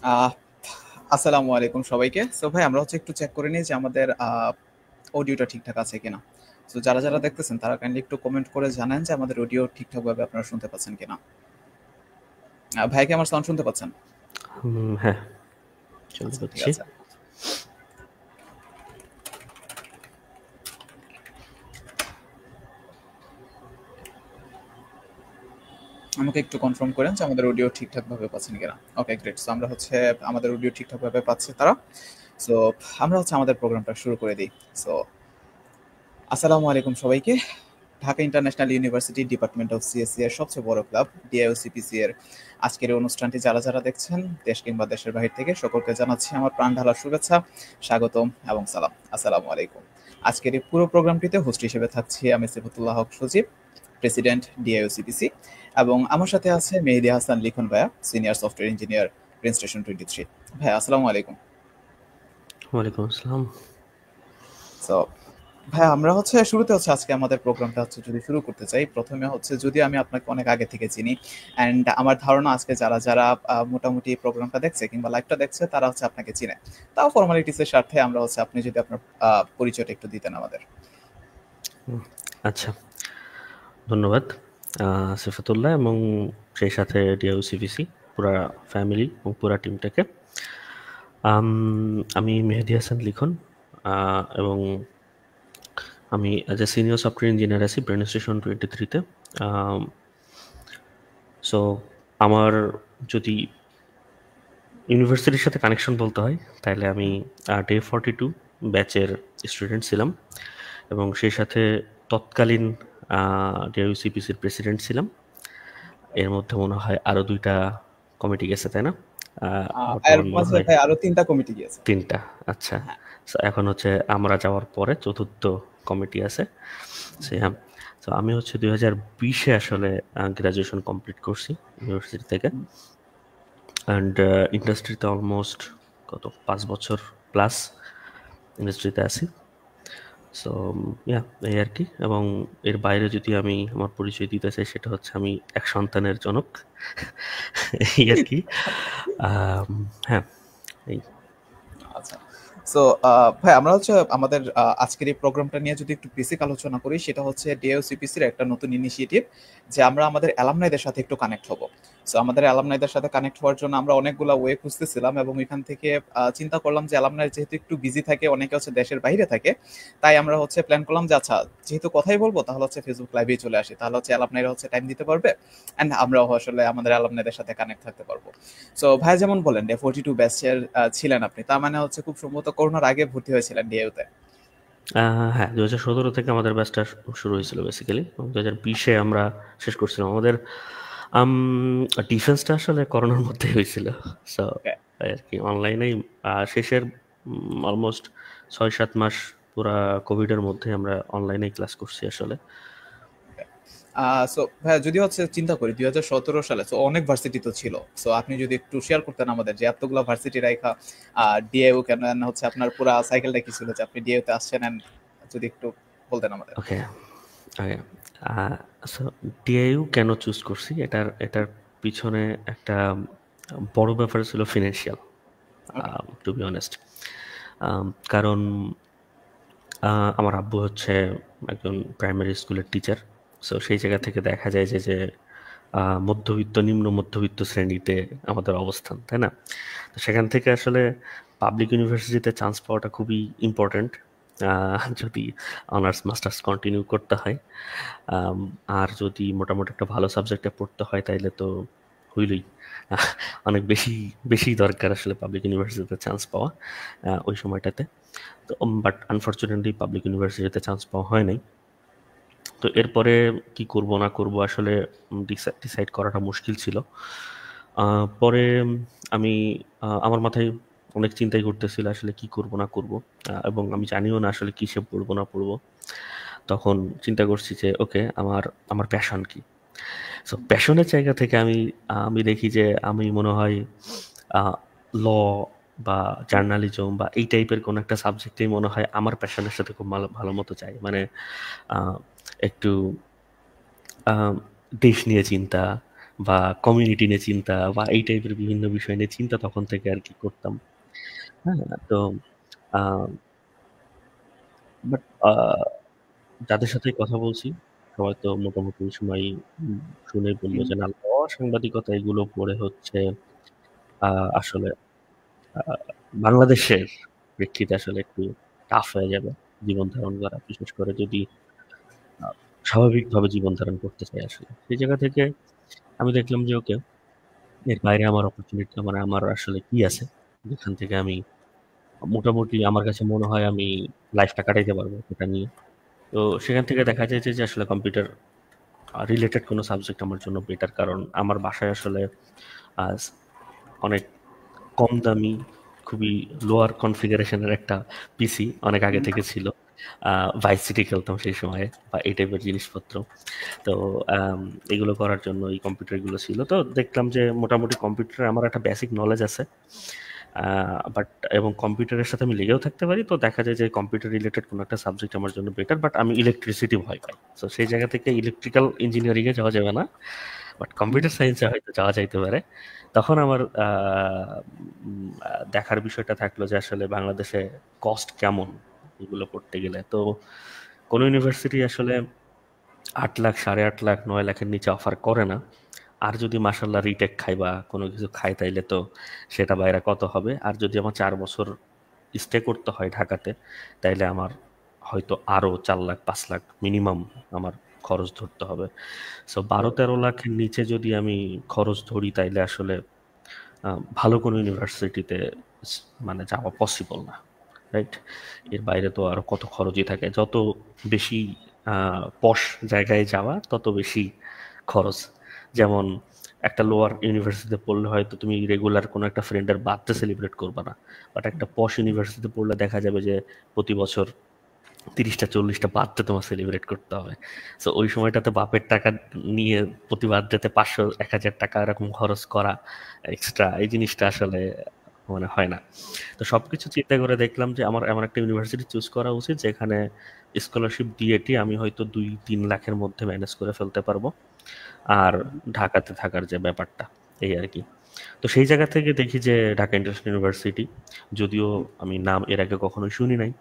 আহ আসসালামু আলাইকুম সবাইকে। সো ভাই আমরা একটু চেক করে নিই যে আমাদের অডিওটা ঠিকঠাক আছে কিনা। তো যারা যারা দেখতেছেন তারা কাইন্ডলি একটু কমেন্ট করে জানান যে আমাদের অডিও ঠিকঠাক ভাবে আপনারা শুনতে পাচ্ছেন কিনা। ভাই কি আমার সাউন্ড শুনতে পাচ্ছেন? হ্যাঁ, শুনতে আচ্ছা, ঠিক পাচ্ছি। আছে। আমাকে একটু কনফার্ম করেন যে আমাদের অডিও ঠিকঠাক ভাবে পাচ্ছেন কিনা। ওকে, গ্রেট। সো আমরা আমাদের অডিও ঠিকঠাক ভাবে পাচ্ছে তারা। সো আমরা আমাদের প্রোগ্রামটা শুরু করে দিই। সো আসসালামু আলাইকুম সবাইকে। Dhaka international university department of CSC এর সবচেয়ে বড় ক্লাব ডিআইইউসিপিসি এর আজকের এই অনুষ্ঠানটি যারা যারা দেখছেন দেশ কিংবা দেশের বাহির থেকে সকলকে জানাচ্ছি আমার প্রাণ ঢালার শুভেচ্ছা, স্বাগতম এবং সালাম। আসসালামু আলাইকুম। আজকের এই পুরো প্রোগ্রামটিতে হোস্ট হিসেবে থাকছি আমি সিফাতুল্লাহ হক সজীব, প্রেসিডেন্ট ডিআইইউসিপিসি, এবং আমার সাথে আছে মেহেদী হাসান লিখন ভাইয়া, senior software engineer, Prince station 23। ভাইয়া আসসালামু আলাইকুম। ওয়ালাইকুম আসসালাম। সো ভাই আমরা শুরুতে আজকে আমাদের প্রোগ্রামটা যদি শুরু করতে চাই, প্রথমে যদি আমি আপনাকে অনেক আগে থেকে চিনি, অ্যান্ড আমার ধারণা আজকে যারা যারা মোটামুটি প্রোগ্রামটা দেখছে কিংবা লাইভটা দেখছে তারা আপনাকে চিনে। তাও ফর্মালিটিসের স্বার্থে আমরা আপনি যদি আপনার পরিচয়টা একটু দিতেন আমাদের। আচ্ছা, ধন্যবাদ সিফাতুল্লাহ এবং সেই সাথে ডিআইইউসিভিসি পুরা ফ্যামিলি এবং পুরা টিমটাকে। আমি মেহেদী হাসান লিখন, এবং আমি as a senior software engineer আছি ব্রেন স্টেশন 23-তে। সো আমার যদি ইউনিভার্সিটির সাথে কানেকশন বলতে হয় তাহলে আমি ডে 42 ব্যাচের স্টুডেন্ট ছিলাম এবং সেই সাথে তৎকালীন ডিআইইউসিপিসির প্রেসিডেন্ট ছিলাম। এর মধ্যে মনে হয় আরো 2টা কমিটি গেছে, তাই না? এর বর্তমান মনে মাঝে হয় ভাই আরো 3টা কমিটি গিয়েছে। 3টা। আচ্ছা, হ্যাঁ। so এখন আমরা যাওয়ার পরে চতুর্থ কমিটি আছে হ্যাঁ। তো আমি 2020-এ আসলে গ্রাজুয়েশন কমপ্লিট করছি ইউনিভার্সিটি থেকে, অ্যান্ড ইন্ডাস্ট্রিতে অলমোস্ট 5 বছর প্লাস ইন্ডাস্ট্রিতে আছি। সো ইয়া, এই আর কি। এবং এর বাইরে যদি আমি আমার পরিচয় দিতে চাই সেটা হচ্ছে আমি এক সন্তানের জনক। এই আর কি। আম, হ্যাঁ, এই। আচ্ছা। সো ভাই আমরা আমাদের আজকের এই প্রোগ্রামটা নিয়ে যদি একটু বেসিক আলোচনা করি, সেটা ডিওসিপিসির একটা নতুন ইনিশিয়েটিভ যে আমরা আমাদের অ্যালামনাইদের সাথে একটু কানেক্ট হব। সো আমাদের অ্যালামনাইদের সাথে কানেক্ট হওয়ার জন্য আমরা অনেকগুলো ওয়ে খুঁজতেছিলাম, এবং এখান থেকে চিন্তা করলাম যে অ্যালামনাই যেহেতু একটু বিজি থাকে, অনেকে দেশের বাইরে থাকে, তাই আমরা প্ল্যান করলাম যে আচ্ছা, যেহেতু কথাই বলবো তাহলে ফেসবুক লাইভেই চলে আসি, তাহলে অ্যালামনাইরা টাইম দিতে পারবে, অ্যান্ড আমরাও আমাদের অ্যালামনাইদের সাথে কানেক্ট থাকতে পারবো। সো ভাই যেমন বলেন ডে 42 ব্যাচের ছিলেন আপনি, তার মানে খুব সম্ভবত করোনার আগে ভর্তি হয়েছিলেন ডিএইউতে। হ্যাঁ, 2017 থেকে আমাদের ব্যাচটা শুরু হয়েছিল বেসিক্যালি। 2020-এ আমরা শেষ করছিলাম আমাদের ডিফেন্সটা আসলে করোনার মধ্যে হয়েছিল। So okay. আর কি অনলাইনেই শেষের অলমোস্ট 6-7 মাস পুরা কোভিডের মধ্যে আমরা অনলাইনেই ক্লাস করছি আসলে। সো ভাই যদি চিন্তা করি 2017 সালে, সো অনেক ভার্সিটি তো ছিল। সো আপনি যদি একটু শেয়ার করতেন আমাদের যে এতগুলো ভার্সিটি রাইখা ডিএইউ কেন, and আপনার পুরা সাইকেলটা কি ছিল যে আপনি ডিএইউতে আসছেন, and যদি একটু বলতেন আমাদের। Okay, okay. সো ডিআইইউ কেন চুজ করছি, এটার এটার পিছনে একটা বড় ব্যাপার ছিল financial, okay. To be honest. কারণ আমার আব্বু একজন প্রাইমারি স্কুলের টিচার। সো সেই জায়গা থেকে দেখা যায় যে মধ্যবিত্ত নিম্ন মধ্যবিত্ত শ্রেণীতে আমাদের অবস্থান, তাই না? তো সেখান থেকে আসলে পাবলিক ইউনিভার্সিটিতে চান্স পাওয়াটা খুবই ইম্পর্ট্যান্ট যদি অনার্স মাস্টার্স কন্টিনিউ করতে হয়। আম, আর যদি মোটামুটি একটা ভালো সাবজেক্টে পড়তে হয় তাইলে তো হইলই। আহ, অনেক বেশি বেশি দরকার আসলে পাবলিক ইউনিভার্সিটিতে চান্স পাওয়া ওই সময়টাতে। তো বাট আনফরচুনেটলি পাবলিক ইউনিভার্সিটিতে চান্স পাওয়া হয় নাই। তো এরপরে কি করব না করব আসলে ডিসাইড করাটা মুশকিল ছিল। পরে আমি আমার মাথায় অনেক চিন্তাই করতেছিল আসলে কি করব না করব, এবং আমি জানিও না আসলে কিসে পড়বো না পড়বো। তখন চিন্তা করছি যে ওকে, আমার আমার প্যাশন কি। সো প্যাশনের জায়গা থেকে আমি আমি দেখি যে আমি মনে হয় ল বা জার্নালিজম বা এই টাইপের কোনো একটা সাবজেক্টেই মনে হয় আমার প্যাশনের সাথে খুব ভালো ভালো মতো যায়। মানে আহ, একটু আহ, দেশ নিয়ে চিন্তা বা কমিউনিটি নিয়ে চিন্তা বা এই টাইপের বিভিন্ন বিষয় নিয়ে চিন্তা তখন থেকে আর কি করতাম। হ্যাঁ, তো বাট যাদের সাথে কথা বলছি সবাই তো মোটামুটি এই সময় শুনে বললো যে না, সাংবাদিকতা এগুলো পড়ে হচ্ছে আসলে আহ, বাংলাদেশের প্রেক্ষিতে আসলে একটু টাফ হয়ে যাবে জীবন ধারণ করা, বিশেষ করে যদি আহ, স্বাভাবিকভাবে জীবন ধারণ করতে চাই। আসলে সেই জায়গা থেকে আমি দেখলাম যে ওকে, এর বাইরে আমার অপরচুনিটি, মানে আমার আসলে কি আছে যেখান থেকে আমি মোটামুটি আমার কাছে মনে হয় আমি লাইফটা কাটাইতে পারবো এটা নিয়ে। তো সেখান থেকে দেখা যায় যে আসলে কম্পিউটার রিলেটেড কোনো সাবজেক্ট আমার জন্য বেটার, কারণ আমার বাসায় আসলে আহ, অনেক কম দামি, খুবই লোয়ার কনফিগারেশনের একটা পিসি অনেক আগে থেকে ছিল। ভাইস সিটি খেলতাম সেই সময়ে বা এই টাইপের জিনিসপত্র। তো এগুলো করার জন্য এই কম্পিউটারগুলো ছিল। তো দেখলাম যে মোটামুটি কম্পিউটারে আমার একটা বেসিক নলেজ আছে, বাট এবং কম্পিউটারের সাথে আমি লেগেও থাকতে পারি। তো দেখা যায় যে কম্পিউটার রিলেটেড কোনো একটা সাবজেক্ট আমার জন্য বেটার, বাট আমি ইলেকট্রিসিটি ভয় পাই। তো সেই জায়গা থেকে ইলেকট্রিক্যাল ইঞ্জিনিয়ারিংয়ে যাওয়া যাবে না, বাট কম্পিউটার সায়েন্সে হয়তো যাওয়া যাইতে পারে। তখন আমার দেখার বিষয়টা থাকলো যে আসলে বাংলাদেশে কস্ট কেমন এগুলো করতে গেলে। তো কোনো ইউনিভার্সিটি আসলে 8 লাখ, 8.5 লাখ, 9 লাখের নিচে অফার করে না। আর যদি মাসাল্লাহ রিটেক খাই বা কোনো কিছু খাই তাইলে তো সেটা বাইরে কত হবে। আর যদি আমার 4 বছর স্টে করতে হয় ঢাকাতে, তাইলে আমার হয়তো আরো 4 লাখ, 5 লাখ মিনিমাম আমার খরচ ধরতে হবে। সো 12-13 লাখের নিচে যদি আমি খরচ ধরি তাইলে আসলে ভালো কোনো ইউনিভার্সিটিতে মানে যাওয়া পসিবল না, রাইট? এর বাইরে তো আরো কত খরচই থাকে। যত বেশি পশ জায়গায় যাওয়া তত বেশি খরচ। যেমন একটা লোয়ার ইউনিভার্সিটিতে পড়লে হয়তো তুমি রেগুলার কোনো একটা ফ্রেন্ডের বার্থডে সেলিব্রেট করবে না, বাট একটা পশ ইউনিভার্সিটিতে পড়লে দেখা যাবে যে প্রতি বছর 30টা 40টা বার্থডে তোমার সেলিব্রেট করতে হবে। সো ওই সময়টাতে বাপের টাকা নিয়ে প্রতি বার্থডেতে 500-1000 টাকা এরকম খরচ করা এক্সট্রা, এই জিনিসটা আসলে মানে হয় না। তো সবকিছু চিন্তা করে দেখলাম যে আমার এমন একটা ইউনিভার্সিটি চুজ করা উচিত যেখানে স্কলারশিপ দিয়েটি আমি হয়তো 2-3 লাখের মধ্যে ম্যানেজ করে ফেলতে পারবো, আর ঢাকাতে থাকার যে ব্যাপারটা এই আর কি। তো সেই জায়গা থেকে দেখি যে ঢাকা ইন্টারন্যাশনাল ইউনিভার্সিটি, যদিও আমি নাম এর আগে কখনোই শুনি নাই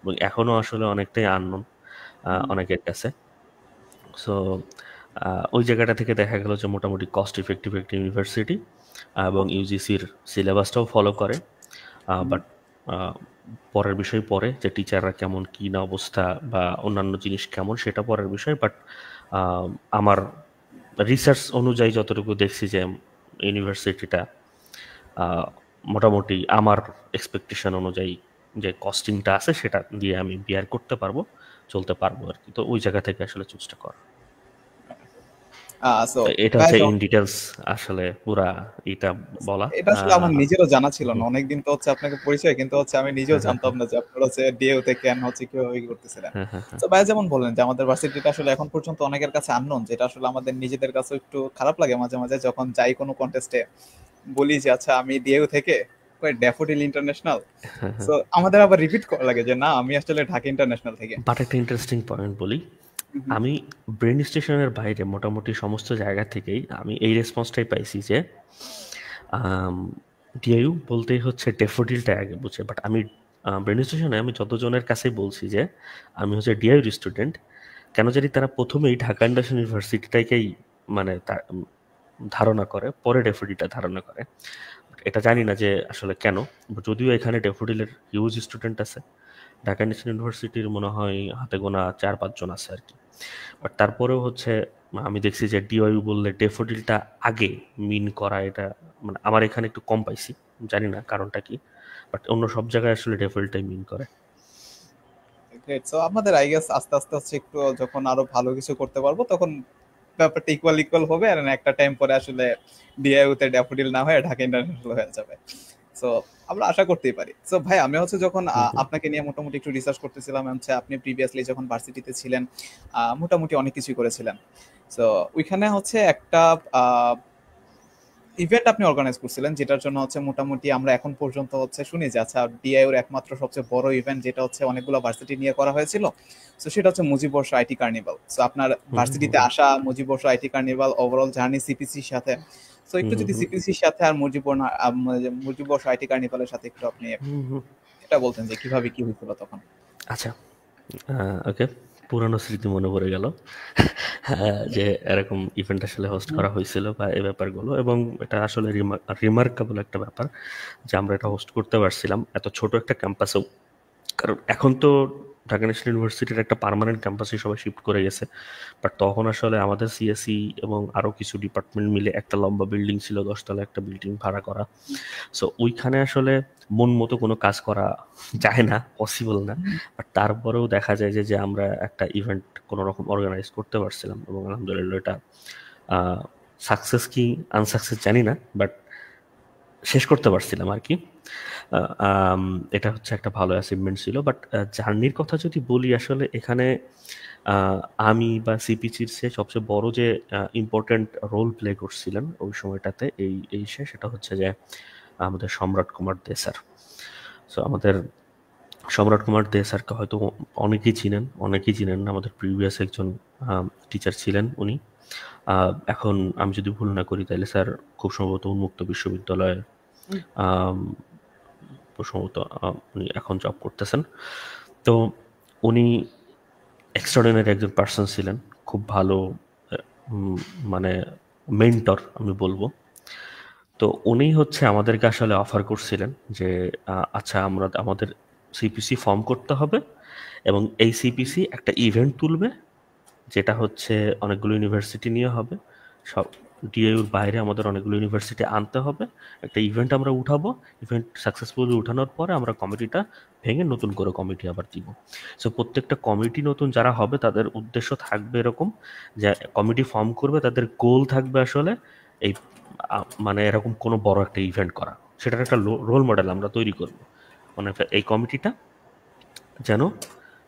এবং এখনো আসলে অনেকটাই আননোন অনেকের কাছে। সো ওই জায়গাটা থেকে দেখা গেল যে মোটামুটি কস্ট ইফেক্টিভ একটা ইউনিভার্সিটি এবং ইউজিসির সিলেবাসটাও ফলো করে। বাট পরের বিষয় পরে যে টিচাররা কেমন, কি না অবস্থা বা অন্যান্য জিনিস কেমন সেটা পরের বিষয়। বাট আমার রিসার্চ অনুযায়ী যতটুকু দেখছি যে ইউনিভার্সিটিটা মোটামুটি আমার এক্সপেকটেশন অনুযায়ী যে কস্টিংটা আছে সেটা দিয়ে আমি বিয়ার করতে পারবো, চলতে পারবো আর কি। তো ওই জায়গা থেকে আসলে চুজটা কর। সো তো এটা ভাই হচ্ছে ইন ডিটেলস আসলে পুরা এটা বলা। এটা আসলে আমার নিজেরও জানা ছিল না, অনেকদিন তো হচ্ছে আপনাকে পরিচয়, কিন্তু হচ্ছে আমি নিজেও হ্যাঁ, হ্যাঁ, জানতাম না যে আপনারা হচ্ছে ডিএও তে কেন হচ্ছে কিভাবে কি করতেছিলেন। হ্যাঁ, হ্যাঁ, হ্যাঁ, তো ভাই যেমন বললেন যে আমাদের ভার্সিটিটা আসলে এখন পর্যন্ত অনেকের কাছে আননোন, যেটা আসলে আমাদের নিজেদের কাছে একটু খারাপ লাগে মাঝে মাঝে যখন যাই কোনো কন্টেস্টে বলি যে আচ্ছা আমি ডিএও থেকে, ড্যাফোডিল ইন্টারন্যাশনাল। হ্যাঁ, হ্যাঁ। সো আমাদের আবার রিপিট করা লাগে যে না আমি আসলে ঢাকা ইন্টারন্যাশনাল থেকে। বাট একটা ইন্টারেস্টিং পয়েন্ট বলি, হুম, হুম, আমি ব্রেন স্টেশনের বাইরে মোটামুটি সমস্ত জায়গা থেকেই আমি এই রেসপন্সটাই পাইছি যে ডিআইইউ বলতেই হচ্ছে ডেফোডিলটা আগে বুঝে। বাট আমি ব্রেন স্টেশনে আমি যতজনের কাছেই বলছি যে আমি হচ্ছে ডিআইইউর স্টুডেন্ট, কেন জানি তারা প্রথমেই ঢাকা ইন্টারন্যাশনাল ইউনিভার্সিটিটাকেই মানে ধারণা করে, পরে ডেফোডিলটা ধারণা করে। এটা জানি না যে আসলে কেন। যদিও এখানে ডেফোডিলের হিউজ স্টুডেন্ট আছে, ঢাকা ন্যাশনাল ইউনিভার্সিটির মনে হয় হাতে গোনা 4-5 জন আছে আর কি। বাট তারপরেও হচ্ছে আমি দেখছি যে ডিওইউ বললে ডেফোডিলটা আগে মিন করা, এটা মানে আমার এখানে একটু কম পাইছি, জানি না কারণটা কি। বাট অন্য সব জায়গায় আসলে ডেফোডিলটাই মিন করে। গ্রেট। সো আমাদের আই গেস আস্তে আস্তে হচ্ছে একটু যখন আরো ভালো কিছু করতে পারবো তখন ব্যাপারটা ইকুয়াল ইকুয়াল হবে, আর একটা টাইম পরে আসলে ডিআইইউ তে ড্যাফোডিল না হয়ে ঢাকা ইন্টারন্যাশনাল হয়ে যাবে। সো আমরা আশা করতেই পারি। সো ভাই আমি হচ্ছে যখন হুম, হুম, আপনাকে নিয়ে মোটামুটি একটু রিসার্চ করতেছিলাম, হচ্ছে আপনি প্রিভিয়াসলি যখন ভার্সিটিতে ছিলেন মোটামুটি অনেক কিছুই করেছিলেন। সো ওইখানে হচ্ছে একটা ইভেন্ট আপনি অর্গানাইজ করছিলেন, যেটার জন্য হচ্ছে মোটামুটি আমরা এখন পর্যন্ত হচ্ছে শুনি যে আচ্ছা ডিআইউর একমাত্র সবচেয়ে বড় ইভেন্ট যেটা হচ্ছে অনেকগুলো ভার্সিটি নিয়ে করা হয়েছিল, তো সেটা হচ্ছে মুজিববর্ষ আইটি কার্নিভাল। সো আপনার হুম হুম ভার্সিটিতে হুম আসা, মুজিববর্ষ আইটি কার্নিভাল, ওভারঅল জার্নি সিপিসির সাথে, তো হুম একটু হুম যদি হুম সিপিসির সাথে আর মুজিববর্ষ আইটি কার্নিভালের সাথে একটু আপনি হুম হুম। এটা বলতেন যে কিভাবে কি হয়েছিল তখন। আচ্ছা, ওকে, পুরানো স্মৃতি মনে পড়ে গেল। যে এরকম ইভেন্ট আসলে হোস্ট হুম। করা হয়েছিল বা এই ব্যাপারগুলো, এবং এটা আসলে রিমার্কেবল একটা ব্যাপার যে আমরা এটা হোস্ট করতে পারছিলাম এত ছোট একটা ক্যাম্পাসেও। কারণ এখন তো ঢাকা ন্যাশনাল ইউনিভার্সিটির একটা পার্মানেন্ট ক্যাম্পাসে সবাই শিফট করে গেছে, বাট তখন আসলে আমাদের সিএসি এবং আরও কিছু ডিপার্টমেন্ট মিলে একটা লম্বা বিল্ডিং ছিল, 10 তলা একটা বিল্ডিং ভাড়া করা। সো ওইখানে আসলে মন মতো কোনো কাজ করা যায় না, পসিবল না। বাট তারপরেও দেখা যায় যে যে আমরা একটা ইভেন্ট কোনো রকম অর্গানাইজ করতে পারছিলাম, এবং আলহামদুলিল্লাহ এটা সাকসেস কি আনসাকসেস জানি না, বাট শেষ করতে পারছিলাম আর কি। আহ, আম, এটা হচ্ছে একটা ভালো অ্যাচিভমেন্ট ছিল। বাট জার্নির কথা যদি বলি, আসলে এখানে আহ, আমি বা সিপিসির চেয়ে সবচেয়ে বড় যে ইম্পর্ট্যান্ট রোল প্লে করছিলেন ওই সময়টাতে সেটা হচ্ছে যে আমাদের সম্রাট কুমার দে স্যার। সো আমাদের সম্রাট কুমার দে স্যারকে হয়তো অনেকেই চিনেন না, আমাদের প্রিভিয়াস একজন টিচার ছিলেন উনি। এখন আমি যদি ভুল না করি তাহলে স্যার খুব সম্ভবত উন্মুক্ত বিশ্ববিদ্যালয়ে আম, সম্ভবত উনি এখন জব করতেছেন। তো উনি এক্সট্রাঅর্ডিনারি একজন পার্সন ছিলেন, খুব ভালো, উম, মানে মেন্টর আমি বলবো। তো উনি হচ্ছে আমাদেরকে আসলে অফার করছিলেন যে আচ্ছা আমরা আমাদের সিপিসি ফর্ম করতে হবে, এবং এই সিপিসি একটা ইভেন্ট তুলবে, যেটা হচ্ছে অনেকগুলো ইউনিভার্সিটি নিয়ে হবে। সব ডিএইউর বাইরে আমাদের অনেকগুলো ইউনিভার্সিটি আনতে হবে, একটা ইভেন্ট আমরা উঠাবো। ইভেন্ট সাকসেসফুলি উঠানোর পরে আমরা কমিটিটা ভেঙে নতুন করে কমিটি আবার দিব। সো প্রত্যেকটা কমিটি নতুন যারা হবে তাদের উদ্দেশ্য থাকবে এরকম, যে কমিটি ফর্ম করবে, তাদের গোল থাকবে আসলে এই মানে এরকম কোনো বড় একটা ইভেন্ট করা, সেটার একটা রোল মডেল আমরা তৈরি করব। মানে এই কমিটিটা যেন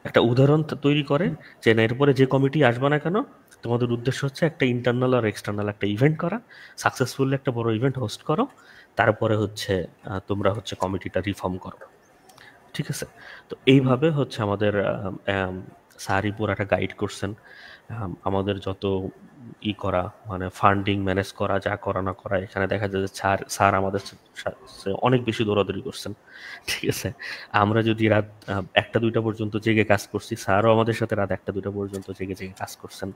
একটা উদাহরণ তৈরি করে যে না, এরপরে যে কমিটি আসবে না কেন, তোমাদের উদ্দেশ্য হচ্ছে একটা ইন্টারনাল আর এক্সটার্নাল একটা ইভেন্ট করা, সাকসেসফুলি একটা বড় ইভেন্ট হোস্ট করো, তারপরে হচ্ছে তোমরা হচ্ছে কমিটিটা রিফর্ম করো। ঠিক আছে? তো এইভাবে হচ্ছে আমাদের স্যারই পুরাটা গাইড করছেন। আমাদের যত করা, মানে ফান্ডিং ম্যানেজ করা, যা করা না করা, এখানে দেখা যায় যে স্যার স্যার আমাদের অনেক বেশি দৌড়াদৌড়ি করছেন। ঠিক আছে? আমরা যদি রাত 1টা 2টা পর্যন্ত জেগে কাজ করছি, স্যারও আমাদের সাথে রাত 1টা 2টা পর্যন্ত জেগে জেগে কাজ করছেন।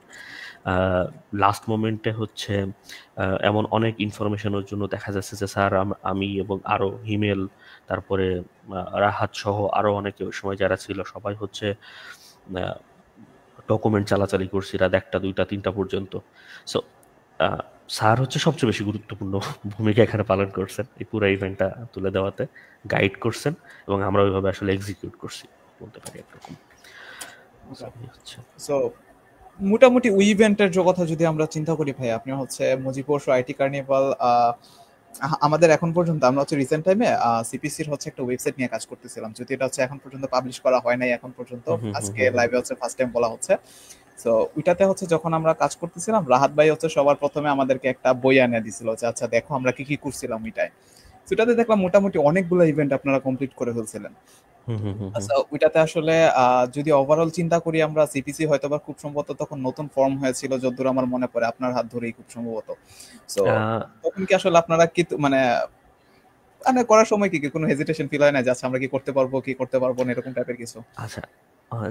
লাস্ট মোমেন্টে হচ্ছে এমন অনেক ইনফরমেশনের জন্য দেখা যাচ্ছে যে স্যার, আমি এবং আরও হিমেল, তারপরে রাহাত সহ আরও অনেকে ওই সময় যারা ছিল সবাই হচ্ছে ডকুমেন্ট চালাচালি করছি রাত 1টা 2টা 3টা পর্যন্ত। সো স্যার হচ্ছে সবচেয়ে বেশি গুরুত্বপূর্ণ ভূমিকা এখানে পালন করছেন এই পুরো ইভেন্টটা তুলে দেওয়াতে, গাইড করছেন, এবং আমরা ওইভাবে আসলে এক্সিকিউট করছি বলতে পারি একরকম। So, এই হচ্ছে। সো মোটামুটি ওই ইভেন্টের কথা যদি আমরা চিন্তা করি ভাই, আপনি হচ্ছে মুজিববর্ষ আইটি কার্নিভাল, আমাদের এখন পর্যন্ত আমরা হচ্ছে রিসেন্ট টাইমে সিপিসির হচ্ছে একটা ওয়েবসাইট নিয়ে কাজ করতেছিলাম, যদি এটা হচ্ছে এখন পর্যন্ত পাবলিশ করা হয় নাই এখন পর্যন্ত, হুম হুম হুম আজকে হুম হুম। লাইভে হচ্ছে ফার্স্ট টাইম বলা হচ্ছে। সো ওইটাতে হচ্ছে যখন আমরা কাজ করতেছিলাম, রাহাত ভাই হচ্ছে সবার প্রথমে আমাদেরকে একটা বই এনে দিছিল যে আচ্ছা দেখো আমরা কি কি করছিলাম ওইটায়। সেটাতে দেখলাম মোটামুটি অনেকগুলো ইভেন্ট আপনারা কমপ্লিট করে ফেলছিলেন। হুম হুম হুম হুম। আচ্ছা ওইটাতে আসলে যদি ওভারঅল চিন্তা করি আমরা, সিপিসি হয়তো বা খুব সম্ভবত তখন নতুন ফর্ম হয়েছিল যতদূর আমার মনে পড়ে, আপনার হাত ধরেই খুব সম্ভবত। সো আহ, তখন কি আসলে আপনারা কি মানে মানে করার সময় কি কোনো হেজিটেশন ফিল হয় না যে আচ্ছা আমরা কি করতে পারবো না এরকম টাইপের কিছু? আচ্ছা,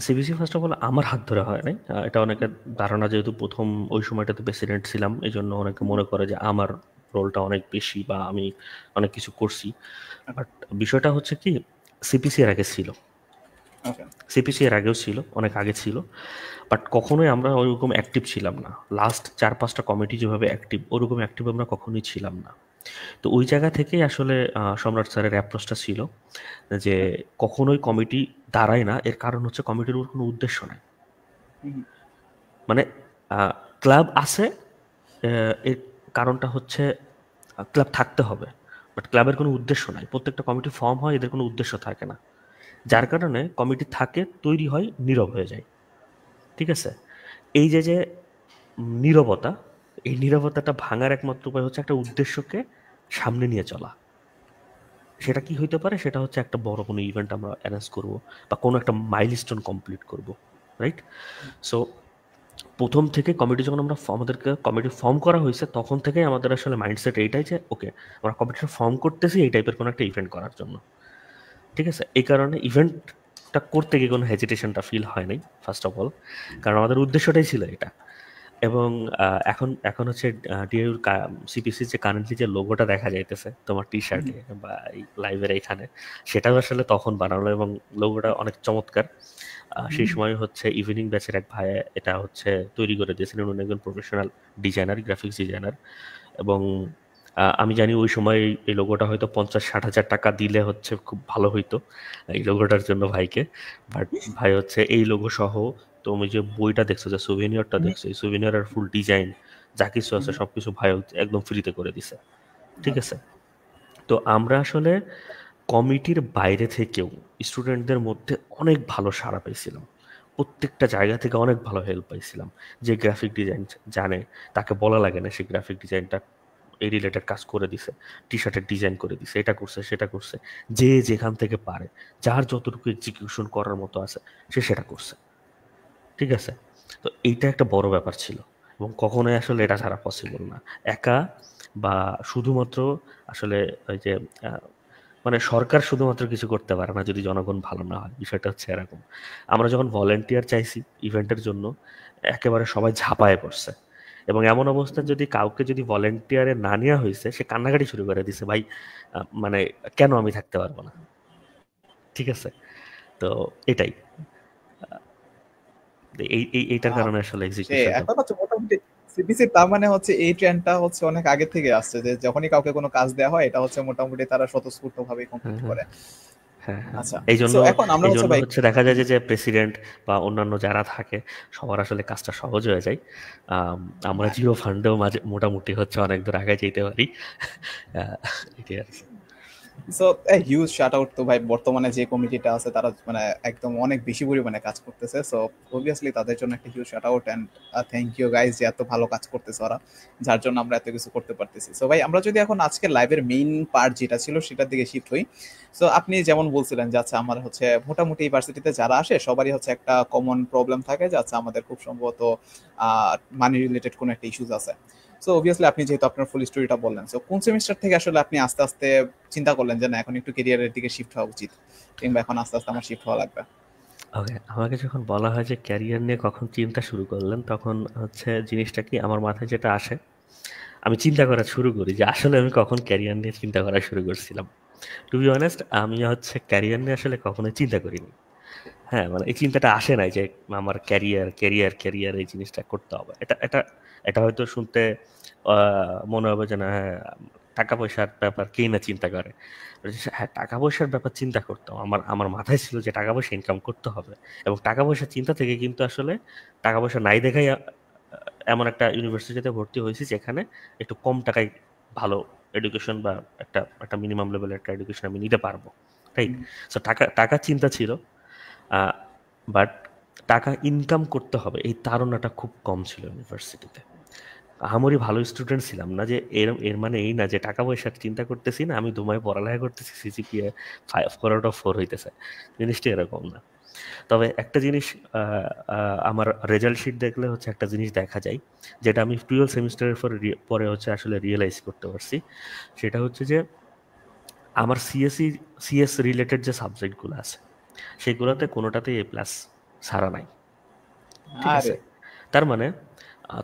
সিবিসি ফার্স্ট অফ অল আমার হাত ধরে হয় নাই। এটা অনেকের ধারণা, যেহেতু প্রথম ওই সময়টাতে প্রেসিডেন্ট ছিলাম, এই জন্য অনেকে মনে করে যে আমার রোলটা অনেক বেশি বা আমি অনেক কিছু করছি। বাট বিষয়টা হচ্ছে কি, সিপিসি এর আগে ছিল, ওকে। সিপিসি এর আগেও ছিল, অনেক আগে ছিল, বাট কখনোই আমরা ওইরকম অ্যাক্টিভ ছিলাম না। লাস্ট 4-5টা কমিটি যেভাবে অ্যাক্টিভ, ওরকম অ্যাক্টিভ আমরা কখনোই ছিলাম না। তো ওই জায়গা থেকেই আসলে সম্রাট স্যারের অ্যাপ্রোচটা ছিল যে কখনোই কমিটি দাঁড়ায় না, এর কারণ হচ্ছে কমিটির কোনো উদ্দেশ্য নাই। মানে ক্লাব আছে, এর কারণটা হচ্ছে ক্লাব থাকতে হবে, বাট ক্লাবের কোনো উদ্দেশ্য নাই। প্রত্যেকটা কমিটি ফর্ম হয়, এদের কোনো উদ্দেশ্য থাকে না, যার কারণে কমিটি থাকে, তৈরি হয়, নীরব হয়ে যায়। ঠিক আছে? এই যে যে নীরবতা, এই নীরবতাটা ভাঙার একমাত্র উপায় হচ্ছে একটা উদ্দেশ্যকে সামনে নিয়ে চলা। সেটা কি হইতে পারে? সেটা হচ্ছে একটা বড় কোনো ইভেন্ট আমরা অ্যারেঞ্জ করব বা কোনো একটা মাইলস্টোন কমপ্লিট করব, রাইট? সো প্রথম থেকে কমিটি যখন আমরা আমাদেরকে কমিটি ফর্ম করা হয়েছে তখন থেকেই আমাদের আসলে মাইন্ডসেট এইটাই যে ওকে আমরা কমিটিটা ফর্ম করতেছি এই টাইপের কোনো একটা ইভেন্ট করার জন্য, ঠিক আছে? এই কারণে ইভেন্টটা করতে গিয়ে কোনো হেজিটেশনটা ফিল হয় নাই ফার্স্ট অফ অল, কারণ আমাদের উদ্দেশ্যটাই ছিল এটা। এবং এখন এখন হচ্ছে ডিএইউর সিপিসির যে কারেন্টলি যে লোগোটা দেখা যাইতেছে তোমার টি শার্টে বা এই লাইভের এইখানে, সেটাও আসলে তখন বানানো এবং লোগোটা অনেক চমৎকার। সেই সময় হচ্ছে ইভিনিং ব্যাচের এক ভাই এটা হচ্ছে তৈরি করে দিয়েছিলেন, উনি একজন প্রফেশনাল ডিজাইনার, গ্রাফিক্স ডিজাইনার। এবং আমি জানি ওই সময় এই লোগোটা হয়তো 50-60 হাজার টাকা দিলে হচ্ছে খুব ভালো হইতো এই লোগোটার জন্য ভাইকে। বাট ভাই হচ্ছে এই লোগো সহ তুমি যে বইটা দেখছো, যে সুভেনিয়রটা দেখছো, এই সুভেনিয়রের ফুল ডিজাইন যা কিছু আছে সবকিছু ভাই একদম ফ্রিতে করে দিছে, ঠিক আছে? তো আমরা আসলে কমিটির বাইরে থেকেও স্টুডেন্টদের মধ্যে অনেক ভালো সাড়া পাইছিলাম, প্রত্যেকটা জায়গা থেকে অনেক ভালো হেল্প পাইছিলাম। যে গ্রাফিক ডিজাইন জানে তাকে বলা লাগে না, সে গ্রাফিক ডিজাইনটা এই রিলেটেড কাজ করে দিছে, টি শার্টের ডিজাইন করে দিছে, এটা করছে সেটা করছে, যে যেখান থেকে পারে, যার যতটুকু এক্সিকিউশন করার মতো আছে সে সেটা করছে, ঠিক আছে? তো এইটা একটা বড় ব্যাপার ছিল এবং কখনোই আসলে এটা ছাড়া পসিবল না। একা বা শুধুমাত্র আসলে ওই যে মানে সরকার শুধুমাত্র কিছু করতে পারে না যদি জনগণ ভালো না হয়, বিষয়টা হচ্ছে এরকম। আমরা যখন ভলেন্টিয়ার চাইছি ইভেন্টের জন্য, একেবারে সবাই ঝাঁপায় পড়ছে এবং এমন অবস্থা যদি কাউকে যদি ভলেন্টিয়ারে না নেওয়া হয়েছে সে কান্নাকাটি শুরু করে দিছে, ভাই মানে কেন আমি থাকতে পারবো না, ঠিক আছে? তো এটাই এইটার কারণে আসলে এক্সিকিউশনটা। এখন হচ্ছে মোটামুটি সিবিসি, তার মানে হচ্ছে এই ট্রেন্ডটা হচ্ছে অনেক আগে থেকে আসছে যে যখনই কাউকে কোনো কাজ দেওয়া হয় এটা হচ্ছে মোটামুটি তারা স্বতঃস্ফূর্ত ভাবে হ্যাঁ কমপ্লিট হ্যাঁ করে। হ্যাঁ হ্যাঁ আচ্ছা, এই সো জন্য এখন আমরা এই হচ্ছে জন্য ভাই হচ্ছে দেখা যায় যে যে প্রেসিডেন্ট বা অন্যান্য যারা থাকে সবার আসলে কাজটা সহজ হয়ে যায়। আম, আমরা জিরো ফান্ডেও মাঝে মোটামুটি হচ্ছে অনেক দূর আগে যেতে পারি। আহ, এটাই আর কি। সো হিউজ শাট আউট তো ভাই, বর্তমানে যে কমিটিটা আছে তারা মানে একদম অনেক বেশি পরিমাণে কাজ করতেছে। সো অবভিয়াসলি তাদের জন্য একটা huge shout out, and thank you guys যে এত ভালো কাজ করতেছে ওরা, যার জন্য আমরা এত কিছু করতে পারতেছি। সো ভাই আমরা যদি এখন আজকের লাইভের মেইন পার্ট যেটা ছিল সেটার দিকে শিফট হই। সো আপনি যেমন বলছিলেন যে আচ্ছা আমার হচ্ছে মোটামুটি ইউনিভার্সিটিতে যারা আসে সবারই হচ্ছে একটা কমন প্রবলেম থাকে যে আচ্ছা আমাদের খুব সম্ভবত মানি রিলেটেড কোনো একটা ইস্যুস আছে। সো অবভিয়াসলি আপনি যেহেতু আপনার ফুল স্টোরিটা বললেন, সো কোন সেমিস্টার থেকে আসলে আপনি আস্তে আস্তে চিন্তা করলেন যে না এখন একটু কেরিয়ারের দিকে শিফট হওয়া উচিত, কিংবা এখন আস্তে আস্তে আমার শিফট হওয়া লাগবে? ওকে, আমাকে যখন বলা হয় যে ক্যারিয়ার নিয়ে কখন চিন্তা শুরু করলেন, তখন হচ্ছে জিনিসটা কি আমার মাথায় যেটা আসে, আমি চিন্তা করা শুরু করি যে আসলে আমি কখন ক্যারিয়ার নিয়ে চিন্তা করা শুরু করছিলাম। টু বি অনেস্ট, আমি হচ্ছে ক্যারিয়ার নিয়ে আসলে কখনোই চিন্তা করিনি। হ্যাঁ, মানে এই চিন্তাটা আসে নাই যে আমার ক্যারিয়ার ক্যারিয়ার ক্যারিয়ার এই জিনিসটা করতে হবে। এটা এটা এটা হয়তো শুনতে মনে হবে যে না, হ্যাঁ, টাকা পয়সার ব্যাপার কেই না চিন্তা করে। হ্যাঁ, টাকা পয়সার ব্যাপার চিন্তা করতাম, আমার আমার মাথায় ছিল যে টাকা পয়সা ইনকাম করতে হবে। এবং টাকা পয়সার চিন্তা থেকে কিন্তু আসলে টাকা পয়সা নাই দেখাই এমন একটা ইউনিভার্সিটিতে ভর্তি হয়েছি যেখানে একটু কম টাকায় ভালো এডুকেশন বা একটা একটা মিনিমাম লেভেলের একটা এডুকেশন আমি নিতে পারবো, রাইট? সো টাকা টাকার চিন্তা ছিল, বাট টাকা ইনকাম করতে হবে এই ধারণাটা খুব কম ছিল ইউনিভার্সিটিতে। আহামরি ভালো স্টুডেন্ট ছিলাম না, যে এর এর মানে এই না যে টাকা পয়সার চিন্তা করতেছি না, আমি দুমায় পড়ালেখা করতেছি, সিজিপিএ 4/4 হইতেছে, জিনিসটা এরকম না। তবে একটা জিনিস, আমার রেজাল্ট শিট দেখলে হচ্ছে একটা জিনিস দেখা যায়, যেটা আমি 12 সেমিস্টারের পরে হচ্ছে আসলে রিয়েলাইজ করতে পারছি। সেটা হচ্ছে যে আমার সিএস রিলেটেড যে সাবজেক্টগুলো আছে সেগুলোতে কোনোটাতেই A+ ছাড়া নাই, ঠিক আরে আছে? তার মানে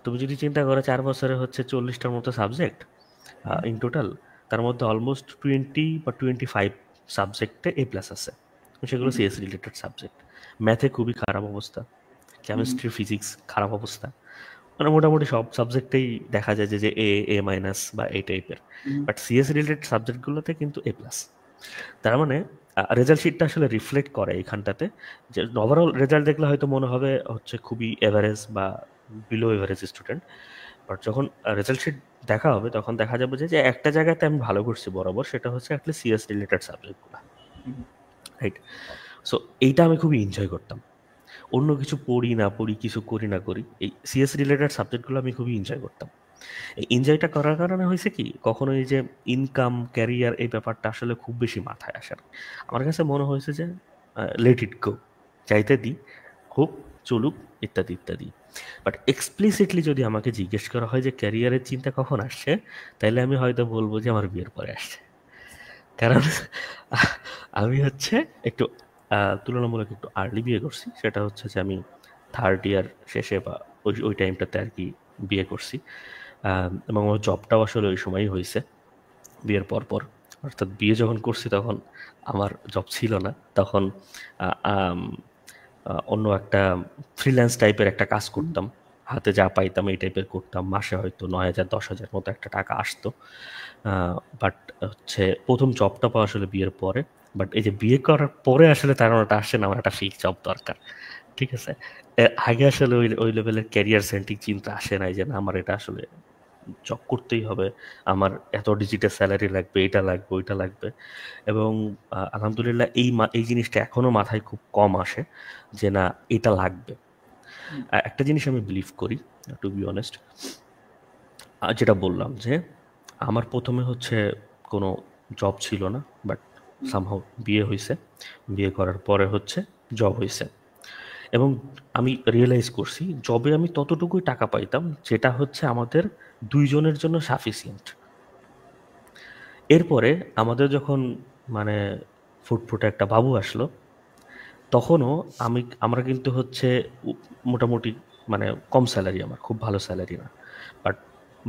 তুমি যদি চিন্তা করো 4 বছরে হচ্ছে 40টার মতো সাবজেক্ট ইন টোটাল, তার মধ্যে অলমোস্ট 20 বা 25 সাবজেক্টে A+ আছে, সেগুলো সিএস রিলেটেড সাবজেক্ট। ম্যাথে খুবই খারাপ অবস্থা, কেমিস্ট্রি ফিজিক্স খারাপ অবস্থা, মানে মোটামুটি সব সাবজেক্টেই দেখা যায় যে যে A- বা এই টাইপের। বাট সিএস রিলেটেড সাবজেক্টগুলোতে কিন্তু A+। তার মানে রেজাল্ট শিটটা আসলে রিফ্লেক্ট করে এইখানটাতে, যে ওভারঅল রেজাল্ট দেখলে হয়তো মনে হবে হচ্ছে খুবই এভারেজ বা বিলো এভারেজ স্টুডেন্ট। বাট যখন রেজাল্ট শিট দেখা হবে তখন দেখা যাবে যে যে একটা জায়গাতে আমি ভালো করছি বরাবর, সেটা হচ্ছে অ্যাটলিস্ট সিএস রিলেটেড সাবজেক্টগুলো, রাইট? সো এইটা আমি খুবই এনজয় করতাম। অন্য কিছু পড়ি না পড়ি, কিছু করি না করি, এই সিএস রিলেটেড সাবজেক্টগুলো আমি খুবই এনজয় করতাম। এই এনজয়টা করার কারণে হয়েছে কি, কখনো এই যে ইনকাম ক্যারিয়ার এই ব্যাপারটা আসলে খুব বেশি মাথায় আসে না। আমার কাছে মনে হয়েছে যে লেট ইট গো, চাইতে দিই, হোক, চলুক, ইত্যাদি ইত্যাদি। বাট এক্সপ্লিসিটলি যদি আমাকে জিজ্ঞেস করা হয় যে ক্যারিয়ারের চিন্তা কখন আসছে, তাহলে আমি হয়তো বলবো যে আমার বিয়ের পরে আসছে। কারণ আমি হচ্ছে একটু তুলনামূলক একটু আর্লি বিয়ে করছি। সেটা হচ্ছে যে আমি থার্ড ইয়ার শেষে বা ওই ওই টাইমটাতে আর কি বিয়ে করছি। এবং আমার জবটাও আসলে ওই সময়ই হয়েছে বিয়ের পর পর। অর্থাৎ বিয়ে যখন করছি তখন আমার জব ছিল না, তখন আহ, আম, অন্য একটা ফ্রিল্যান্স টাইপের একটা কাজ করতাম, হাতে যা পাইতাম এই টাইপের করতাম, মাসে হয়তো 9,000 10,000 মতো একটা টাকা আসতো। বাট হচ্ছে প্রথম জবটা পাওয়া আসলে বিয়ের পরে। বাট এই যে বিয়ে করার পরে আসলে তার মানে আসছে না আমার একটা ফিক্স জব দরকার, ঠিক আছে। এর আগে আসলে ওই ওই লেভেলের ক্যারিয়ার সেন্ট্রিক চিন্তা আসে নাই যে না আমার এটা আসলে জব করতেই হবে, আমার এত ডিজিটাল স্যালারি লাগবে, এটা লাগবে, ওইটা লাগবে। এবং আলহামদুলিল্লাহ এই জিনিসটা এখনো মাথায় খুব কম আসে যে না এটা লাগবে। একটা জিনিস আমি বিলিভ করি, টু বি অনেস্ট, যেটা বললাম যে আমার প্রথমে হচ্ছে কোনো জব ছিল না, বাট সামহাও বিয়ে হয়েছে। বিয়ে করার পরে হচ্ছে জব হয়েছে, এবং আমি রিয়েলাইজ করছি জবে আমি ততটুকুই টাকা পাইতাম যেটা হচ্ছে আমাদের দুইজনের জন্য সাফিসিয়েন্ট। এরপরে আমাদের যখন মানে ফুটফুটে একটা বাবু আসলো, তখনও আমরা কিন্তু হচ্ছে মোটামুটি মানে কম স্যালারি, আমার খুব ভালো স্যালারি না। বাট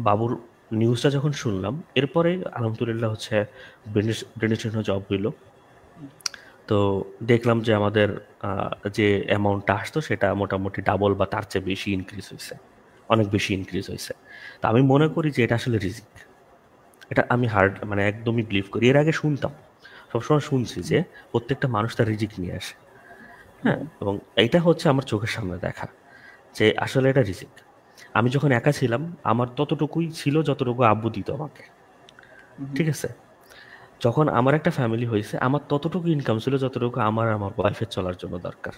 বাবুর নিউজটা যখন শুনলাম, এরপরে আলহামদুলিল্লাহ হচ্ছে ব্রেনের জন্য জব হইলো। তো দেখলাম যে আমাদের যে অ্যামাউন্টটা আসতো সেটা মোটামুটি ডাবল বা তার চেয়ে বেশি ইনক্রিজ হয়েছে, অনেক বেশি ইনক্রিজ হয়েছে। তো আমি মনে করি যে এটা আসলে রিজিক। এটা আমি মানে একদমই বিলিভ করি। এর আগে শুনতাম, সবসময় শুনছি যে প্রত্যেকটা মানুষ তার রিজিক নিয়ে আসে। হ্যাঁ, এবং এইটা হচ্ছে আমার চোখের সামনে দেখা যে আসলে এটা রিজিক। আমি যখন একা ছিলাম আমার ততটুকুই ছিল যতটুকু আব্বু দিত আমাকে, ঠিক আছে। যখন আমার একটা ফ্যামিলি হয়েছে আমার ততটুকু ইনকাম ছিল যতটুকু আমার আমার ওয়াইফের চলার জন্য দরকার।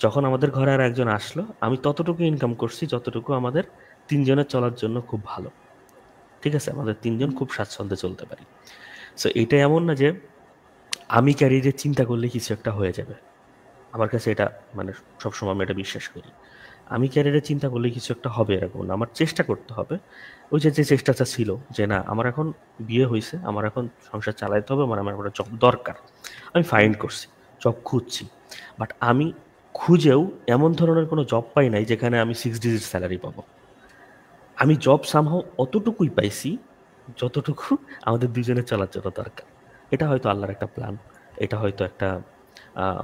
যখন আমাদের ঘরে আর একজন আসলো আমি ততটুকু ইনকাম করছি যতটুকু আমাদের তিনজনের চলার জন্য খুব ভালো, ঠিক আছে, আমাদের তিনজন খুব স্বাচ্ছন্দ্যে চলতে পারি। সো এটা এমন না যে আমি ক্যারিয়ারের চিন্তা করলে কিছু একটা হয়ে যাবে। আমার কাছে এটা মানে সবসময় আমি এটা বিশ্বাস করি, আমি ক্যারিয়ারের চিন্তা করলে কিছু একটা হবে এরকম না, আমার চেষ্টা করতে হবে। ওই যে যে চেষ্টাটা ছিল যে না আমার এখন বিয়ে হয়েছে, আমার এখন সংসার চালাইতে হবে, আমার আমার একটা জব দরকার, আমি ফাইন্ড করছি, জব খুঁজছি। বাট আমি খুঁজেও এমন ধরনের কোনো জব পাই নাই যেখানে আমি 6 ডিজিট স্যালারি পাবো। আমি জব সামহাও অতটুকুই পাইছি যতটুকু আমাদের দুজনের চলার জন্য দরকার। এটা হয়তো আল্লাহর একটা প্ল্যান, এটা হয়তো একটা আহ,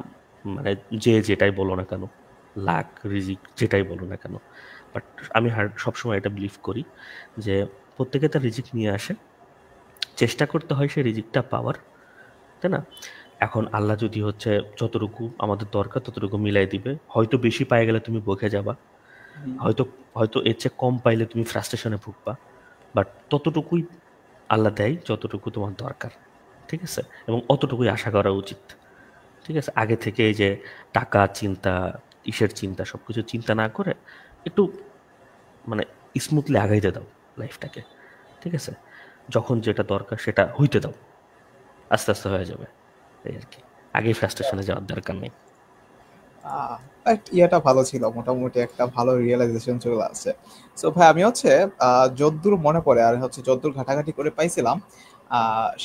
মানে যে যেটাই বলো না কেন, লাক রিজিক যেটাই বলো না কেন, বাট আমি সবসময় এটা বিলিভ করি যে প্রত্যেকে তার রিজিক নিয়ে আসে, চেষ্টা করতে হয় সেই রিজিকটা পাওয়ার, তাই না। এখন আল্লাহ যদি হচ্ছে যতটুকু আমাদের দরকার ততটুকু মিলাই দিবে, হয়তো বেশি পাই গেলে তুমি বকে যাবা, হয়তো হয়তো এর চেয়ে কম পাইলে তুমি ফ্রাস্ট্রেশনে ভুগবা, বাট ততটুকুই আল্লাহ দেয় যতটুকু তোমার দরকার, ঠিক আছে। এবং অতটুকুই আশা করা উচিত, ঠিক আছে। আগে থেকে এই যে টাকা চিন্তা, ইসের চিন্তা, সব কিছু চিন্তা না করে একটু মানে স্মুথলি আগাইতে দাও লাইফটাকে, ঠিক আছে। যখন যেটা দরকার সেটা হইতে দাও, আস্তে আস্তে হয়ে যাবে, এই আর কি। আগেই ফ্রাস্ট্রেশনে যাওয়ার দরকার নেই। ইয়েটা ভালো ছিল, মোটামুটি একটা ভালো রিয়েলাইজেশন চলে আসছে। সো ভাই আমি হচ্ছে যদ্দূর মনে পড়ে আর হচ্ছে যদ্দূর ঘাটাঘাটি করে পাইছিলাম,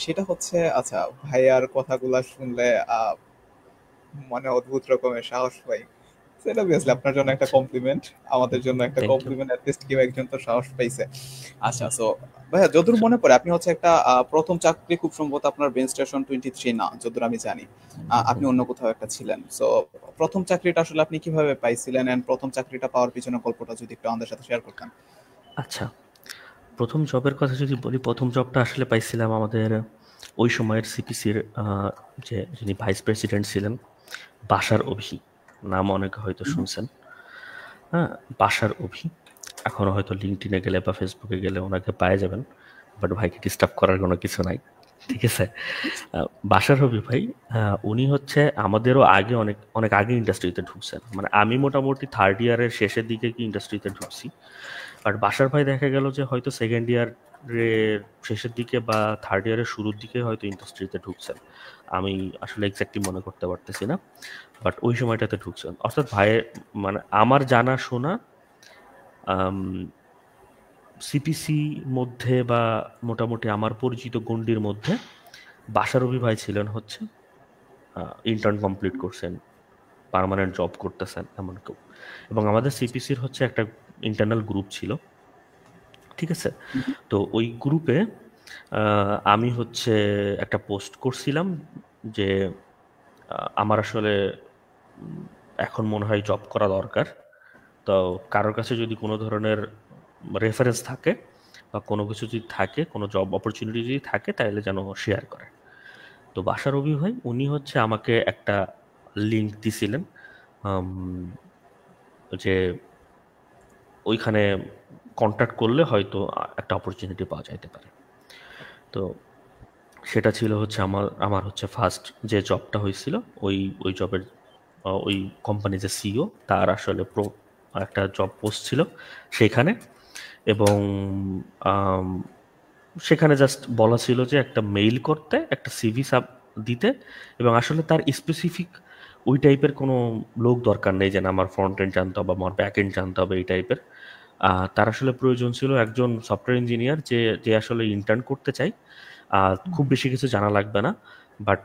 সেটা হচ্ছে আচ্ছা ভাইয়ার কথাগুলা শুনলে মনে অদ্ভুত রকমের সাহস পাই। সেটা অবভিয়াসলি আপনার জন্য একটা আচ্ছা, কমপ্লিমেন্ট, আমাদের জন্য একটা থ্যাংক ইউ। কমপ্লিমেন্ট, অ্যাটলিস্ট কেউ একজন তো সাহস পাইছে। আচ্ছা, সো ভাইয়া যতদূর মনে পড়ে আপনি হচ্ছে একটা প্রথম চাকরি খুব সম্ভবত আপনার বেন স্টেশন 23 না, যতদূর আমি জানি আপনি অন্য কোথাও একটা ছিলেন। সো প্রথম চাকরিটা আসলে আপনি কিভাবে পাইছিলেন, এন্ড প্রথম চাকরিটা পাওয়ার পিছনে গল্পটা যদি একটু আমাদের সাথে শেয়ার করতেন। আচ্ছা, প্রথম জবের কথা যদি বলি, প্রথম জবটা আসলে পাইছিলাম আমাদের ওই সময়ের সিপিসির যে যিনি ভাইস প্রেসিডেন্ট ছিলেন, বাশার অভি, নাম অনেকে হয়তো শুনছেন। হ্যাঁ, বাশার অভি, এখনও হয়তো লিঙ্কডিনে গেলে বা ফেসবুকে গেলে ওনাকে পাওয়া যাবেন, বাট ভাইকে ডিস্টার্ব করার কোনো কিছু নাই, ঠিক আছে। বাশার অভি ভাই, উনি হচ্ছে আমাদেরও আগে অনেক অনেক আগে ইন্ডাস্ট্রিতে ঢুকছেন, মানে আমি মোটামুটি থার্ড ইয়ারের শেষের দিকে কি ইন্ডাস্ট্রিতে ঢুকছি। আর বাসার ভাই দেখা গেল যে হয়তো সেকেন্ড ইয়ারের শেষের দিকে বা থার্ড ইয়ারের শুরুর দিকে হয়তো ইন্ডাস্ট্রিতে ঢুকছেন, আমি আসলে এক্স্যাক্টলি মনে করতে পারতেছি না, বাট ওই সময়টাতে ঢুকছেন। অর্থাৎ ভাইয়ের মানে আমার জানা শোনা সিপিসি মধ্যে বা মোটামুটি আমার পরিচিত গণ্ডির মধ্যে বাসার রবি ভাই ছিলেন হচ্ছে ইন্টার্ন কমপ্লিট করছেন, পার্মানেন্ট জব করতেছেন এমন কেউ। এবং আমাদের সিপিসির হচ্ছে একটা ইন্টারনাল গ্রুপ ছিল, ঠিক আছে? তো ওই গ্রুপে আমি হচ্ছে একটা পোস্ট করছিলাম যে আমার আসলে এখন মনে হয় জব করা দরকার, তো কারোর কাছে যদি কোনো ধরনের রেফারেন্স থাকে বা কোনো কিছু যদি থাকে, কোনো জব অপরচুনিটি যদি থাকে, তাহলে যেন শেয়ার করে। তো বাসার রবি ভাই উনি হচ্ছে আমাকে একটা লিঙ্ক দিছিলেন যে ওইখানে কন্ট্যাক্ট করলে হয়তো একটা অপরচুনিটি পাওয়া যাইতে পারে। তো সেটা ছিল হচ্ছে আমার আমার হচ্ছে ফার্স্ট যে জবটা হয়েছিল, ওই ওই জবের ওই কোম্পানি যে সিইও তার আসলে একটা জব পোস্ট ছিল সেখানে। এবং সেখানে জাস্ট বলা ছিল যে একটা মেইল করতে, একটা সিভি দিতে, এবং আসলে তার স্পেসিফিক ওই টাইপের কোনো লোক দরকার নেই যে না আমার ফ্রন্ট এন্ড জানতে হবে, আমার ব্যাক এন্ড জানতে হবে, এই টাইপের। তার আসলে প্রয়োজন ছিল একজন সফটওয়্যার ইঞ্জিনিয়ার যে যে আসলে ইন্টার্ন করতে চাই, খুব বেশি কিছু জানা লাগবে না, বাট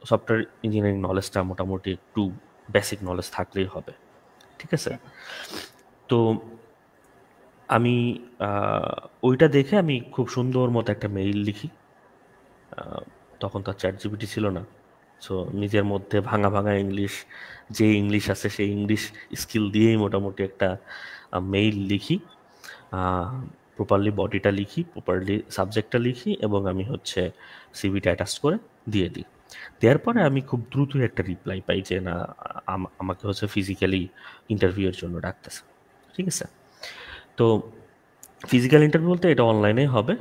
সফটওয়্যার ইঞ্জিনিয়ারিং নলেজটা মোটামুটি একটু বেসিক নলেজ থাকলেই হবে, ঠিক আছে? তো আমি ওইটা দেখে আমি খুব সুন্দর মতো একটা মেইল লিখি। তখন তো চ্যাট জিপিটি ছিল না, সো নিজের মধ্যে ভাঙা ভাঙা ইংলিশ, যে ইংলিশ আছে সেই ইংলিশ স্কিল দিয়েই মোটামুটি একটা মেইল লিখি, প্রপারলি বডিটা লিখি, প্রপারলি সাবজেক্টটা লিখি, এবং আমি হচ্ছে সিভিটা অ্যাটাচ করে দিয়ে দিই। দেওয়ার পরে আমি খুব দ্রুতই একটা রিপ্লাই পাই যে না আমাকে হচ্ছে ফিজিক্যালি ইন্টারভিউয়ের জন্য ডাকতেছে, ঠিক আছে? তো ফিজিক্যাল ইন্টারভিউ বলতে এটা অনলাইনেই হবে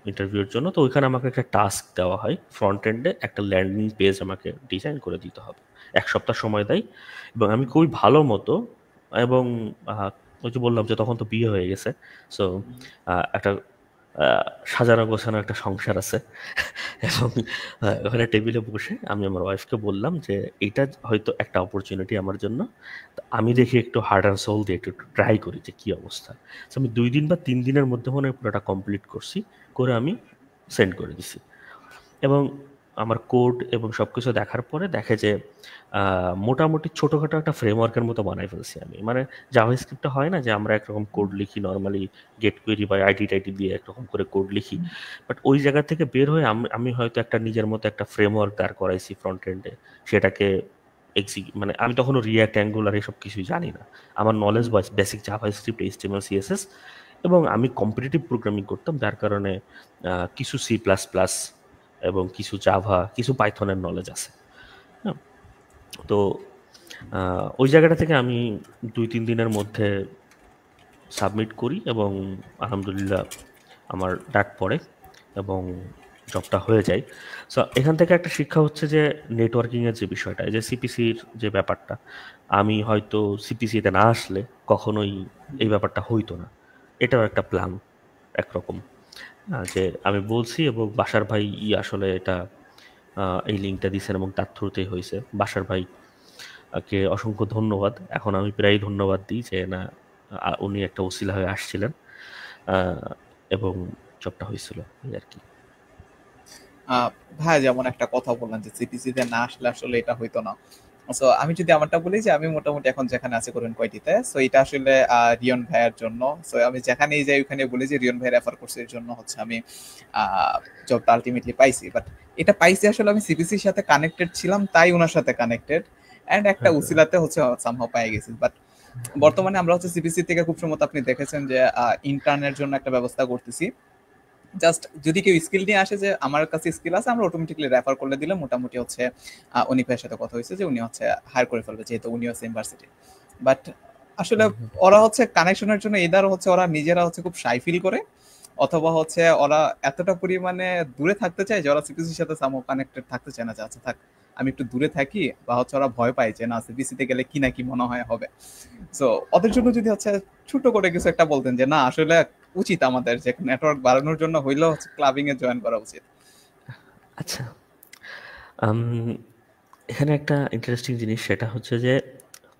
ইন্টারভিউর জন্য। তো ওইখানে আমাকে একটা টাস্ক দেওয়া হয়, ফ্রন্ট এন্ডে একটা ল্যান্ডিং পেজ আমাকে ডিজাইন করে দিতে হবে, 1 সপ্তাহ সময় দেয়। এবং আমি খুবই ভালো মতো, এবং ওই যে বললাম যে তখন তো বিয়ে হয়ে গেছে, সো একটা সাজানো গোছানো একটা সংসার আছে। এবং ওখানে টেবিলে বসে আমি আমার ওয়াইফকে বললাম যে এটা হয়তো একটা অপরচুনিটি আমার জন্য, তো আমি দেখি একটু হার্ড অ্যান্ড সোল দিয়ে একটু ট্রাই করি যে কী অবস্থা। তো আমি 2 দিন বা 3 দিনের মধ্যে মনে হয় পুরোটা কমপ্লিট করছি, করে আমি সেন্ড করে দিছি। এবং আমার কোড এবং সব কিছু দেখার পরে দেখে যে মোটামুটি ছোটোখাটো একটা ফ্রেমওয়ার্কের মতো বানাই ফেলছি আমি। মানে জাভাস্ক্রিপ্টে হয় না যে আমরা একরকম কোড লিখি নর্মালি, গেট কোয়েরি বা আইডি টাইডি দিয়ে একরকম করে কোড লিখি, বাট ওই জায়গা থেকে বের হয়ে আমি হয়তো একটা নিজের মতো একটা ফ্রেমওয়ার্ক দাঁড় করাইছি ফ্রন্ট এন্ডে, সেটাকে মানে আমি তখনও রিয়াক্ট, অ্যাঙ্গুলার এসব কিছুই জানি না। আমার নলেজ বা বেসিক জাভাস্ক্রিপ্ট, এইচটিএমএল, সিএসএস, এবং আমি কম্পিটিটিভ প্রোগ্রামিং করতাম, যার কারণে কিছু সি প্লাস প্লাস এবং কিছু জাভা, কিছু পাইথনের নলেজ আছে। হ্যাঁ, তো ওই জায়গাটা থেকে আমি 2-3 দিনের মধ্যে সাবমিট করি এবং আলহামদুলিল্লাহ আমার ডাক পড়ে এবং জবটা হয়ে যায়। সো এখান থেকে একটা শিক্ষা হচ্ছে যে নেটওয়ার্কিংয়ের যে বিষয়টা, যে সিপিসির যে ব্যাপারটা, আমি হয়তো সিপিসিতে না আসলে কখনোই এই ব্যাপারটা হইতো না। এটাও একটা প্ল্যান একরকম, যে আমি বলছি এবং বাসার ভাই আসলে এটা এই লিঙ্কটা দিয়েছেন এবং তার থ্রুতেই হয়েছে। বাসার ভাই কে অসংখ্য ধন্যবাদ। এখন আমি প্রায় ধন্যবাদ দিই যে না উনি একটা ওসিলা হয়ে আসছিলেন এবং জবটা হয়েছিল এই আর কি। ভাই যেমন একটা কথা বললেন যে সিপিসিতে না আসলে আসলে এটা হইতো না। সো আমি যদি আমারটা বলি যে আমি মোটামুটি এখন যেখানে আছি করবেন কয়টিতে, সো এটা আসলে রিয়ন ভাইয়ের জন্য। সো আমি যেখানেই যাই ওখানে বলি যে রিয়ন ভাই রেফার করছে, এর জন্য হচ্ছে আমি জবটা আলটিমেটলি পাইছি। বাট এটা পাইছি আসলে আমি সিপিসির সাথে কানেক্টেড ছিলাম, তাই ওনার সাথে কানেক্টেড, অ্যান্ড একটা উসিলাতে হচ্ছে সামহাও পেয়ে গেছি। বাট বর্তমানে আমরা হচ্ছে সিপিসি থেকে খুব সম্ভবত আপনি দেখেছেন যে ইন্টার্নের জন্য একটা ব্যবস্থা করতেছি। জাস্ট যদি কেউ স্কিল নিয়ে আসে যে আমার কাছে স্কিল আছে, আমরা অটোমেটিকলি রেফার করলে দিলে মোটামুটি হচ্ছে উনি ভাইয়ের সাথে কথা হয়েছে যে উনি হচ্ছে হায়ার করে ফেলবে, যেহেতু উনিও সেম ভার্সিটি। বাট আসলে ওরা হচ্ছে কানেকশনের জন্য এদার হচ্ছে ওরা নিজেরা হচ্ছে খুব শাই ফিল করে, অথবা হচ্ছে ওরা এতটা পরিমাণে দূরে থাকতে চায় যে ওরা সিপিসির সাথে সামো কানেক্টেড থাকতে চায় না, যে আচ্ছা থাক আমি একটু দূরে থাকি, বা হচ্ছে ওরা ভয় পায় যে না সিবিসিতে গেলে কি না কি মনে হয় হবে। সো ওদের জন্য যদি হচ্ছে ছোট করে কিছু একটা বলতেন যে না আসলে উচিত আমাদের যে নেটওয়ার্ক বাড়ানোর জন্য হইলেও হচ্ছে ক্লাবিং এ জয়েন করা উচিত। আচ্ছা, আম, এখানে একটা ইন্টারেস্টিং জিনিস, সেটা হচ্ছে যে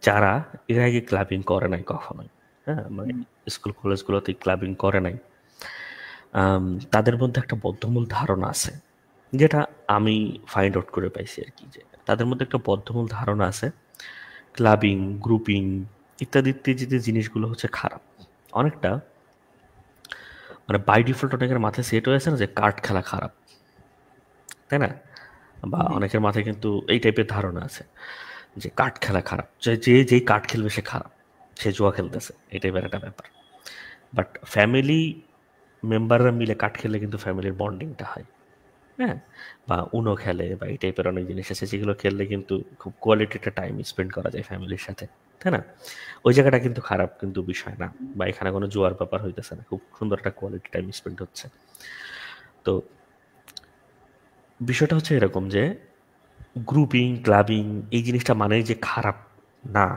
যারা এর আগে ক্লাবিং করে নাই কখনোই, হ্যাঁ, মানে হুম, স্কুল কলেজগুলোতে ক্লাবিং করে নাই, তাদের মধ্যে একটা বদ্ধমূল ধারণা আছে, যেটা আমি ফাইন্ড আউট করে পাইছি আর কি, যে তাদের মধ্যে একটা বদ্ধমূল ধারণা আছে ক্লাবিং, গ্রুপিং ইত্যাদি ইত্যাদি যে জিনিসগুলো হচ্ছে খারাপ। অনেকটা মানে বাই ডিফল্ট অনেকের মাথায় সেট হয়েছে না যে কার্ড খেলা খারাপ, তাই না? বা জি। অনেকের মাথায় কিন্তু এই টাইপের ধারণা আছে যে কার্ড খেলা খারাপ, যে যেই কার্ড খেলবে সে খারাপ, সে জুয়া খেলতেছে, এই টাইপের একটা ব্যাপার। বাট ফ্যামিলি মেম্বাররা মিলে কার্ড খেললে কিন্তু ফ্যামিলির বন্ডিংটা হয়, হ্যাঁ, বা উনো খেলে বা এই টাইপের অনেক জিনিস আছে যেগুলো খেললে কিন্তু খুব কোয়ালিটি একটা টাইম স্পেন্ড করা যায় ফ্যামিলির সাথে, তাই না? ওই জায়গাটা কিন্তু খারাপ কিন্তু বিষয় না, বা এখানে কোনো জুয়ার ব্যাপার হইতেছে না, খুব সুন্দর একটা কোয়ালিটি টাইম স্পেন্ড হচ্ছে। তো বিষয়টা হচ্ছে এরকম যে গ্রুপিং, ক্লাবিং এই জিনিসটা মানেই যে খারাপ না।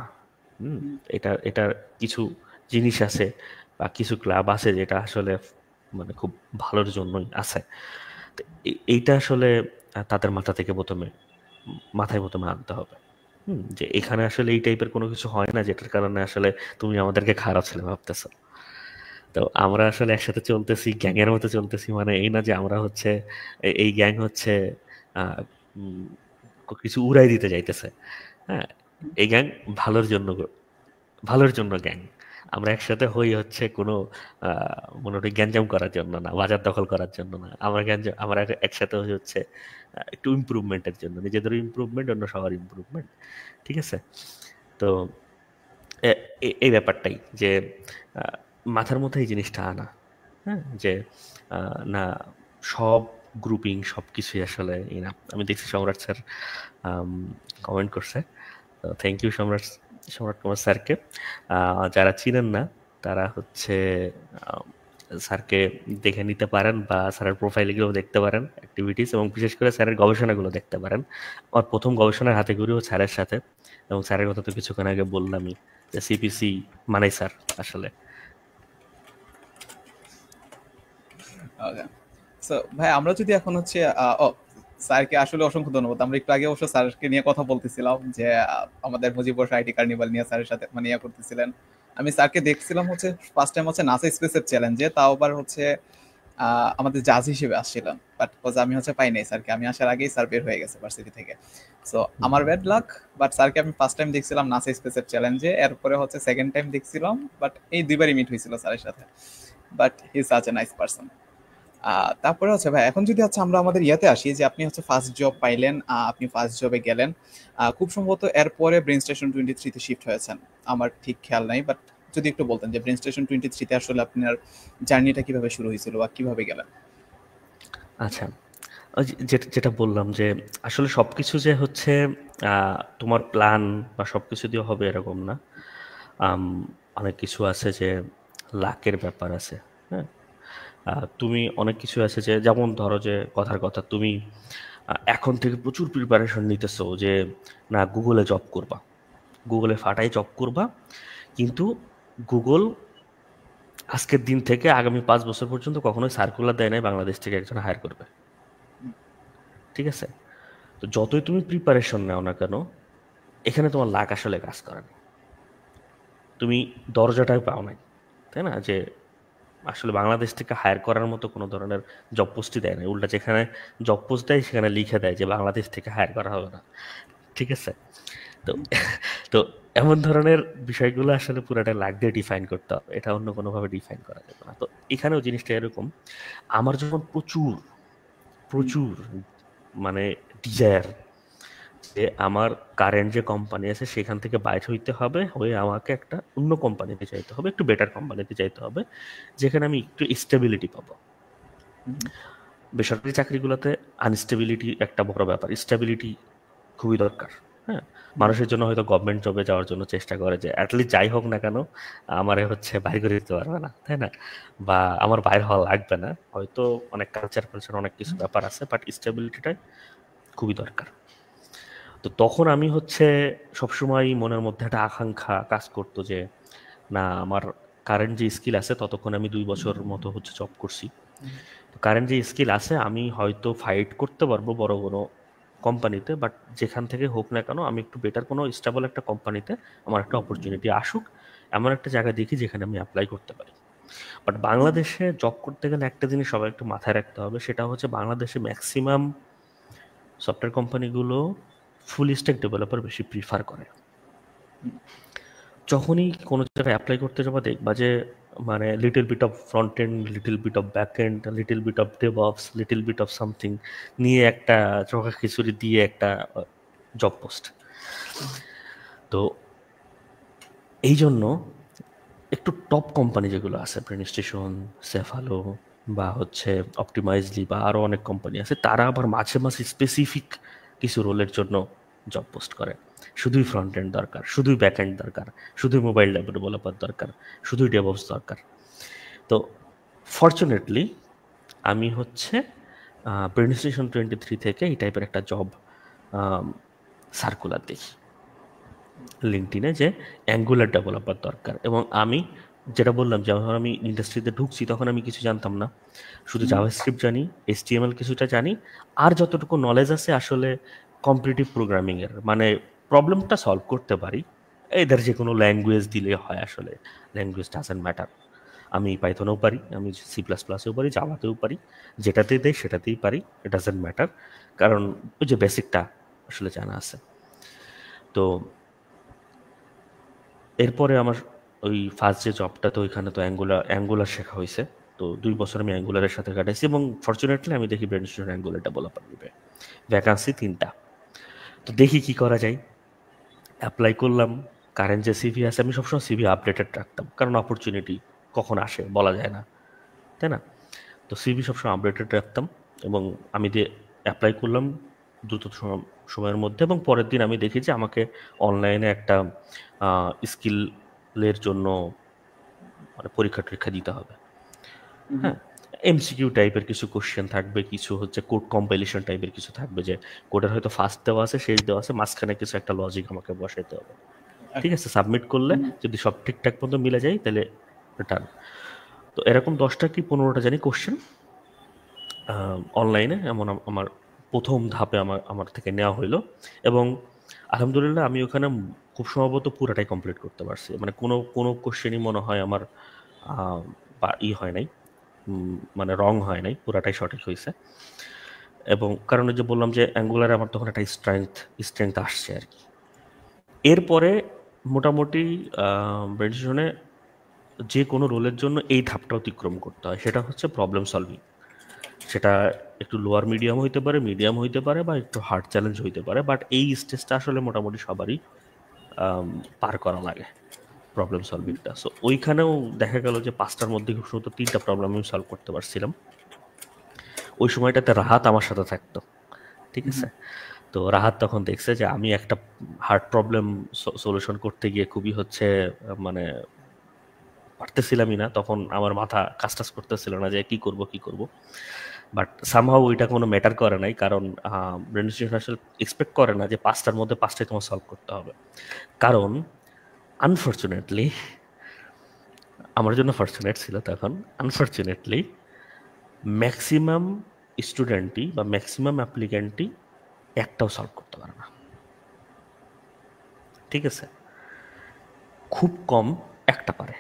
হুম, হুম, এটার কিছু জিনিস আছে বা কিছু ক্লাব আছে যেটা আসলে মানে খুব ভালোর জন্যই আছে। তো এইটা আসলে তাদের মাথা থেকে মাথায় প্রথমে আনতে হবে। যে এখানে আসলে এই টাইপের কোনো কিছু হয় না যেটার কারণে আসলে তুমি আমাদেরকে খারাপ ছেলে ভাবতেছো। তো আমরা আসলে একসাথে চলতেছি, গ্যাংয়ের মতো চলতেছি, মানে এই না যে আমরা হচ্ছে এই গ্যাং হচ্ছে আহ, উম, কিছু উড়াই দিতে যাইতেছে। হ্যাঁ, এই গ্যাং ভালোর জন্য, ভালোর জন্য গ্যাং। আমরা একসাথে হই হচ্ছে কোনো মনে গ্যাঞ্জাম করার জন্য না, বাজার দখল করার জন্য না। আমরা একসাথে হই হচ্ছে একটু ইমপ্রুভমেন্টের জন্য, নিজেদের ইমপ্রুভমেন্ট, অন্য সবার ইমপ্রুভমেন্ট। ঠিক আছে? তো এই ব্যাপারটাই যে আহ, মাথার মধ্যে এই জিনিসটা আনা, হ্যাঁ, যে না, সব গ্রুপিং সব কিছুই আসলে না। আমি দেখছি সম্রাট স্যার কমেন্ট করছে, তো থ্যাংক ইউ সম্রাট, সম্রাট কুমার স্যারকে। যারা চিনেন না তারা হচ্ছে আম, স্যারকে দেখে নিতে পারেন, বা স্যারের প্রোফাইলগুলো দেখতে পারেন, অ্যাক্টিভিটিস, এবং বিশেষ করে স্যারের গবেষণাগুলো দেখতে পারেন। আমার প্রথম গবেষণার হাতে ঘুরেও স্যারের সাথে, এবং স্যারের কথা তো কিছুক্ষণ আগে বললামই, যে সিপিসি মানাই স্যার আসলে। ওকে। সো ভাই আমরা যদি এখন হচ্ছে ও স্যারকে আসলে অসংখ্য ধন্যবাদ। আমরা একটু আগে অবশ্য স্যারকে নিয়ে কথা বলতেছিলাম যে আমাদের মুজিববর্ষ আইটি কার্নিভাল নিয়ে স্যারের সাথে মানে ইয়া করতেছিলেন। আমি স্যারকে দেখছিলাম হচ্ছে ফার্স্ট টাইম হচ্ছে নাসা স্পেসের চ্যালেঞ্জে, তাও আবার হচ্ছে আমাদের জাজ হিসেবে আসছিলেন, বাট আমি হচ্ছে পাই নাই স্যারকে, আমি আসার আগেই স্যার বের হয়ে গেছে ভার্সিটি থেকে। সো আমার ব্যাড লাক, বাট স্যারকে আমি ফার্স্ট টাইম দেখছিলাম নাসা স্পেসের চ্যালেঞ্জে, এরপরে হচ্ছে সেকেন্ড টাইম দেখছিলাম, বাট এই দুইবারই মিট হয়েছিল স্যারের সাথে। But he is such a nice person. তারপরে হচ্ছে ভাই এখন যদি হচ্ছে আমরা আমাদের ইয়াতে আসি যে আপনি হচ্ছে ফার্স্ট জব পাইলেন, আপনি ফার্স্ট জবে গেলেন, খুব সম্ভবত এরপরে ব্রেন স্টেশন 23 তে শিফট হয়েছেন, আমার ঠিক খেয়াল নাই, বাট যদি একটু বলতেন যে ব্রেন স্টেশন 23 তে আসলে আপনার জার্নিটা কিভাবে শুরু হয়েছিল বা কিভাবে গেলেন। আচ্ছা, ওই যেটা যেটা বললাম যে আসলে সবকিছু যে হচ্ছে তোমার প্ল্যান বা সবকিছু দিয়ে হবে এরকম না। আম, অনেক কিছু আছে যে লাকের ব্যাপার আছে, হ্যাঁ। তুমি অনেক কিছু আছে যে, যেমন ধরো যে কথার কথা, তুমি এখন থেকে প্রচুর প্রিপারেশন নিতেছো যে না গুগলে জব করবা, গুগলে ফাটাই জব করবা, কিন্তু গুগল আজকের দিন থেকে আগামী 5 বছর পর্যন্ত কখনোই সার্কুলার দেয় নাই বাংলাদেশ থেকে একজন হায়ার করবে। ঠিক আছে? তো যতই তুমি প্রিপারেশন নাও না কেন, এখানে তোমার লাক আসলে কাজ করে না, তুমি দরজাটাই পাও নাই, তাই না? যে আসলে বাংলাদেশ থেকে হায়ার করার মতো কোনো ধরনের জব পোস্টই দেয় না, উল্টা যেখানে জব পোস্ট দেয় সেখানে লিখে দেয় যে বাংলাদেশ থেকে হায়ার করা হবে না। ঠিক আছে? তো তো এমন ধরনের বিষয়গুলো আসলে পুরাটা লাক দিয়ে ডিফাইন করতে হবে, এটা অন্য কোনোভাবে ডিফাইন করা যাবে না। তো এখানেও জিনিসটা এরকম, আমার যখন প্রচুর প্রচুর মানে ডিজায়ার যে আমার কারেন্ট যে কোম্পানি আছে সেখান থেকে বাইরে হইতে হবে, হয়ে আমাকে একটা অন্য কোম্পানিতে চাইতে হবে, একটু বেটার কোম্পানিতে চাইতে হবে, যেখানে আমি একটু স্টেবিলিটি পাবো। বেসরকারি চাকরিগুলোতে আনস্টেবিলিটি একটা বড় ব্যাপার, স্টেবিলিটি খুবই দরকার। হ্যাঁ, মানুষের জন্য হয়তো গভর্নমেন্ট জবে যাওয়ার জন্য চেষ্টা করে যে অ্যাটলিস্ট যাই হোক না কেন আমারে হচ্ছে বাইর করে দিতে পারবে না, তাই না? বা আমার বাইর হওয়া লাগবে না, হয়তো অনেক কালচার অনেক কিছু ব্যাপার আছে, বাট স্টেবিলিটিটা খুবই দরকার। তো তখন আমি হচ্ছে সবসময় মনের মধ্যে একটা আকাঙ্ক্ষা কাজ করতো যে না, আমার কারেন্ট যে স্কিল আছে, ততক্ষণ আমি 2 বছর মতো হচ্ছে জব করছি, তো কারেন্ট যে স্কিল আছে আমি হয়তো ফাইট করতে পারবো বড় বড় কোম্পানিতে, বাট যেখান থেকে হোক না কেন আমি একটু বেটার কোনো স্টেবল একটা কোম্পানিতে আমার একটা অপরচুনিটি আসুক, এমন একটা জায়গা দেখি যেখানে আমি অ্যাপ্লাই করতে পারি। বাট বাংলাদেশে জব করতে গেলে একটা জিনিস সবাই একটু মাথায় রাখতে হবে, সেটা হচ্ছে বাংলাদেশে ম্যাক্সিমাম সফটওয়্যার কোম্পানিগুলো ফুল স্ট্যাক ডেভেলপার বেশি প্রিফার করে। যখনই কোনো জায়গায় অ্যাপ্লাই করতে যাবা দেখবা যে মানে little bit of front end, little bit of back end, little bit of DevOps, little bit of something নিয়ে একটা চোখা খিচুড়ি দিয়ে একটা জব পোস্ট। তো এই জন্য একটু টপ কোম্পানি যেগুলো আছে, ব্রেন স্টেশন, সেফালো বা হচ্ছে অপটিমাইজলি বা আরও অনেক কোম্পানি আছে, তারা আবার মাঝে মাঝে স্পেসিফিক কিছু রোলের জন্য জব পোস্ট করে। শুধুই ফ্রন্ট এন্ড দরকার, শুধুই ব্যাক এন্ড দরকার, শুধুই মোবাইল ডেভেলপার দরকার, শুধুই ডেভঅপস দরকার। তো ফর্চুনেটলি আমি হচ্ছে ব্রেন স্টেশন 23 থেকে এই টাইপের একটা জব সার্কুলার দেখি লিঙ্কডিনে যে অ্যাঙ্গুলার ডেভেলপার দরকার। এবং আমি যেটা বললাম, যখন আমি ইন্ডাস্ট্রিতে ঢুকছি তখন আমি কিছু জানতাম না, শুধু জাভাস্ক্রিপ্ট জানি, HTML কিছুটা জানি, আর যতটুকু নলেজ আছে আসলে কম্পিটিটিভ প্রোগ্রামিংয়ের, মানে প্রবলেমটা সলভ করতে পারি। এদের যে কোনো ল্যাঙ্গুয়েজ দিলে হয়, আসলে ল্যাঙ্গুয়েজ ডাজেন্ট ম্যাটার। আমি পাইথনেও পারি, আমি C++এও পারি, জাভাতেও পারি, যেটাতেই দেয় সেটাতেই পারি, ইট ডাজেন্ট ম্যাটার, কারণ ওই যে বেসিকটা আসলে জানা আছে। তো এরপরে আমার ওই ফার্স্ট যে জবটা, তো ওইখানে তো অ্যাঙ্গুলার শেখা হয়েছে। তো 2 বছর আমি অ্যাঙ্গুলারের সাথে কাটাইছি, এবং ফর্চুনেটলি আমি দেখি ব্রেন স্টেশন অ্যাঙ্গুলার ডেভেলপার নিবে, ভ্যাকান্সি 3টা। তো দেখি কি করা যায়, অ্যাপ্লাই করলাম। কারেন্ট যে সিভি আছে, আমি সবসময় সিভি আপডেটেড রাখতাম, কারণ অপরচুনিটি কখন আসে বলা যায় না, তাই না? তো সিভি সবসময় আপডেটেড রাখতাম, এবং আমি দিয়ে অ্যাপ্লাই করলাম দ্রুত সময়ের মধ্যে। এবং পরের দিন আমি দেখি যে আমাকে অনলাইনে একটা স্কিলের জন্য মানে পরীক্ষা টরীক্ষা দিতে হবে। হ্যাঁ, MCQ টাইপের কিছু কোশ্চেন থাকবে, কিছু হচ্ছে কোড কম্পাইলেশন টাইপের কিছু থাকবে, যে কোডের হয়তো ফার্স্ট দেওয়া আছে, শেষ দেওয়া আছে, মাঝখানে কিছু একটা লজিক আমাকে বসাইতে হবে। ঠিক আছে, সাবমিট করলে যদি সব ঠিকঠাক মতো মিলে যায় তাহলে রিটার্ন। তো এরকম 10টা কি 15টা জানি কোশ্চেন অনলাইনে এমন আমার প্রথম ধাপে আমার থেকে নেওয়া হইলো। এবং আলহামদুলিল্লাহ আমি ওখানে খুব সম্ভবত পুরাটাই কমপ্লিট করতে পারছি, মানে কোনো কোনো কোশ্চেনই মনে হয় আমার বা হয় নাই, মানে রং হয় নাই, পুরাটাই সঠিক হয়েছে। এবং কারণ যে বললাম যে অ্যাঙ্গুলারে আমার তখন একটা স্ট্রেংথ আসছে আর কি। এরপরে মোটামুটি ব্রেন স্টেশনে যে কোনো রোলের জন্য এই ধাপটা অতিক্রম করতে হয়, সেটা হচ্ছে প্রবলেম সলভিং। সেটা একটু লোয়ার মিডিয়াম হইতে পারে, মিডিয়াম হইতে পারে, বা একটু হার্ড চ্যালেঞ্জ হইতে পারে, বাট এই স্টেজটা আসলে মোটামুটি সবারই পার করা লাগে, প্রবলেম সলভিংটা। সো ওইখানেও দেখা গেল যে 5টার মধ্যে খুব সুন্দর 3টা প্রবলেম আমি সলভ করতে পারছিলাম। ওই সময়টাতে রাহাত আমার সাথে থাকতো, ঠিক আছে? তো রাহাত তখন দেখছে যে আমি একটা হার্ড প্রবলেম সলিউশন করতে গিয়ে খুবই হচ্ছে মানে পারতেছিলামই না, তখন আমার মাথা কাজ করতেছিল না যে কি করব। বাট সামহাউ ওইটা কোনো ম্যাটার করে নাই, কারণ ব্রেন স্টেশন আসলে এক্সপেক্ট করে না যে 5টার মধ্যে 5টাই তোমার সলভ করতে হবে। কারণ আনফর্চুনেটলি, আমার জন্য ফর্চুনেট ছিল তখন, আনফর্চুনেটলি ম্যাক্সিমাম স্টুডেন্টই বা ম্যাক্সিমাম অ্যাপ্লিক্যান্টই একটাও সলভ করতে পারে না, ঠিক আছে? খুব কম একটা পারে,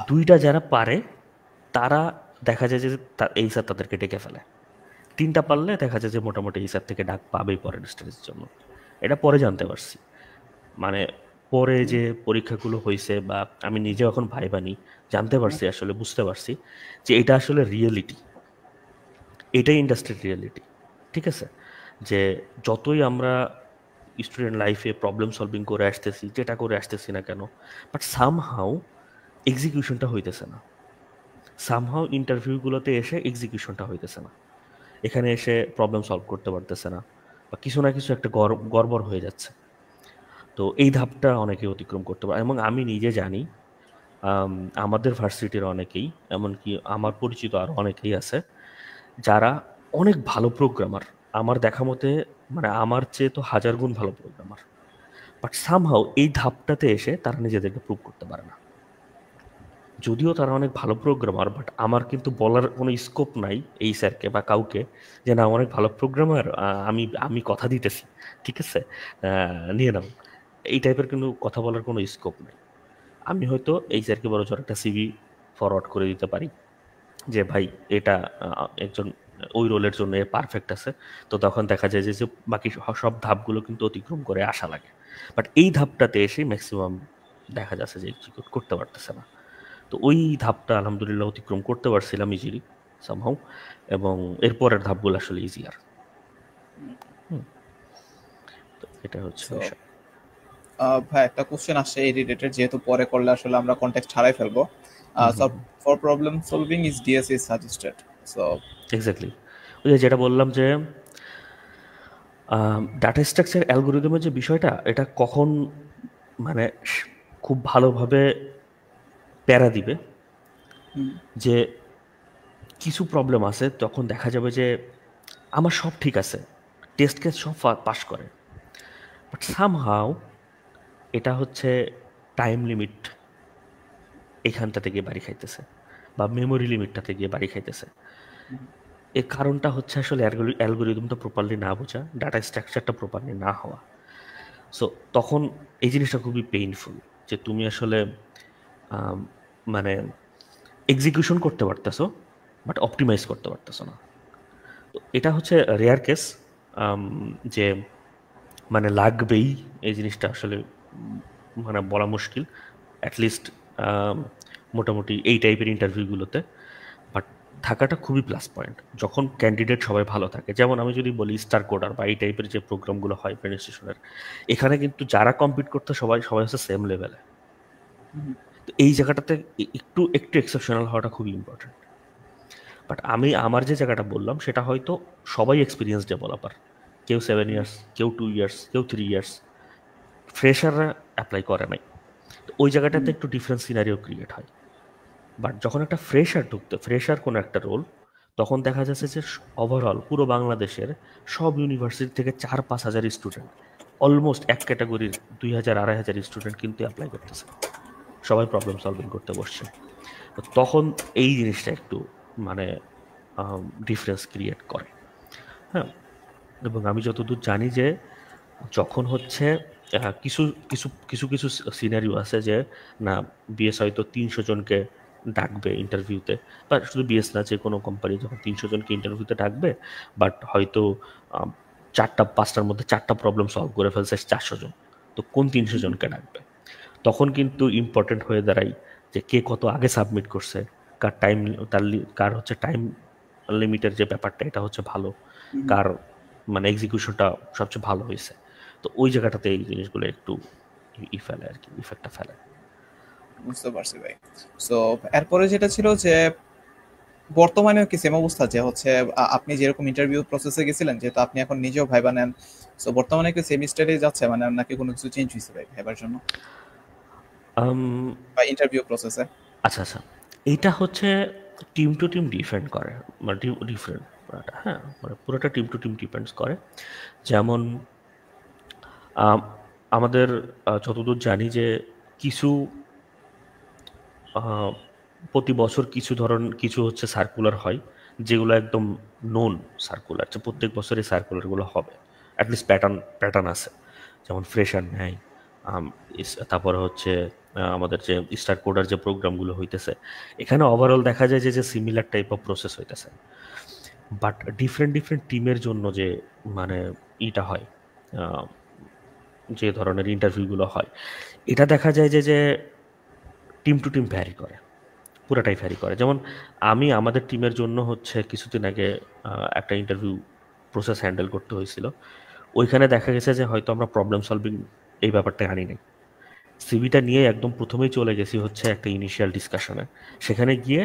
2টা যারা পারে তারা দেখা যায় যে এই স্যার তাদেরকে ডেকে ফেলে। 3টা পারলে দেখা যায় যে মোটামুটি এই স্যার থেকে ডাক পাবেই পরের স্টেজের জন্য। এটা পরে জানতে পারছি, মানে পরে যে পরীক্ষাগুলো হয়েছে বা আমি নিজে এখন ভাইবানি জানতে পারছি, আসলে বুঝতে পারছি যে এটা আসলে রিয়েলিটি, এটাই ইন্ডাস্ট্রির রিয়েলিটি, ঠিক আছে? যে যতই আমরা স্টুডেন্ট লাইফে প্রবলেম সলভিং করে আসতেছি, যেটা করে আসতেছি না কেন, বাট সামহাউ এক্সিকিউশনটা হইতেছে না, সামহাউ ইন্টারভিউগুলোতে এসে এক্সিকিউশনটা হইতেছে না, এখানে এসে প্রবলেম সলভ করতে পারতেছে না, বা কিছু না কিছু একটা গড়বড় হয়ে যাচ্ছে। তো এই ধাপটা অনেকে অতিক্রম করতে পারে, এবং আমি নিজে জানি আমাদের ভার্সিটির অনেকেই, এমনকি আমার পরিচিত আরও অনেকেই আছে যারা অনেক ভালো প্রোগ্রামার। আমার দেখা মতে মানে আমার চেয়ে তো হাজার গুণ ভালো প্রোগ্রামার, বাট সামহাও এই ধাপটাতে এসে তারা নিজেদেরকে প্রুভ করতে পারে না। যদিও তারা অনেক ভালো প্রোগ্রামার, বাট আমার কিন্তু বলার কোনো স্কোপ নাই এই স্যারকে বা কাউকে যে না অনেক ভালো প্রোগ্রামার, আমি আমি কথা দিতেছি, ঠিক আছে, নিয়ে নাও, এই টাইপের কিন্তু কথা বলার কোনো স্কোপ নাই। আমি হয়তো এই স্যারকে বড় জোর একটা সিভি ফরওয়ার্ড করে দিতে পারি যে ভাই এটা একজন ওই রোলের জন্য এ পারফেক্ট আছে। তো তখন দেখা যায় যে যে বাকি সব ধাপগুলো কিন্তু অতিক্রম করে আসা লাগে, বাট এই ধাপটাতে এসে ম্যাক্সিমাম দেখা যাচ্ছে যে এক্সিকিউট করতে পারতেছে না। তো ওই ধাপটা আলহামদুলিল্লাহ অতিক্রম করতে পারছিলাম ইজিলি সামহাউ, এবং এরপরের ধাপগুলো আসলে ইজিয়ার। তো এটা হচ্ছে সো বিষয়। ভাই একটা কোশ্চেন আসছে এই রিলেটেড, যেহেতু পরে করলে আসলে আমরা কন্টেক্সট হারাই ফেলবো। So for problem solving is DSE suggested. So exactly, ওই যে যেটা বললাম যে ডাটা স্ট্রাকচার অ্যালগোরিদমের যে বিষয়টা, এটা কখন মানে খুব ভালোভাবে প্যারা দিবে যে কিছু প্রবলেম আছে, তখন দেখা যাবে যে আমার সব ঠিক আছে, টেস্ট কেস সব পাস করে, বাট সামহাও এটা হচ্ছে টাইম লিমিট এখানটা থেকে বাড়ি খাইতেছে, বা মেমোরি লিমিটটাতে গিয়ে বাড়ি খাইতেছে। এর কারণটা হচ্ছে আসলে অ্যালগোরিদমটা প্রপারলি না বোঝা, ডাটা স্ট্রাকচারটা প্রপারলি না হওয়া। সো তখন এই জিনিসটা খুবই পেইনফুল যে তুমি আসলে আম, মানে এক্সিকিউশন করতে পারতেছো বাট অপটিমাইজ করতে পারতেছো না। তো এটা হচ্ছে রেয়ার কেস, যে মানে লাগবেই, এই জিনিসটা আসলে মানে বলা মুশকিল, অ্যাটলিস্ট মোটামুটি এই টাইপের ইন্টারভিউগুলোতে। বাট থাকাটা খুবই প্লাস পয়েন্ট যখন ক্যান্ডিডেট সবাই ভালো থাকে। যেমন আমি যদি বলি স্টার কোডার বা এই টাইপের যে প্রোগ্রামগুলো হয় পেন স্টেশনের, এখানে কিন্তু যারা কম্পিট করতে সবাই সবাই হচ্ছে সেম লেভেলে। তো এই জায়গাটাতে একটু একটু এক্সেপশনাল হওয়াটা খুবই ইম্পর্টেন্ট। বাট আমি আমার যে জায়গাটা বললাম সেটা হয়তো সবাই এক্সপিরিয়েন্স ডেভেলপার, কেউ 7 ইয়ার্স, কেউ 2 ইয়ার্স, কেউ 3 ইয়ার্স, ফ্রেশাররা অ্যাপ্লাই করে নাই। তো ওই জায়গাটাতে একটু ডিফারেন্স সিনারিও ক্রিয়েট হয়। বাট যখন একটা ফ্রেশার কোনো একটা রোল, তখন দেখা যাচ্ছে যে ওভারঅল পুরো বাংলাদেশের সব ইউনিভার্সিটি থেকে 4-5 হাজার স্টুডেন্ট, অলমোস্ট এক ক্যাটাগরির 2,000-2,500 স্টুডেন্ট কিন্তু অ্যাপ্লাই করতেছে, সবাই প্রবলেম সলভিং করতে বসছে। তো তখন এই জিনিসটা একটু মানে ডিফারেন্স ক্রিয়েট করে। হ্যাঁ, এবং আমি যতদূর জানি যে যখন হচ্ছে কিছু কিছু কিছু কিছু সিনারিও আছে যে না বিএস হয়তো 300 জনকে ডাকবে ইন্টারভিউতে, বা শুধু বিএস না, যে কোনো কোম্পানি যখন 300 জনকে ইন্টারভিউতে ডাকবে, বাট হয়তো 4-5টার মধ্যে 4টা প্রবলেম সলভ করে ফেলছে 400 জন, তো কোন 300 জনকে ডাকবে? তখন কিন্তু ইম্পর্টেন্ট হয়ে দাঁড়ায় যে কে কত আগে সাবমিট করছে, কার টাইম, কার হচ্ছে টাইম লিমিটের যে ব্যাপারটা এটা হচ্ছে ভালো, কার মানে এক্সিকিউশনটা সবচেয়ে ভালো হয়েছে। তো ওই জায়গাটাতে এই জিনিসগুলো একটু ফেলে আর কি, ইফেক্টটা ফেলে। বুঝতে পারছি ভাই। সো এরপরে যেটা ছিল যে বর্তমানেও কি সেম অবস্থা, যে হচ্ছে আপনি যেরকম ইন্টারভিউ প্রসেসে গেছিলেন, যেহেতু আপনি এখন নিজেও ভাইবা নেন, সো বর্তমানে কি সেমিস্টারে যাচ্ছে, মানে নাকি কোনো কিছু চেঞ্জ হয়েছে ভাই ভাইবার জন্য বা ইন্টারভিউ প্রসেসে? আচ্ছা আচ্ছা, এইটা হচ্ছে টিম টু টিম ডিপেন্ড করে, মানে ডিফারেন্ট পুরাটা, হ্যাঁ, মানে পুরোটা টিম টু টিম ডিপেন্ডস করে। যেমন আম, আমাদের যতদূর জানি যে কিছু আহ, প্রতি বছর কিছু হচ্ছে সার্কুলার হয়, যেগুলো একদম নোন সার্কুলার, যে প্রত্যেক বছর এই সার্কুলারগুলো হবে, অ্যাটলিস্ট প্যাটার্ন আছে। যেমন ফ্রেশার নেয়, তারপরে হচ্ছে আমাদের যে স্টার কোডার যে প্রোগ্রামগুলো হইতেছে, এখানে ওভারঅল দেখা যায় যে যে সিমিলার টাইপ অফ প্রসেস হইতেছে। বাট ডিফারেন্ট ডিফারেন্ট টিমের জন্য যে মানে ইটা হয়, আহ, যে ধরনের ইন্টারভিউগুলো হয়, এটা দেখা যায় যে যে টিম টু টিম ভ্যারি করে, পুরাটাই ভ্যারি করে। যেমন আমি আমাদের টিমের জন্য হচ্ছে কিছুদিন আগে একটা ইন্টারভিউ প্রসেস হ্যান্ডেল করতে হয়েছিল। ওইখানে দেখা গেছে যে হয়তো আমরা প্রবলেম সলভিং এই ব্যাপারটা আনি নাই, সিভিটা নিয়ে একদম প্রথমেই চলে গেছি হচ্ছে একটা ইনিশিয়াল ডিসকাশনে। সেখানে গিয়ে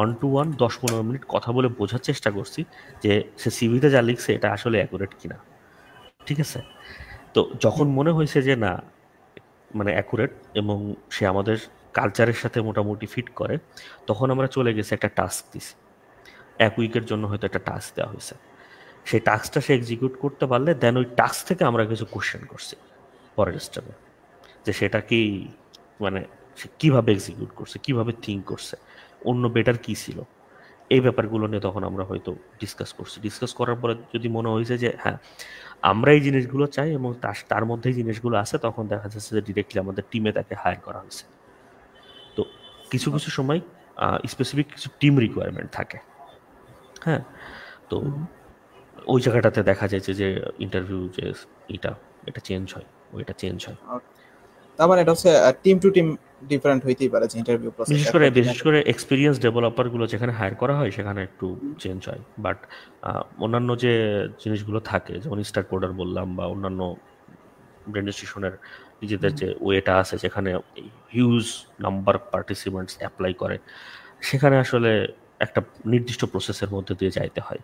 1-to-1 10-15 মিনিট কথা বলে বোঝার চেষ্টা করছি যে সে সিভিতে যা লিখছে এটা আসলে অ্যাকুরেট কিনা, ঠিক আছে। তো যখন মনে হয়েছে যে না মানে অ্যাকুরেট এবং সে আমাদের কালচারের সাথে মোটামুটি ফিট করে, তখন আমরা চলে গেছি একটা টাস্ক দিছি, 1 উইকের জন্য হয়তো একটা টাস্ক দেওয়া হয়েছে। সেই টাস্কটা সে এক্সিকিউট করতে পারলে দেন ওই টাস্ক থেকে আমরা কিছু কোশ্চেন করছি পরের স্টেপে, যে সেটা কি মানে সে কীভাবে এক্সিকিউট করছে, কীভাবে থিঙ্ক করছে, অন্য বেটার কী ছিল, এই ব্যাপারগুলো নিয়ে তখন আমরা হয়তো ডিসকাস করার পরে যদি মনে হয়েছে যে হ্যাঁ আমরা এই জিনিসগুলো চাই এবং তার মধ্যেই জিনিসগুলো আছে, তখন দেখা যাচ্ছে যে ডিরেক্টলি আমাদের টিমে তাকে হায়ার করা হয়েছে। তো কিছু কিছু সময় স্পেসিফিক কিছু টিম রিকোয়ারমেন্ট থাকে, হ্যাঁ, তো ওই জায়গাটাতে দেখা যায় যে ইন্টারভিউ যে এটা চেঞ্জ হয়, ওইটা চেঞ্জ হয়। তার মানে এটা হচ্ছে টিম টু টিম ডিফারেন্ট হইতেই পারে যে ইন্টারভিউ প্রসেস। বিশেষ করে এক্সপিরিয়েন্স ডেভেলপারগুলো যেখানে হায়ার করা হয় সেখানে একটু চেঞ্জ হয়, বাট অন্যান্য যে জিনিসগুলো থাকে যেমন স্টার কোডার বললাম বা অন্যান্য ব্রেন স্টেশনের নিজেদের যে ওয়েটা আছে যেখানে হিউজ নাম্বার পার্টিসিপেন্টস অ্যাপ্লাই করে, সেখানে আসলে একটা নির্দিষ্ট প্রসেসের মধ্যে দিয়ে যাইতে হয়,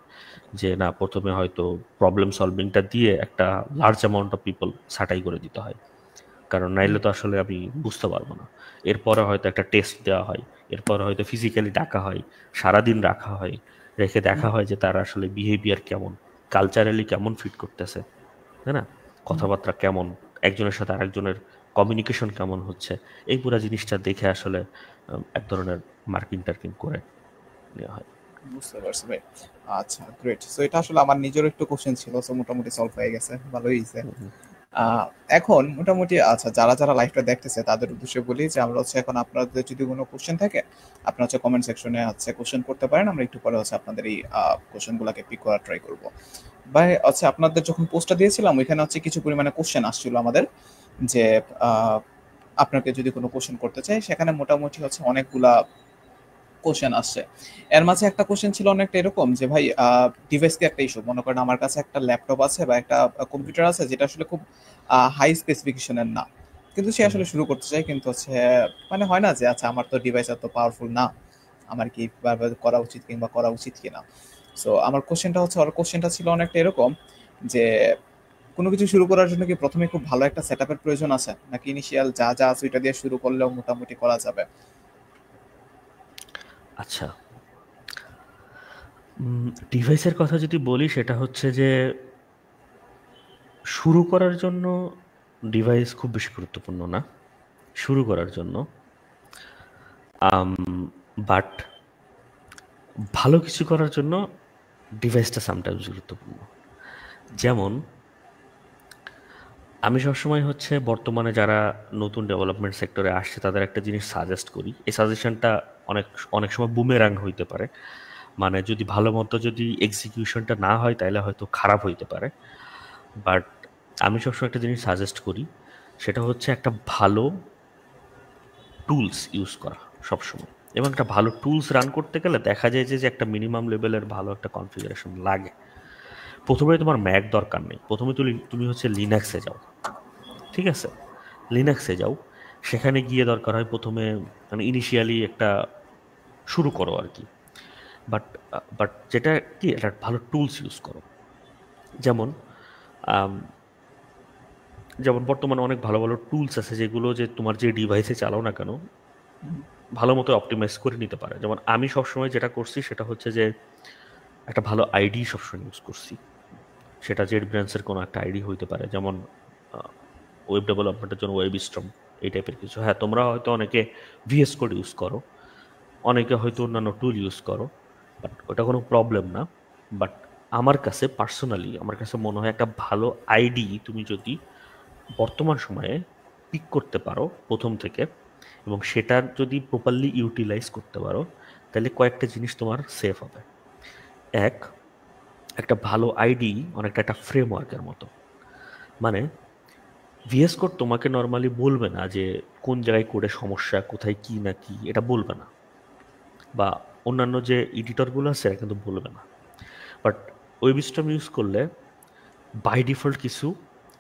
যে না প্রথমে হয়তো প্রবলেম সলভিংটা দিয়ে একটা লার্জ অ্যামাউন্ট অফ পিপল ছাঁটাই করে দিতে হয়, কারণ নাইলে তো আসলে আমি বুঝতে পারবো না। এরপরে হয়তো একটা টেস্ট দেওয়া হয়, এরপরে হয়তো ফিজিক্যালি ডাকা হয়, সারাদিন রাখা হয়, রেখে দেখা হয় যে তার আসলে বিহেভিয়ার কেমন, কালচারালি কেমন ফিট করতেছে, তাই না, কথাবার্তা কেমন, একজনের সাথে আরেকজনের কমিউনিকেশন কেমন হচ্ছে, এই পুরো জিনিসটা দেখে আসলে এক ধরনের মার্কিং টার্কিং করে নেওয়া হয়। বুঝতে পারছি ভাই। আচ্ছা গ্রেট। সো এটা আসলে আমার নিজেরও একটু কোশ্চেন ছিল, সো মোটামুটি সলভ হয়ে গেছে, ভালোই হয়েছে। এখন মোটামুটি আচ্ছা যারা যারা লাইভটা দেখতেছে তাদের উদ্দেশ্যে বলি যে আমরা হচ্ছে এখন আপনাদের যদি কোনো কোশ্চেন থাকে আপনারা হচ্ছে কমেন্ট সেকশনে হচ্ছে কোশ্চেন করতে পারেন, আমরা একটু পরে হচ্ছে আপনাদের এই কোশ্চেনগুলোকে পিক করার ট্রাই করব। ভাই হচ্ছে আপনাদের যখন পোস্টটা দিয়েছিলাম ওইখানে হচ্ছে কিছু পরিমাণে কোশ্চেন আসছিল আমাদের, যে আপনাকে যদি কোনো কোশ্চেন করতে চাই, সেখানে মোটামুটি হচ্ছে অনেকগুলা কোশ্চেন আসছে। এর মাঝে একটা কোশ্চেন ছিল অনেকটা এরকম যে ভাই ডিভাইস কি একটা ইস্যু, মনে করেন আমার কাছে একটা ল্যাপটপ আছে বা একটা কম্পিউটার আছে যেটা আসলে খুব হাই স্পেসিফিকেশনের না, কিন্তু সে আসলে শুরু করতে চায়, কিন্তু হচ্ছে মানে হয় না যে আচ্ছা আমার তো ডিভাইস এত পাওয়ারফুল না, আমার কি বারবার করা উচিত কিংবা করা উচিত কিনা। সো আমার কোশ্চেনটা হচ্ছে, ওর কোশ্চেনটা ছিল অনেকটা এরকম যে কোনো কিছু শুরু করার জন্য কি প্রথমে খুব ভালো একটা সেটআপের প্রয়োজন আছে, নাকি ইনিশিয়াল যা যা আছে ওইটা দিয়ে শুরু করলেও মোটামুটি করা যাবে? আচ্ছা, ডিভাইসের কথা যদি বলি সেটা হচ্ছে যে শুরু করার জন্য ডিভাইস খুব বেশি গুরুত্বপূর্ণ না শুরু করার জন্য, বাট ভালো কিছু করার জন্য ডিভাইসটা সামটাইমস গুরুত্বপূর্ণ। যেমন আমি সবসময় হচ্ছে বর্তমানে যারা নতুন ডেভেলপমেন্ট সেক্টরে আসছে তাদের একটা জিনিস সাজেস্ট করি, এই সাজেশনটা অনেক অনেক সময় বুমেরাং হইতে পারে, মানে যদি ভালো মতো যদি এক্সিকিউশনটা না হয় তাহলে হয়তো খারাপ হইতে পারে, বাট আমি সবসময় একটা জিনিস সাজেস্ট করি, সেটা হচ্ছে একটা ভালো টুলস ইউজ করা সবসময়। এবং একটা ভালো টুলস রান করতে গেলে দেখা যায় যে একটা মিনিমাম লেভেলের ভালো একটা কনফিগারেশন লাগে। প্রথমে তোমার ম্যাক দরকার নেই, প্রথমে তুমি হচ্ছে লিনাক্সে যাও, ঠিক আছে, লিনাক্সে যাও, সেখানে গিয়ে দরকার হয় প্রথমে মানে ইনিশিয়ালি একটা শুরু করো আর কি, বাট বাট যেটা কি একটা ভালো টুলস ইউজ করো। যেমন যেমন বর্তমানে অনেক ভালো ভালো টুলস আছে যেগুলো যে তোমার যে ডিভাইসে চালাও না কেন ভালো মতো অপটিমাইজ করে নিতে পারে। যেমন আমি সবসময় যেটা করছি সেটা হচ্ছে যে একটা ভালো আইডি সবসময় ইউজ করছি, সেটা জেড ব্রান্ডসের কোনো একটা আইডি হইতে পারে, যেমন ওয়েব ডেভেলপমেন্টের জন্য ওয়েব স্ট্রম এই টাইপের কিছু। হ্যাঁ, তোমরা হয়তো অনেকে ভিএস কোড ইউজ করো, অনেকে হয়তো অন্যান্য টুল ইউজ করো, বাট ওটা কোনো প্রবলেম না। বাট আমার কাছে পার্সোনালি আমার কাছে মনে হয় একটা ভালো আইডি তুমি যদি বর্তমান সময়ে পিক করতে পারো প্রথম থেকে এবং সেটার যদি প্রপারলি ইউটিলাইজ করতে পারো তাহলে কয়েকটা জিনিস তোমার সেফ হবে। একটা ভালো আইডি অনেকটা একটা ফ্রেমওয়ার্কের মতো, মানে ভিএস কোড তোমাকে নর্মালি বলবে না যে কোন জায়গায় কোডে সমস্যা, কোথায় কি না কি, এটা বলবে না, বা অন্যান্য যে এডিটরগুলো আছে এটা কিন্তু বলবে না। বাট ওয়েবস্ট্রিম ইউজ করলে বাই ডিফল্ট কিছু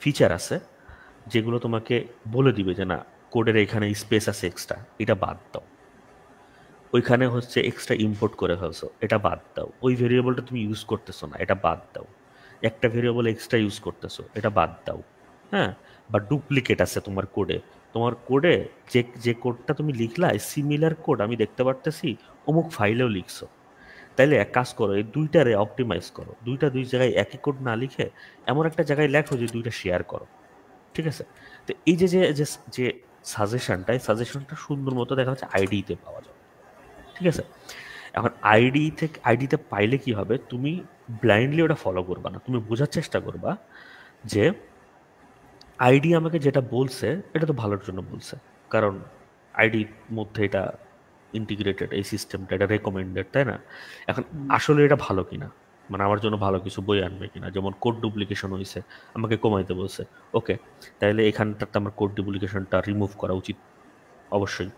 ফিচার আছে যেগুলো তোমাকে বলে দিবে যে না কোডের এখানে স্পেস আছে এক্সট্রা, এটা বাদ দাও, ওইখানে হচ্ছে এক্সট্রা ইম্পোর্ট করে ফেলছো, এটা বাদ দাও, ওই ভেরিয়েবলটা তুমি ইউজ করতেছো না, এটা বাদ দাও, একটা ভেরিয়েবল এক্সট্রা ইউজ করতেছো, এটা বাদ দাও। হ্যাঁ, বা ডুপ্লিকেট আছে তোমার কোডে যে কোডটা তুমি লিখলা সিমিলার কোড আমি দেখতে পারতেছি অমুক ফাইলেও লিখছো, তাইলে এক কাজ করো, এই দুইটারে অপটিমাইজ করো, দুই জায়গায় একই কোড না লিখে এমন একটা জায়গায় লেখো যে দুইটা শেয়ার করো। ঠিক আছে? তো এই যে যে যে যে সাজেশনটা, এই সাজেশনটা সুন্দর মতো দেখা যাচ্ছে আইডিতে পাওয়া যাবে। ঠিক আছে? এখন আইডিতে পাইলে কি হবে, তুমি ব্লাইন্ডলি ওটা ফলো করবা না, তুমি বোঝার চেষ্টা করবা যে আইডি আমাকে যেটা বলছে এটা তো ভালোর জন্য বলছে, কারণ আইডির মধ্যে এটা ইন্টিগ্রেটেড, এই সিস্টেমটা এটা রেকমেন্ডেড, তাই না? এখন আসলে এটা ভালো কিনা, মানে আমার জন্য ভালো কিছু বই আনবে কিনা, যেমন কোড ডুপ্লিকেশন হয়েছে আমাকে কমাইতে বলছে, ওকে, তাহলে এখানটাতে আমার কোড ডুপ্লিকেশনটা রিমুভ করা উচিত অবশ্যই।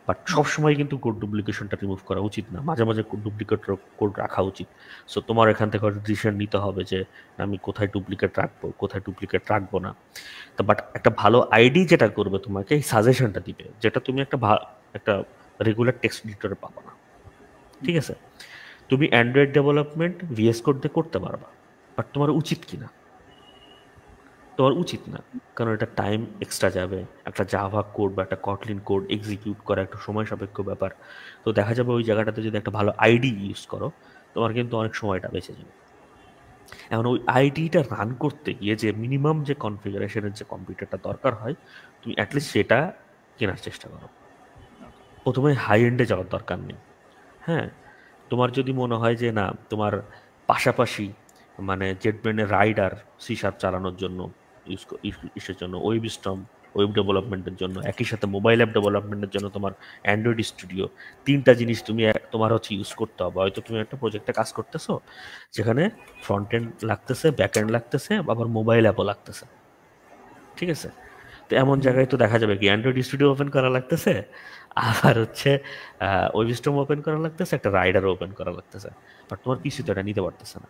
বাট সবসময় কিন্তু কোড ডুপ্লিকেশনটা রিমুভ করা উচিত না, মাঝে মাঝে ডুপ্লিকেট কোড রাখা উচিত। সো তোমার এখান থেকে ডিসিশন নিতে হবে যে আমি কোথায় ডুপ্লিকেট রাখবো, কোথায় ডুপ্লিকেট রাখবো না। তো বাট একটা ভালো আইডি যেটা করবে তোমাকে এই সাজেশনটা দিবে, যেটা তুমি একটা রেগুলার টেক্সট এডিটরে পাবো না। ঠিক আছে? তুমি অ্যান্ড্রয়েড ডেভেলপমেন্ট ভিএস কোড দিয়ে করতে পারবা, বাট তোমার উচিত কিনা? তোমার উচিত না, কারণ এটা টাইম এক্সট্রা যাবে, একটা জাভা কোড বা একটা কটলিন কোড এক্সিকিউট করা একটা সময় সাপেক্ষ ব্যাপার। তো দেখা যাবে ওই জায়গাটাতে যদি একটা ভালো আইডি ইউজ করো, তোমার কিন্তু অনেক সময়টা বেঁচে যাবে। এখন ওই আইডিটা রান করতে গিয়ে যে মিনিমাম যে কনফিগারেশনের যে কম্পিউটারটা দরকার হয়, তুমি অ্যাটলিস্ট সেটা কেনার চেষ্টা করো। প্রথমে হাই এন্ডে যাওয়ার দরকার নেই। হ্যাঁ, তোমার যদি মনে হয় যে না, তোমার পাশাপাশি মানে জেটব্রেনের রাইডার সি শার্প চালানোর জন্য ইসের জন্য ওয়েব স্টর্ম ওয়েব ডেভেলপমেন্টের জন্য, একই সাথে মোবাইল অ্যাপ ডেভেলপমেন্টের জন্য তোমার অ্যান্ড্রয়েড স্টুডিও, তিনটা জিনিস তুমি তোমার হচ্ছে ইউজ করতে হবে। হয়তো তুমি একটা প্রজেক্টে কাজ করতেছো যেখানে ফ্রন্ট এন্ড লাগতেছে, ব্যাক এন্ড লাগতেছে, আবার মোবাইল অ্যাপও লাগতেছে। ঠিক আছে? তো এমন জায়গায় তো দেখা যাবে কি অ্যান্ড্রয়েড স্টুডিও ওপেন করা লাগতেছে, আবার হচ্ছে ওয়েবস্ট্রম ওপেন করা লাগতেছে, একটা রাইডার ওপেন করা লাগতেছে, বাট তোমার পিসি তো এটা নিতে পারতেছে না।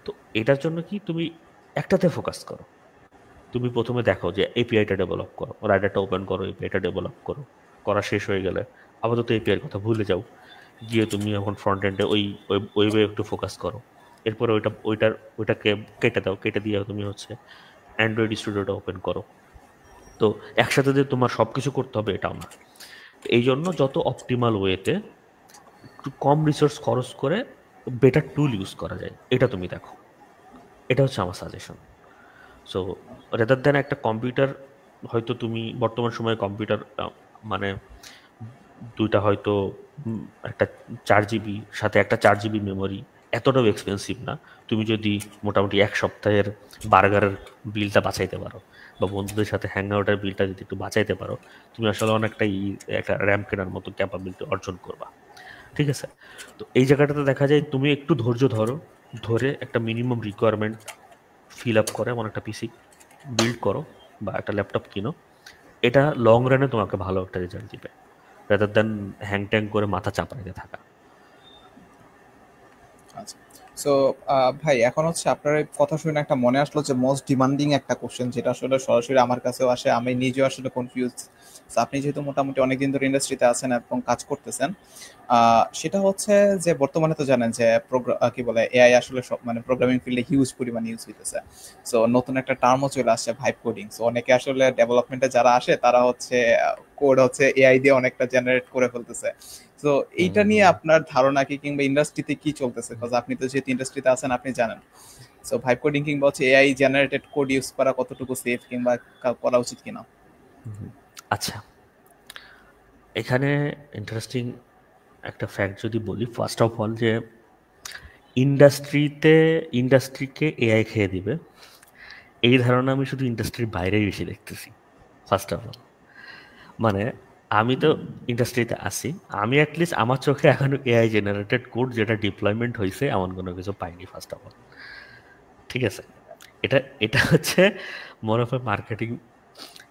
তো এটার জন্য কি তুমি একটাতে ফোকাস করো। তুমি প্রথমে দেখো যে এপিআইটা ডেভেলপ করো, রাইডারটা ওপেন করো, এপিআইটা ডেভেলপ করো, করা শেষ হয়ে গেলে আপাতত এপিআইয়ের কথা ভুলে যাও, গিয়ে তুমি এখন ফ্রন্ট এন্ডে ওই ওয়েবে একটু ফোকাস করো। এরপরে ওইটাকে কেটে দাও, কেটে দিয়ে তুমি হচ্ছে অ্যান্ড্রয়েড স্টুডিওটা ওপেন করো। তো একসাথে যে তোমার সব কিছু করতে হবে এটাও না। এই জন্য যত অপটিমাল ওয়েতে একটু কম রিসোর্স খরচ করে বেটার টুল ইউজ করা যায় এটা তুমি দেখো। এটা হচ্ছে আমার সাজেশন। সো রেদার দেন একটা কম্পিউটার, হয়তো তুমি বর্তমান সময়ে কম্পিউটার মানে দুইটা হয়তো একটা 4 জিবি সাথে একটা 4 জিবি মেমোরি এতটাও এক্সপেন্সিভ না। তুমি যদি মোটামুটি এক সপ্তাহের বার্গারের বিলটা বাঁচাইতে পারো, বা বন্ধুদের সাথে হ্যাং আউটের বিলটা যদি একটু বাঁচাইতে পারো, তুমি আসলে অনেকটাই একটা র্যাম কেনার মতো ক্যাপাবিলিটি অর্জন করবা। ঠিক আছে? তো এই জায়গাটাতে দেখা যায় তুমি একটু ধৈর্য ধরো, ধরে একটা মিনিমাম রিকোয়ারমেন্ট ফিল আপ করে এমন একটা পিসি বিল্ড করো বা একটা ল্যাপটপ কিনো। এটা লং রানে তোমাকে ভালো একটা রেজাল্ট দিবে, রাদার দ্যান হ্যাং ট্যাং করে মাথা চাপাইতে থাকা। আচ্ছা। সো ভাই, এখন হচ্ছে আপনার এই কথা শুনে একটা মনে আসলো যে মোস্ট ডিমান্ডিং একটা কোশ্চেন, যেটা আসলে সরাসরি আমার কাছেও আসে, আমি নিজেও আসলে কনফিউজ। আপনি যেহেতু মোটামুটি অনেকদিন ধরে ইন্ডাস্ট্রিতে আছেন এবং কাজ করতেছেন, সেটা হচ্ছে যে বর্তমানে তো জানেন যে কি বলে এআই আসলে সব মানে প্রোগ্রামিং ফিল্ডে হিউজ পরিমাণ ইউজ হইতেছে। সো নতুন একটা টার্মও চলে আসছে, ভাইব কোডিং। সো অনেকে আসলে ডেভেলপমেন্টে যারা আসে তারা হচ্ছে কোড হচ্ছে এআই দিয়ে অনেকটা জেনারেট করে ফেলতেছে। তো এইটা নিয়ে আপনার ধারণা কি, কিংবা ইন্ডাস্ট্রিতে কি চলতেছে? বিকজ আপনি তো যেহেতু ইন্ডাস্ট্রিতে আছেন আপনি জানেন। সো ভাইব কোডিং কিংবা হচ্ছে এআই জেনারেটেড কোড ইউজ করা কতটুকু সেফ, কিংবা করা উচিত কিনা? আচ্ছা, এখানে ইন্টারেস্টিং একটা ফ্যাক্ট যদি বলি, ফার্স্ট অফ অল যে ইন্ডাস্ট্রিকে এআই খেয়ে দিবে, এই ধারণা আমি শুধু ইন্ডাস্ট্রির বাইরেই বেশি দেখতেছি। ফার্স্ট অফ অল মানে আমি তো ইন্ডাস্ট্রিতে আছি, আমি অ্যাটলিস্ট আমার চোখে এখনো এআই জেনারেটেড কোড যেটা ডিপ্লয়মেন্ট হয়েছে এমন কোনো কিছু পাইনি ফার্স্ট অফ অল। ঠিক আছে? এটা এটা হচ্ছে মোর অফ মার্কেটিং,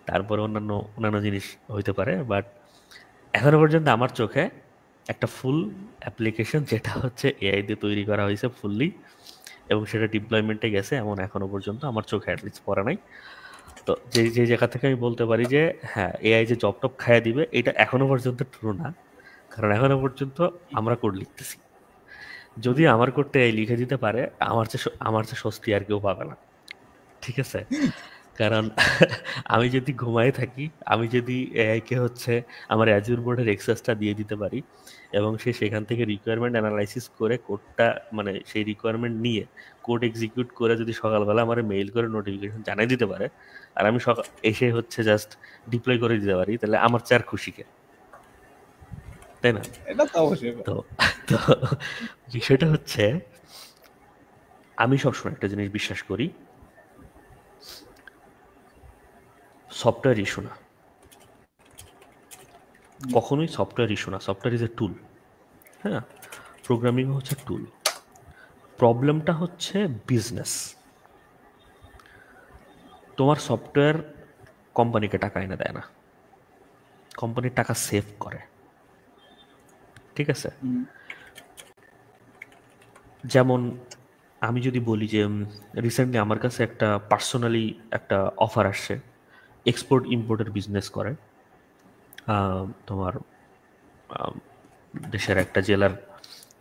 তারপরে অন্যান্য অন্যান্য জিনিস হইতে পারে, বাট এখনো পর্যন্ত আমার চোখে একটা ফুল অ্যাপ্লিকেশন যেটা হচ্ছে এআই দিয়ে তৈরি করা হয়েছে ফুললি, এবং সেটা ডিপ্লয়মেন্টে গেছে এমন এখনো পর্যন্ত আমার চোখে অ্যাটলিস্ট পড়া নাই। তো যে যে জায়গা থেকে আমি বলতে পারি যে হ্যাঁ, এআই যে জব টপ খাইয়ে দিবে এটা এখনো পর্যন্ত ট্রু না, কারণ এখনো পর্যন্ত আমরা কোড লিখতেছি। যদি আমার কোডটা এআই লিখে দিতে পারে, আমার যে স্বস্তি আর কেউ পাবে না। ঠিক আছে? কারণ আমি যদি ঘুমায় থাকি, আমি যদি এআইকে হচ্ছে আমার অ্যাজুর বোর্ডের এক্সেসটা দিয়ে দিতে পারি এবং সে সেখান থেকে রিকোয়ারমেন্ট অ্যানালাইসিস করে কোডটা মানে সেই রিকোয়ারমেন্ট নিয়ে কোড এক্সিকিউট করে যদি সকালবেলা আমার মেইল করে নোটিফিকেশন জানিয়ে দিতে পারে আর আমি সকাল এসে হচ্ছে জাস্ট ডিপ্লয় করে দিতে পারি, তাহলে আমার চার খুশিকে, তাই না? এটা তো অবশ্যই। তো তো বিষয়টা হচ্ছে আমি সবসময় একটা জিনিস বিশ্বাস করি, সফটওয়্যার ইস্যু না, কখনোই সফটওয়্যার ইস্যু না। সফটওয়্যার ইজ এ টুল। হ্যাঁ, প্রোগ্রামিং হচ্ছে টুল। প্রবলেমটা হচ্ছে বিজনেস। তোমার সফটওয়্যার কোম্পানিকে টাকা এনে দেয় না, কোম্পানির টাকা সেভ করে। ঠিক আছে? যেমন আমি যদি বলি যে রিসেন্টলি আমার কাছে একটা পার্সোনালি একটা অফার আসছে, এক্সপোর্ট ইম্পোর্টের বিজনেস করে তোমার দেশের একটা জেলার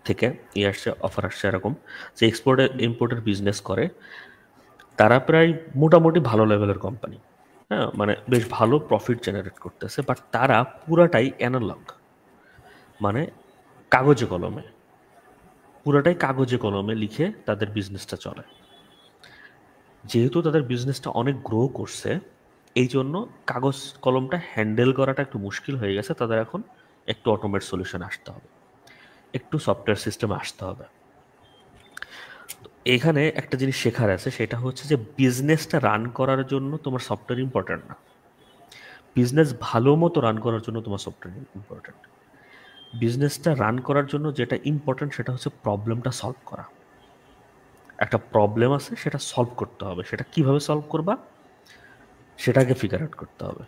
থেকে আসছে, অফার আসছে এরকম যে এক্সপোর্ট ইম্পোর্টের বিজনেস করে। তারা প্রায় মোটামুটি ভালো লেভেলের কোম্পানি, হ্যাঁ, মানে বেশ ভালো প্রফিট জেনারেট করতেছে, বাট তারা পুরাটাই অ্যানালগ, মানে কাগজে কলমে, পুরাটাই কাগজে কলমে লিখে তাদের বিজনেসটা চলে। যেহেতু তাদের বিজনেসটা অনেক গ্রো করছে, এই জন্য কাগজ কলমটা হ্যান্ডেল করাটা একটু মুশকিল হয়ে গেছে, তাদের এখন একটু অটোমেট সলিউশন আসতে হবে, একটু সফটওয়্যার সিস্টেমে আসতে হবে। এখানে একটা জিনিস শেখার আছে, সেটা হচ্ছে যে বিজনেসটা রান করার জন্য তোমার সফটওয়্যার ইম্পর্টেন্ট না, বিজনেস ভালো মতো রান করার জন্য তোমার সফটওয়্যার ইম্পর্টেন্ট। বিজনেসটা রান করার জন্য যেটা ইম্পর্টেন্ট সেটা হচ্ছে প্রবলেমটা সলভ করা। একটা প্রবলেম আছে, সেটা সলভ করতে হবে, সেটা কিভাবে সলভ করবা সেটাকে ফিগার আউট করতে হবে,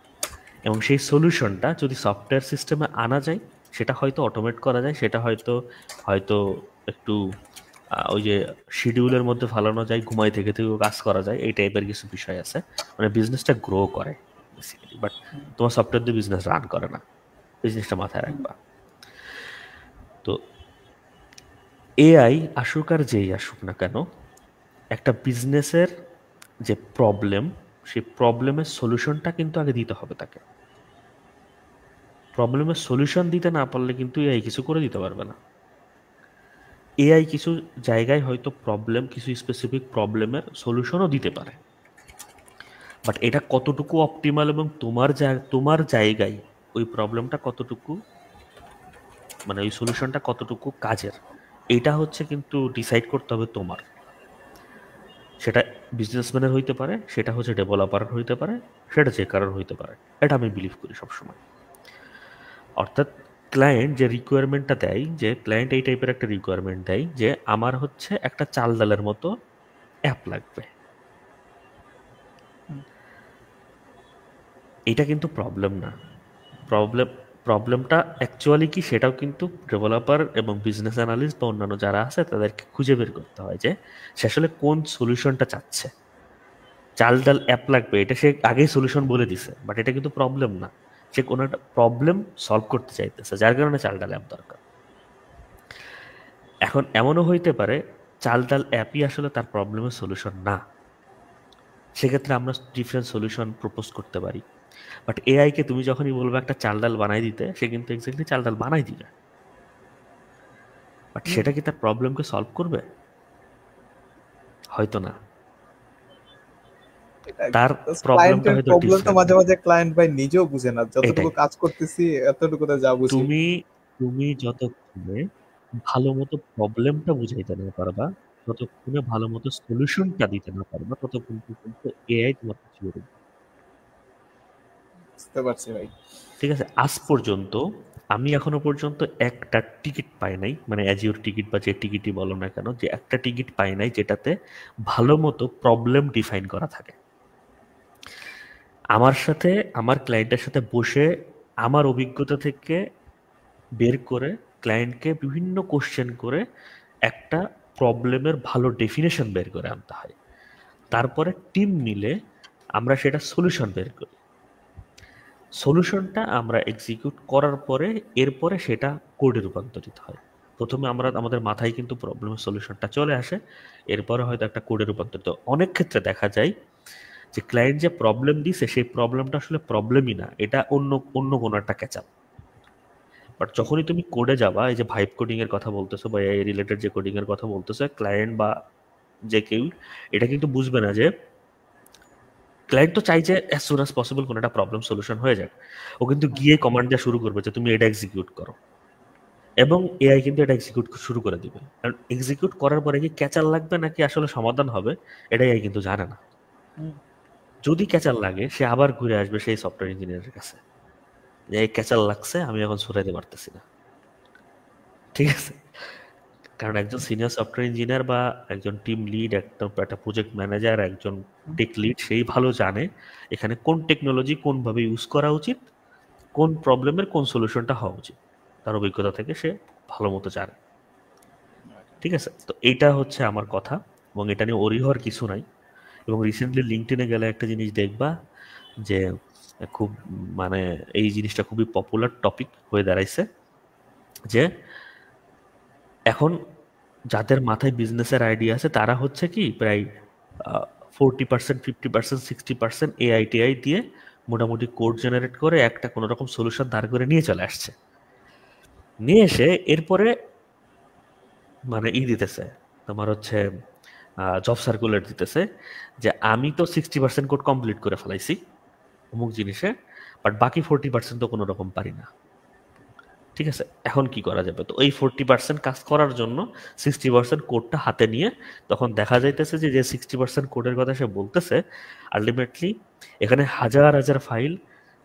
এবং সেই সলিউশনটা যদি সফটওয়্যার সিস্টেমে আনা যায়, সেটা হয়তো অটোমেট করা যায়, সেটা হয়তো হয়তো একটু ওই যে শিডিউলের মধ্যে ফালানো যায়, ঘুমাই থেকে থেকেও কাজ করা যায়, এই টাইপের কিছু বিষয় আছে, মানে বিজনেসটা গ্রো করে বেসিক্যালি। বাট তোমার সফটওয়্যার দিয়ে বিজনেস রান করে না, এই জিনিসটা মাথায় রাখবা। তো এআই আসুক আর যেই আসুক না কেন, একটা বিজনেসের যে প্রবলেম, সেই প্রবলেমের সলিউশনটা কিন্তু আগে দিতে হবে তাকে। প্রবলেমের সলিউশন দিতে না পারলে কিন্তু এআই কিছু করে দিতে পারবে না। এআই কিছু জায়গায় হয়তো প্রবলেম, কিছু স্পেসিফিক প্রবলেমের সলিউশনও দিতে পারে, বাট এটা কতটুকু অপটিমাল এবং তোমার জায়গায় ওই প্রবলেমটা কতটুকু, মানে ওই সলিউশনটা কতটুকু কাজের, এটা হচ্ছে কিন্তু ডিসাইড করতে হবে তোমার। সেটা বিজনেসম্যানের হইতে পারে, সেটা হচ্ছে ডেভেলপারের হইতে পারে, সেটা যে কারোর হইতে পারে। এটা আমি বিলিভ করি সবসময়। অর্থাৎ ক্লায়েন্ট যে রিকোয়ারমেন্টটা দেয়, যে ক্লায়েন্ট এই টাইপের একটা রিকোয়ারমেন্ট দেয় যে আমার হচ্ছে একটা চাল ডালের মতো অ্যাপ লাগবে, এটা কিন্তু প্রবলেম না। প্রবলেম প্রবলেমটা অ্যাকচুয়ালি কি, সেটাও কিন্তু ডেভেলপার এবং বিজনেস অ্যানালিস্ট বা অন্যান্য যারা আছে তাদেরকে খুঁজে বের করতে হয় যে সে আসলে কোন সলিউশনটা চাচ্ছে। চাল ডাল অ্যাপ লাগবে, এটা সে আগেই সলিউশন বলে দিছে, বাট এটা কিন্তু প্রবলেম না, সে কোনো একটা প্রবলেম সলভ করতে চাইতেছে, যার কারণে চাল ডাল অ্যাপ দরকার। এখন এমনও হইতে পারে চাল ডাল অ্যাপই আসলে তার প্রবলেমের সলিউশন না, সেক্ষেত্রে আমরা ডিফারেন্ট সলিউশন প্রপোজ করতে পারি। বাট এআইকে তুমি যখনই বলবে একটা চাল ডাল বানাই দিতে, সে কিন্তু এক্স্যাক্টলি চাল ডাল বানাই দিবে, বাট সেটা কি তার প্রবলেমকে সলভ করবে? হয়তো না। তার প্রবলেমটা ক্লায়েন্টের হয়তো প্রবলেম তো ডিফারেন্ট। মাঝে মাঝে ক্লায়েন্ট ভাই নিজেও বুঝে না, যতটুকু এটাই, কাজ করতেছি এতটুকুতে যা বুঝি। তুমি তুমি যতক্ষণে ভালো মতো প্রবলেমটা বুঝাইতে না পারবা, ততক্ষণে ভালো মতো সলিউশনটা দিতে না পারবা, ততক্ষণ পর্যন্ত এআই তোমার কিছু করবে না। বুঝতে পারছি ভাই। ঠিক আছে? আজ পর্যন্ত আমি এখনো পর্যন্ত একটা টিকিট পাই নাই, মানে অ্যাজিওর টিকিট বা যে টিকিটই বলো না কেন, যে একটা টিকিট পাই নাই যেটাতে ভালো মতো প্রবলেম ডিফাইন করা থাকে। আমার সাথে, আমার ক্লায়েন্টের সাথে বসে আমার অভিজ্ঞতা থেকে বের করে ক্লায়েন্টকে বিভিন্ন কোশ্চেন করে একটা প্রবলেমের ভালো ডেফিনেশন বের করে আনতে হয়। তারপরে টিম মিলে আমরা সেটা সলিউশন বের করি। সলিউশনটা আমরা এক্সিকিউট করার পরে এরপরে সেটা কোডে রূপান্তরিত হয়। প্রথমে আমরা আমাদের মাথায় কিন্তু প্রবলেমের সলিউশনটা চলে আসে, এরপরে হয়তো একটা কোডে রূপান্তরিত। অনেক ক্ষেত্রে দেখা যায় যে ক্লায়েন্ট যে প্রবলেম দিছে সেই প্রবলেমটা আসলে প্রবলেমই না, এটা অন্য অন্য কোনো একটা ক্যাচআপ। বাট যখনই তুমি কোডে যাবা, এই যে ভাইব কোডিং এর কথা বলতেছো বা এই রিলেটেড যে কোডিং এর কথা বলতেছো, ক্লায়েন্ট বা যে কেউ এটা কিন্তু বুঝবে না যে ক্লায়েন্ট তো চাই যে অ্যাজ সুন অ্যাজ পসিবল কোনো একটা প্রবলেম সলিউশন হয়ে যাক। ও কিন্তু গিয়ে কমান্ড দেওয়া শুরু করবে যে তুমি এটা এক্সিকিউট করো, এবং এআই কিন্তু এটা এক্সিকিউট শুরু করে দিবে। কারণ এক্সিকিউট করার পরে কি ক্যাচার লাগবে নাকি আসলে সমাধান হবে, এটা এআই কিন্তু জানে না। যদি ক্যাচার লাগে সে আবার ঘুরে আসবে সেই সফটওয়্যার ইঞ্জিনিয়ারের কাছে, যে এই ক্যাচার লাগছে, আমি এখন সরাইতে পারতেছি না। ঠিক আছে, কারণ একজন সিনিয়র সফটওয়্যার ইঞ্জিনিয়ার বা একজন টিম লিড, একটা প্রজেক্ট ম্যানেজার, একজন টেক লিড, সেই ভালো জানে এখানে কোন টেকনোলজি কোনভাবে ইউজ করা উচিত, কোন প্রবলেমের কোন সলিউশনটা হওয়া উচিত, তার অভিজ্ঞতা থেকে সে ভালো মতো জানে। ঠিক আছে, তো এইটা হচ্ছে আমার কথা, এবং এটা নিয়ে অরিহর কিছু নাই। এবং রিসেন্টলি লিঙ্কডইনে গেলে একটা জিনিস দেখবা যে খুব মানে এই জিনিসটা খুবই পপুলার টপিক হয়ে দাঁড়াইছে, যে এখন যাদের মাথায় বিজনেসের আইডিয়া আছে তারা হচ্ছে কি প্রায় 40%, 50%, 60% এআই টিআই দিয়ে মোটামুটি কোড জেনারেট করে একটা কোনো রকম সলিউশন দাঁড় করে নিয়ে চলে আসছে। নিয়ে এসে এরপরে মানে দিতেছে তোমার হচ্ছে জব সার্কুলার দিতেছে যে আমি তো 60% কোড কমপ্লিট করে ফেলাইছি অমুক জিনিসে, বাট বাকি 40% তো কোনো রকম পারি না। ঠিক আছে, এখন কি করা যাবে? তো এই 40% কাজ করার জন্য 60% কোডটা হাতে নিয়ে তখন দেখা যাইতেছে যে 60% কোডের কথা সে বলতেছে, আলটিমেটলি এখানে হাজার হাজার ফাইল,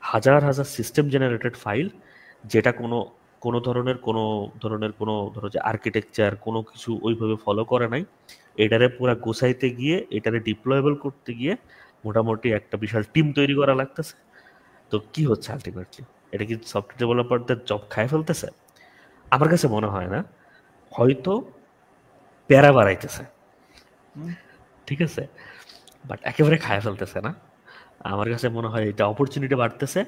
হাজার হাজার সিস্টেম জেনারেটেড ফাইল, যেটা কোনো ধরনের ধরো যে আর্কিটেকচার কোনো কিছু ওইভাবে ফলো করে নাই, এটারে পুরা গোছাইতে গিয়ে এটারে ডিপ্লয়েবল করতে গিয়ে মোটামুটি একটা বিশাল টিম তৈরি করা লাগতেছে। তো কি হচ্ছে আলটিমেটলি, এটা কি সফটওয়্যার ডেভেলপারদের জব খায় ফেলতেছে? আমার কাছে মনে হয় না, হয়তো প্যারা বাড়াইতেছে। ঠিক আছে, বাট একেবারে খায় ফেলতেছে না। আমার কাছে মনে হয় এটা অপরচুনিটি বাড়তেছে,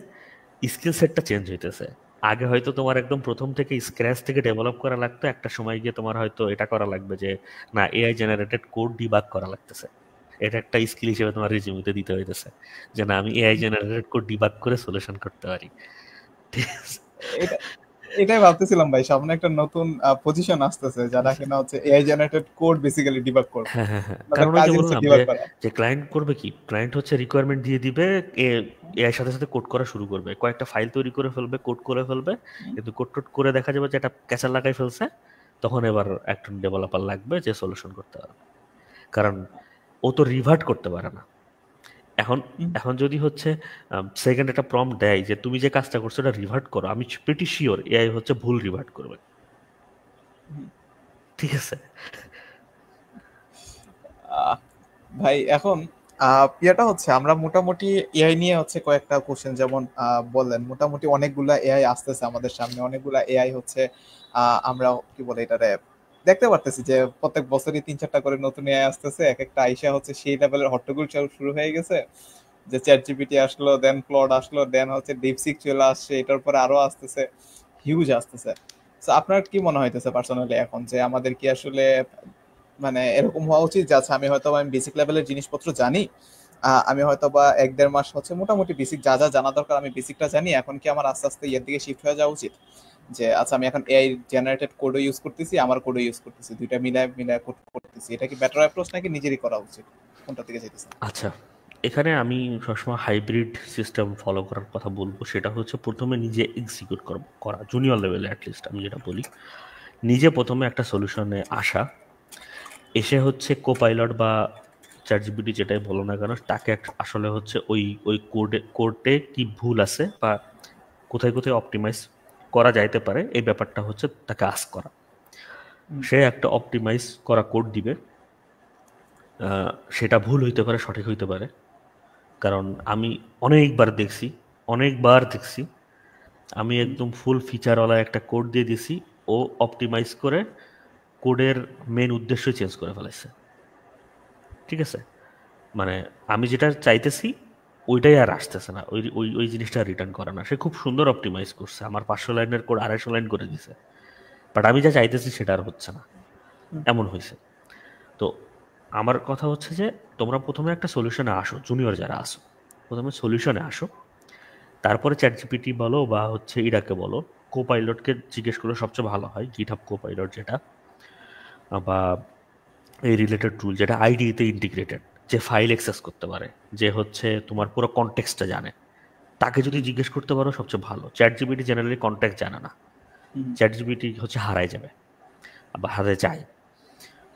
স্কিল সেটটা চেঞ্জ হইতেছে। আগে হয়তো তোমার একদম প্রথম থেকে স্ক্র্যাচ থেকে ডেভেলপ করা লাগতো, একটা সময় গিয়ে তোমার হয়তো এটা করা লাগবে যে না এআই জেনারেটেড কোড ডিবাগ করা লাগতেছে, এটা একটা স্কিল হিসেবে তোমার রিজিউমিতে দিতে হইতেছে যে না আমি এআই জেনারেটেড কোড ডিবাগ করে সলিউশন করতে পারি। ঠিক আছে, এটা এটাই ভাবতেছিলাম ভাই, সামনে একটা নতুন পজিশন আসতেছে যারা কিনা হচ্ছে AI generated code basically debug করবে। হ্যাঁ হ্যাঁ হ্যাঁ, তাদের কারণ ওই কাজ যে হচ্ছে বললাম যে ডিবাগ করা। যে ক্লায়েন্ট করবে কি, ক্লায়েন্ট হচ্ছে রিকোয়ারমেন্ট দিয়ে দিবে, এর সাথে সাথে কোড করা শুরু করবে, কয়েকটা ফাইল তৈরি করে ফেলবে, কোড করে ফেলবে, কিন্তু কোড টোড করে দেখা যাবে যে একটা ক্যাচার লাগাই ফেলছে, তখন এবার একজন ডেভেলপার লাগবে যে সলিউশন করতে পারবে, কারণ ও তো রিভার্ট করতে পারে না। এখন এখন যদি হচ্ছে সেকেন্ড একটা প্রম্পট দেয় যে তুমি যে কাজটা করছো এটা রিভার্ট করো, আমি প্রিটি শিওর এআই হচ্ছে ভুল রিভার্ট করবে। ঠিক আছে, আহ, ভাই এখন ইয়েটা হচ্ছে আমরা মোটামুটি এআই নিয়ে হচ্ছে কয়েকটা কোশ্চেন, যেমন বললেন মোটামুটি অনেকগুলা এআই আসতেছে আমাদের সামনে, অনেকগুলা এআই হচ্ছে আমরা কি বলে এটারে দেখতে পারতেছি যে প্রত্যেক বছরই 3-4টা করে নতুন এআই আসতেছে, এক একটা আইসা হচ্ছে সেই লেভেলের হট্টগোল শুরু হয়ে গেছে, যে চ্যাট জিপিটি আসলো, দেন ক্লড আসলো, দেন হচ্ছে ডিপসিক চলে আসছে, এটার পরে আরো আসতেছে, হিউজ আসতেছে। তো আপনার কি মনে হইতেছে পার্সোনালি এখন, যে আমাদের কি আসলে মানে এরকম হওয়া উচিত যে আচ্ছা আমি বেসিক লেভেলের জিনিসপত্র জানি, আমি হয়তো বা 1-1.5 মাস হচ্ছে মোটামুটি বেসিক যা যা জানা দরকার আমি বেসিকটা জানি, এখন কি আমার আস্তে আস্তে ইয়ের দিকে শিফট হয়ে যাওয়া উচিত, যে আচ্ছা আমি এখন এআই জেনারেটেড কোডও ইউজ করতেছি, আমার কোডও ইউজ করতেছি, দুইটা মিলায় মিলায় কোড করতেছি, এটা কি বেটার অ্যাপ্রোচ নাকি নিজেরই করা উচিত, কোনটা দিকে যেতেছে? আচ্ছা, এখানে আমি সবসময় হাইব্রিড সিস্টেম ফলো করার কথা বলবো। সেটা হচ্ছে প্রথমে নিজে এক্সিকিউট করা জুনিয়র লেভেলে, অ্যাটলিস্ট আমি যেটা বলি, নিজে প্রথমে একটা সলিউশনে আসা, এসে হচ্ছে কোপাইলট বা চ্যাট জিপিটি যেটাই বলো না কেন তাকে আসলে হচ্ছে ওই ওই কোডে কি ভুল আছে বা কোথায় কোথায় অপটিমাইজ করা যাইতে পারে এই ব্যাপারটা হচ্ছে তাকে আস্ক করা। সে একটা অপটিমাইজ করা কোড দিবে, সেটা ভুল হইতে পারে, সঠিক হইতে পারে, কারণ আমি অনেকবার দেখছি আমি একদম ফুল ফিচারওয়ালা একটা কোড দিয়ে দিছি, ও অপটিমাইজ করে কোডের মেন উদ্দেশ্য চেঞ্জ করে ফেলেছে। ঠিক আছে, মানে আমি যেটা চাইতেছি ওইটাই আর আসতেছে না, ওই ওই ওই জিনিসটা রিটার্ন করে না। সে খুব সুন্দর অপটিমাইজ করছে, আমার 500 লাইনের কোড 250 লাইন করে দিছে, বাট আমি যা চাইতেছি সেটা আর হচ্ছে না, এমন হয়েছে। তো আমার কথা হচ্ছে যে তোমরা প্রথমে একটা সলিউশনে আসো, জুনিয়র যারা আসো প্রথমে সলিউশনে আসো, তারপরে চ্যাট জিপিটি বলো বা হচ্ছে ইরাকে বলো, কোপাইলটকে জিজ্ঞেস করলে সবচেয়ে ভালো হয়, গিটহাব কোপাইলট যেটা, বা এই রিলেটেড টুল যেটা আইডিতে ইন্টিগ্রেটেড, যে ফাইল অ্যাক্সেস করতে পারে, যে হচ্ছে তোমার পুরো কনটেক্সটটা জানে, তাকে যদি জিজ্ঞেস করতে পারো সবচেয়ে ভালো। চ্যাট জিপিটি জেনারেলি কনটেক্সট জানে না, চ্যাট জিপিটি হচ্ছে হারায় যাবে বা হারায় যায়।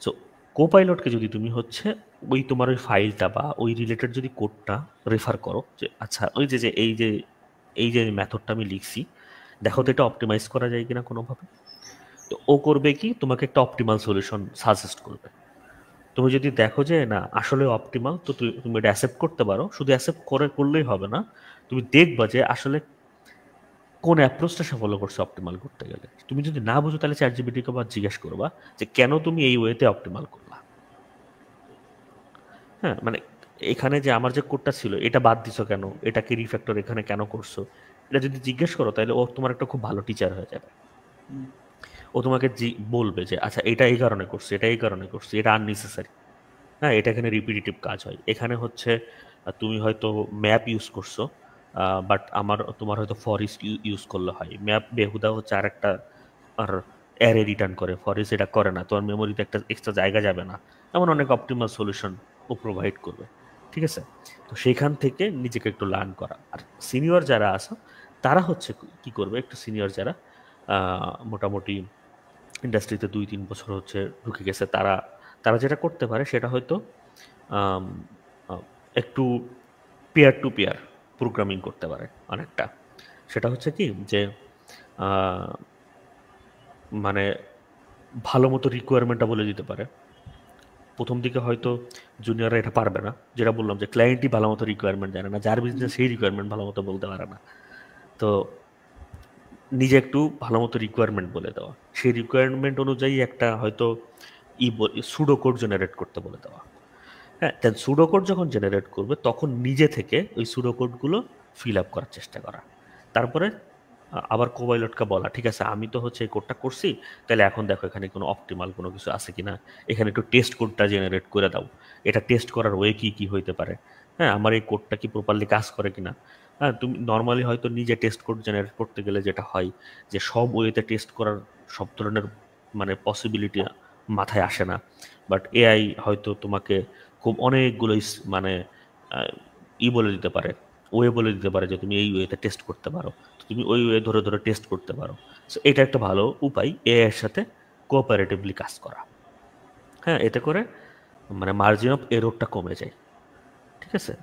সো কোপাইলটকে যদি তুমি হচ্ছে ওই তোমার ওই ফাইলটা বা ওই রিলেটেড যদি কোডটা রেফার করো, যে আচ্ছা ওই যে যে এই যে মেথডটা আমি লিখছি, দেখো তো এটা অপটিমাইজ করা যায় কিনা কোনোভাবে। তো ও করবে কি, তোমাকে একটা অপটিমাল সলিউশন সাজেস্ট করবে। তুমি যদি দেখো যে না আসলে অপটিমাল, তো তুমি এটা অ্যাকসেপ্ট করতে পারো। শুধু অ্যাকসেপ্ট করলেই হবে না, তুমি দেখবা যে আসলে কোন অ্যাপ্রোচটা সে ফলো করছে অপটিমাল করতে গেলে। তুমি যদি না বুঝো তাহলে চ্যাট জিপিটিকে আবার জিজ্ঞেস করবা যে কেন তুমি এই ওয়েতে অপটিমাল করলা। হ্যাঁ, মানে এখানে যে আমার যে কোডটা ছিল এটা বাদ দিছো কেন, এটাকে রিফ্যাক্টর এখানে কেন করছো, এটা যদি জিজ্ঞেস করো তাহলে ও তোমার একটা খুব ভালো টিচার হয়ে যাবে। ও তোমাকে বলবে যে আচ্ছা এটা এই কারণে করছে, এটা এই কারণে করছে, এটা আননেসেসারি। হ্যাঁ, এটা এখানে রিপিটিটিভ কাজ হয়। এখানে হচ্ছে তুমি হয়তো ম্যাপ ইউজ করছো, তোমার হয়তো ফরিস ইউজ করলে হয়। ম্যাপ বেহুদা হচ্ছে আর একটা আর অ্যারে রিটার্ন করে, ফরিস এটা করে না, তোমার মেমোরিতে একটা এক্সট্রা জায়গা যাবে না। এমন অনেক অপটিমাল সলিউশন ও প্রোভাইড করবে। ঠিক আছে, তো সেখান থেকে নিজেকে একটু লার্ন করা। আর সিনিয়র যারা আছে তারা হচ্ছে কি করবে, একটু সিনিয়র যারা মোটামুটি ইন্ডাস্ট্রিতে 2-3 বছর হচ্ছে ঢুকে গেছে, তারা তারা যেটা করতে পারে সেটা হয়তো আম, আ, একটু পিয়ার টু পিয়ার প্রোগ্রামিং করতে পারে অনেকটা। সেটা হচ্ছে কি যে আহ, মানে ভালো মতো রিকোয়ারমেন্টটা বলে দিতে পারে। প্রথম দিকে হয়তো জুনিয়ররা এটা পারবে না, যেটা বললাম যে ক্লায়েন্টই ভালো মতো রিকোয়ারমেন্ট জানে না, যার বিজনেস সেই রিকোয়ারমেন্ট ভালো মতো বলতে পারে না। তো নিজে একটু ভালো মতো রিকোয়ারমেন্ট বলে দেওয়া, সেই রিকোয়ারমেন্ট অনুযায়ী একটা হয়তো সুডো কোড জেনারেট করতে বলে দেওয়া। হ্যাঁ, দেন সুডো কোড যখন জেনারেট করবে তখন নিজে থেকে ওই সুডো কোডগুলো ফিল আপ করার চেষ্টা করা। তারপরে আবার কোপাইলটকে বলা, ঠিক আছে আমি তো হচ্ছে এই কোডটা করছি, তাহলে এখন দেখো এখানে কোনো অপটিমাল কোনো কিছু আছে কিনা, এখানে একটু টেস্ট কোডটা জেনারেট করে দাও, এটা টেস্ট করার ওয়ে কি কি হইতে পারে। হ্যাঁ, আমার এই কোডটা কি প্রপারলি কাজ করে কিনা। হ্যাঁ, তুমি নর্মালি হয়তো নিজে টেস্ট কোড জেনারেট করতে গেলে যেটা হয় যে সব ওয়েতে টেস্ট করার সব ধরনের মানে পসিবিলিটি মাথায় আসে না। বাট এআই হয়তো তোমাকে খুব অনেকগুলো মানে আহ, বলে দিতে পারে, ওয়ে বলে দিতে পারে যে তুমি এই ওয়েতে টেস্ট করতে পারো, তো তুমি ওই ওয়ে ধরে ধরে টেস্ট করতে পারো। সো এটা একটা ভালো উপায় এআই এর সাথে কোঅপারেটিভলি কাজ করা। হ্যাঁ, এতে করে মানে মার্জিন অফ এররটা কমে যায়। ঠিক আছে,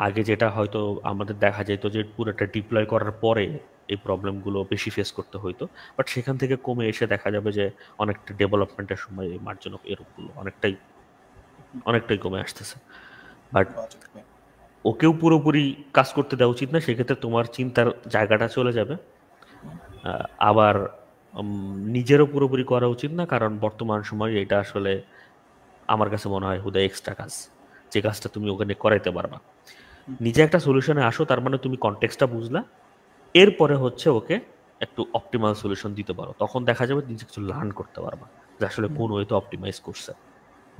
আগে যেটা হয়তো আমাদের দেখা যেত যে পুরোটা ডিপ্লয় করার পরে এই প্রবলেমগুলো বেশি ফেস করতে হইতো, বাট সেখান থেকে কমে এসে দেখা যাবে যে অনেকটা ডেভেলপমেন্টের সময় এই মার্জিন অফ এররগুলো অনেকটাই অনেকটাই কমে আসতেছে। বাট ওকেও পুরোপুরি কাজ করতে দেওয়া উচিত না, সেক্ষেত্রে তোমার চিন্তার জায়গাটা চলে যাবে। আবার নিজেরও পুরোপুরি করা উচিত না, কারণ বর্তমান সময়ে এটা আসলে আমার কাছে মনে হয় হুদা এক্সট্রা কাজ, যে কাজটা তুমি ওখানে করাইতে পারবা। নিজে একটা সলিউশনে আসো, তার মানে তুমি কনটেক্সটটা বুঝলা, এরপরে হচ্ছে ওকে একটু অপটিমাল সলিউশন দিতে পারো, তখন দেখা যাবে নিজে কিছু লার্ন করতে পারবা যে আসলে কোন ওয়েতে অপটিমাইজ করছে,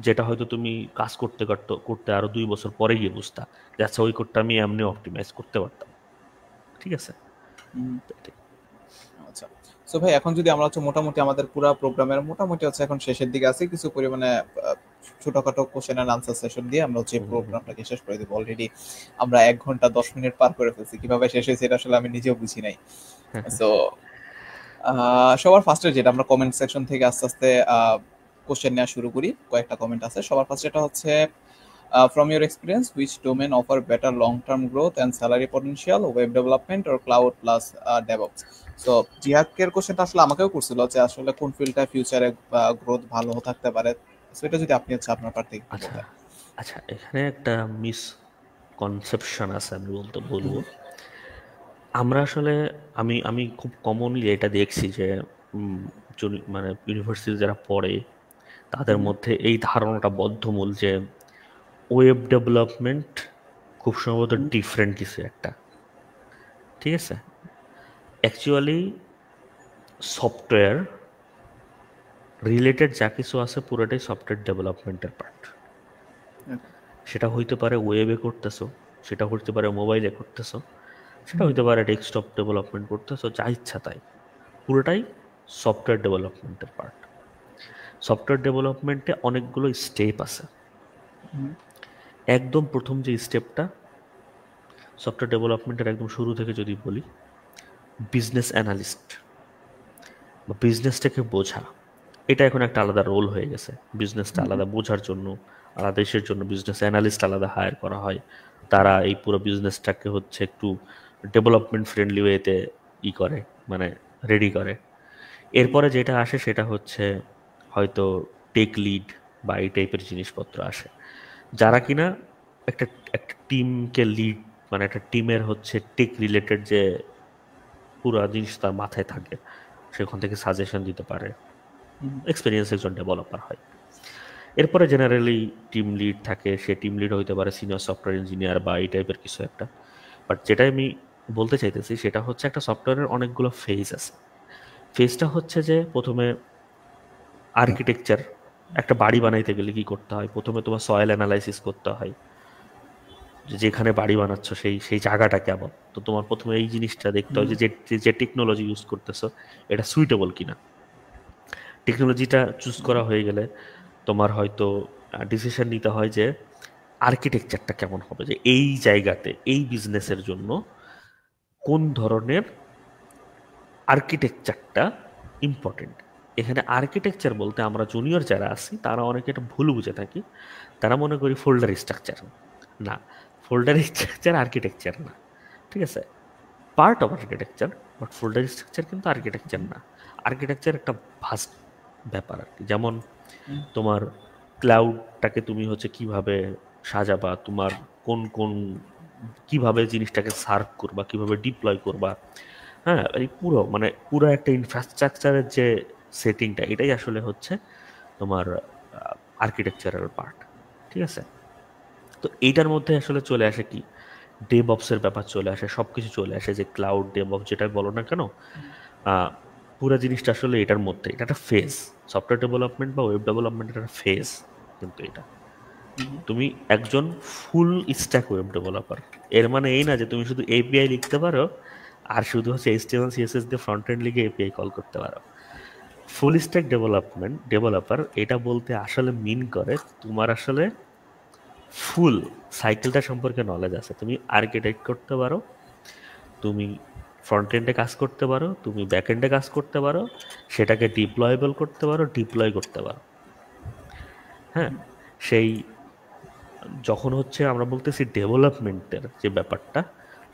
যেটা হয়তো তুমি কাজ করতে করতে করতে আরো 2 বছর পরে গিয়ে বুঝতা যে আচ্ছা ওই কোডটা আমি এমনি অপটিমাইজ করতে পারতাম। ঠিক আছে, আচ্ছা। সো ভাই এখন যদি আমরা হচ্ছে মোটামুটি আমাদের পুরো প্রোগ্রামের মোটামুটি হচ্ছে এখন শেষের দিকে আছি, কিছু পরিমাণে ছোটখাটো কোশ্চেন এন্ড আনসার সেশন দিয়ে আমরা হচ্ছে প্রোগ্রামটাকে শেষ করে দিব। অলরেডি আমরা 1 ঘন্টা 10 মিনিট পার করে ফেলছি, কিভাবে শেষ হয়েছে এটা আসলে আমি নিজেও বুঝি নাই। সো সবার ফার্স্টে যেটা আমরা কমেন্ট সেকশন থেকে আস্তে আস্তে কোশ্চেন নেওয়া শুরু করি। কয়েকটা কমেন্ট আছে, সবার ফার্স্টে এটা হচ্ছে from your experience, which domain offer better long-term growth and salary potential, web development or cloud plus DevOps? So জিহাদের কোশ্চেনটা আসলে আমাকেও করছিল যে আসলে কোন ফিল্ডটা ফিউচারে গ্রোথ ভালো থাকতে পারে। সো এটা যদি আপনি হচ্ছে আপনার পার্ট থেকে একটু আচ্ছা বলতেন। আচ্ছা, এখানে একটা মিস কনসেপশন আছে, আমি বলবো। আমরা আসলে আমি আমি খুব কমনলি এটা দেখছি যে মানে ইউনিভার্সিটি যারা পড়ে তাদের মধ্যে এই ধারণাটা বদ্ধমূল যে ওয়েব ডেভেলপমেন্ট খুব সম্ভবত ডিফারেন্ট কিছু একটা। ঠিক আছে, অ্যাকচুয়ালি সফটওয়্যার রিলেটেড যা কিছু আছে পুরোটাই সফটওয়্যার ডেভেলপমেন্টের পার্ট। Okay. সেটা হইতে পারে ওয়েবে করতেছো, সেটা হইতে পারে মোবাইলে করতেছো, সেটা হুম, হইতে পারে ডেস্কটপ ডেভেলপমেন্ট করতেছো, যা ইচ্ছা তাই। পুরোটাই সফটওয়্যার ডেভেলপমেন্টের পার্ট। সফটওয়্যার ডেভেলপমেন্টে অনেকগুলো স্টেপ আছে। হুম, একদম প্রথম যে স্টেপটা সফটওয়্যার ডেভেলপমেন্টের একদম শুরু থেকে যদি বলি, বিজনেস অ্যানালিস্ট বা বিজনেসটাকে বোঝা, এটা এখন একটা আলাদা রোল হয়ে গেছে। বিজনেসটা হুম, আলাদা বোঝার জন্য আলাদা দেশের জন্য বিজনেস অ্যানালিস্ট আলাদা হায়ার করা হয়। তারা এই পুরো বিজনেসটাকে হচ্ছে একটু ডেভেলপমেন্ট ফ্রেন্ডলি ওয়েতে করে, মানে রেডি করে। এরপরে যেটা আসে সেটা হচ্ছে হয়তো টেক লিড বা এই টাইপের জিনিসপত্র আসে, যারা কিনা একটা একটা টিমকে লিড, মানে একটা টিমের হচ্ছে টেক রিলেটেড যে পুরো জিনিস তার মাথায় থাকে, সেখান থেকে সাজেশন দিতে পারে। হুম, এক্সপিরিয়েন্স একজন ডেভেলপার হয়। এরপরে জেনারেলি টিম লিড থাকে, সে টিম লিড হইতে পারে সিনিয়র সফটওয়্যার ইঞ্জিনিয়ার বা এই টাইপের কিছু একটা। বাট যেটা আমি বলতে চাইতেছি সেটা হচ্ছে একটা সফটওয়্যারের অনেকগুলো ফেজ আছে। ফেজটা হচ্ছে যে প্রথমে আর্কিটেকচার, একটা বাড়ি বানাইতে গেলে কি করতে হয়, প্রথমে তোমার সয়েল অ্যানালাইসিস করতে হয়, যে যেখানে বাড়ি বানাচ্ছ সেই সেই জায়গাটা কেমন। তো তোমার প্রথমে এই জিনিসটা দেখতে হয় হুম, যে যে টেকনোলজি ইউজ করতেছো এটা সুইটেবল কিনা। টেকনোলজিটা চুজ করা হয়ে গেলে তোমার হয়তো ডিসিশন নিতে হয় যে আর্কিটেকচারটা কেমন হবে, যে এই জায়গাতে এই বিজনেসের জন্য কোন ধরনের আর্কিটেকচারটা ইম্পর্টেন্ট। এখানে আর্কিটেকচার বলতে আমরা জুনিয়র যারা আছি তারা অনেকে এটা ভুল বুঝে থাকি, তারা মনে করি ফোল্ডার স্ট্রাকচার। না, ফোল্ডার স্ট্রাকচার আর্কিটেকচার না, ঠিক আছে, part of architecture, but folder structure কিন্তু আর্কিটেকচার না। আর্কিটেকচার একটা ভাস্ট ব্যাপার আর কি। যেমন হুম, তোমার ক্লাউডটাকে তুমি হচ্ছে কিভাবে সাজাবা, তোমার কোন কোন কিভাবে জিনিসটাকে সার্ভ করবা, কিভাবে ডিপ্লয় করবা, হ্যাঁ, এই পুরো মানে পুরো একটা ইনফ্রাস্ট্রাকচারের যে সেটিংটা, এটাই আসলে হচ্ছে তোমার আর্কিটেকচারাল পার্ট, ঠিক আছে। তো এইটার মধ্যে আসলে চলে আসে কি, ডেভঅপসের ব্যাপার চলে আসে, সব কিছু চলে আসে, যে ক্লাউড ডেভঅপস যেটাই বলো না কেন, আহ, পুরো জিনিসটা আসলে এটার মধ্যে, এটা একটা ফেজ। সফটওয়্যার ডেভেলপমেন্ট বা ওয়েব ডেভেলপমেন্টের একটা ফেজ কিন্তু এটা। হুম, তুমি একজন ফুল স্ট্যাক ওয়েব ডেভেলপার, এর মানে এই না যে তুমি শুধু এপিআই লিখতে পারো আর শুধু হচ্ছে এইচটিএমএল সিএসএস দিয়ে ফ্রন্ট এন্ড লিখে এপিআই কল করতে পারো। ফুল স্ট্যাক ডেভেলপার এটা বলতে আসলে মিন করে তোমার আসলে ফুল সাইকেলটা সম্পর্কে নলেজ আছে। তুমি আর্কিটেক্ট করতে পারো, তুমি ফ্রন্ট এন্ডে কাজ করতে পারো, তুমি ব্যাক এন্ডে কাজ করতে পারো, সেটাকে ডিপ্লয়েবল করতে পারো, ডিপ্লয় করতে পারো। হ্যাঁ, সেই যখন হচ্ছে আমরা বলতেছি ডেভেলপমেন্টের যে ব্যাপারটা,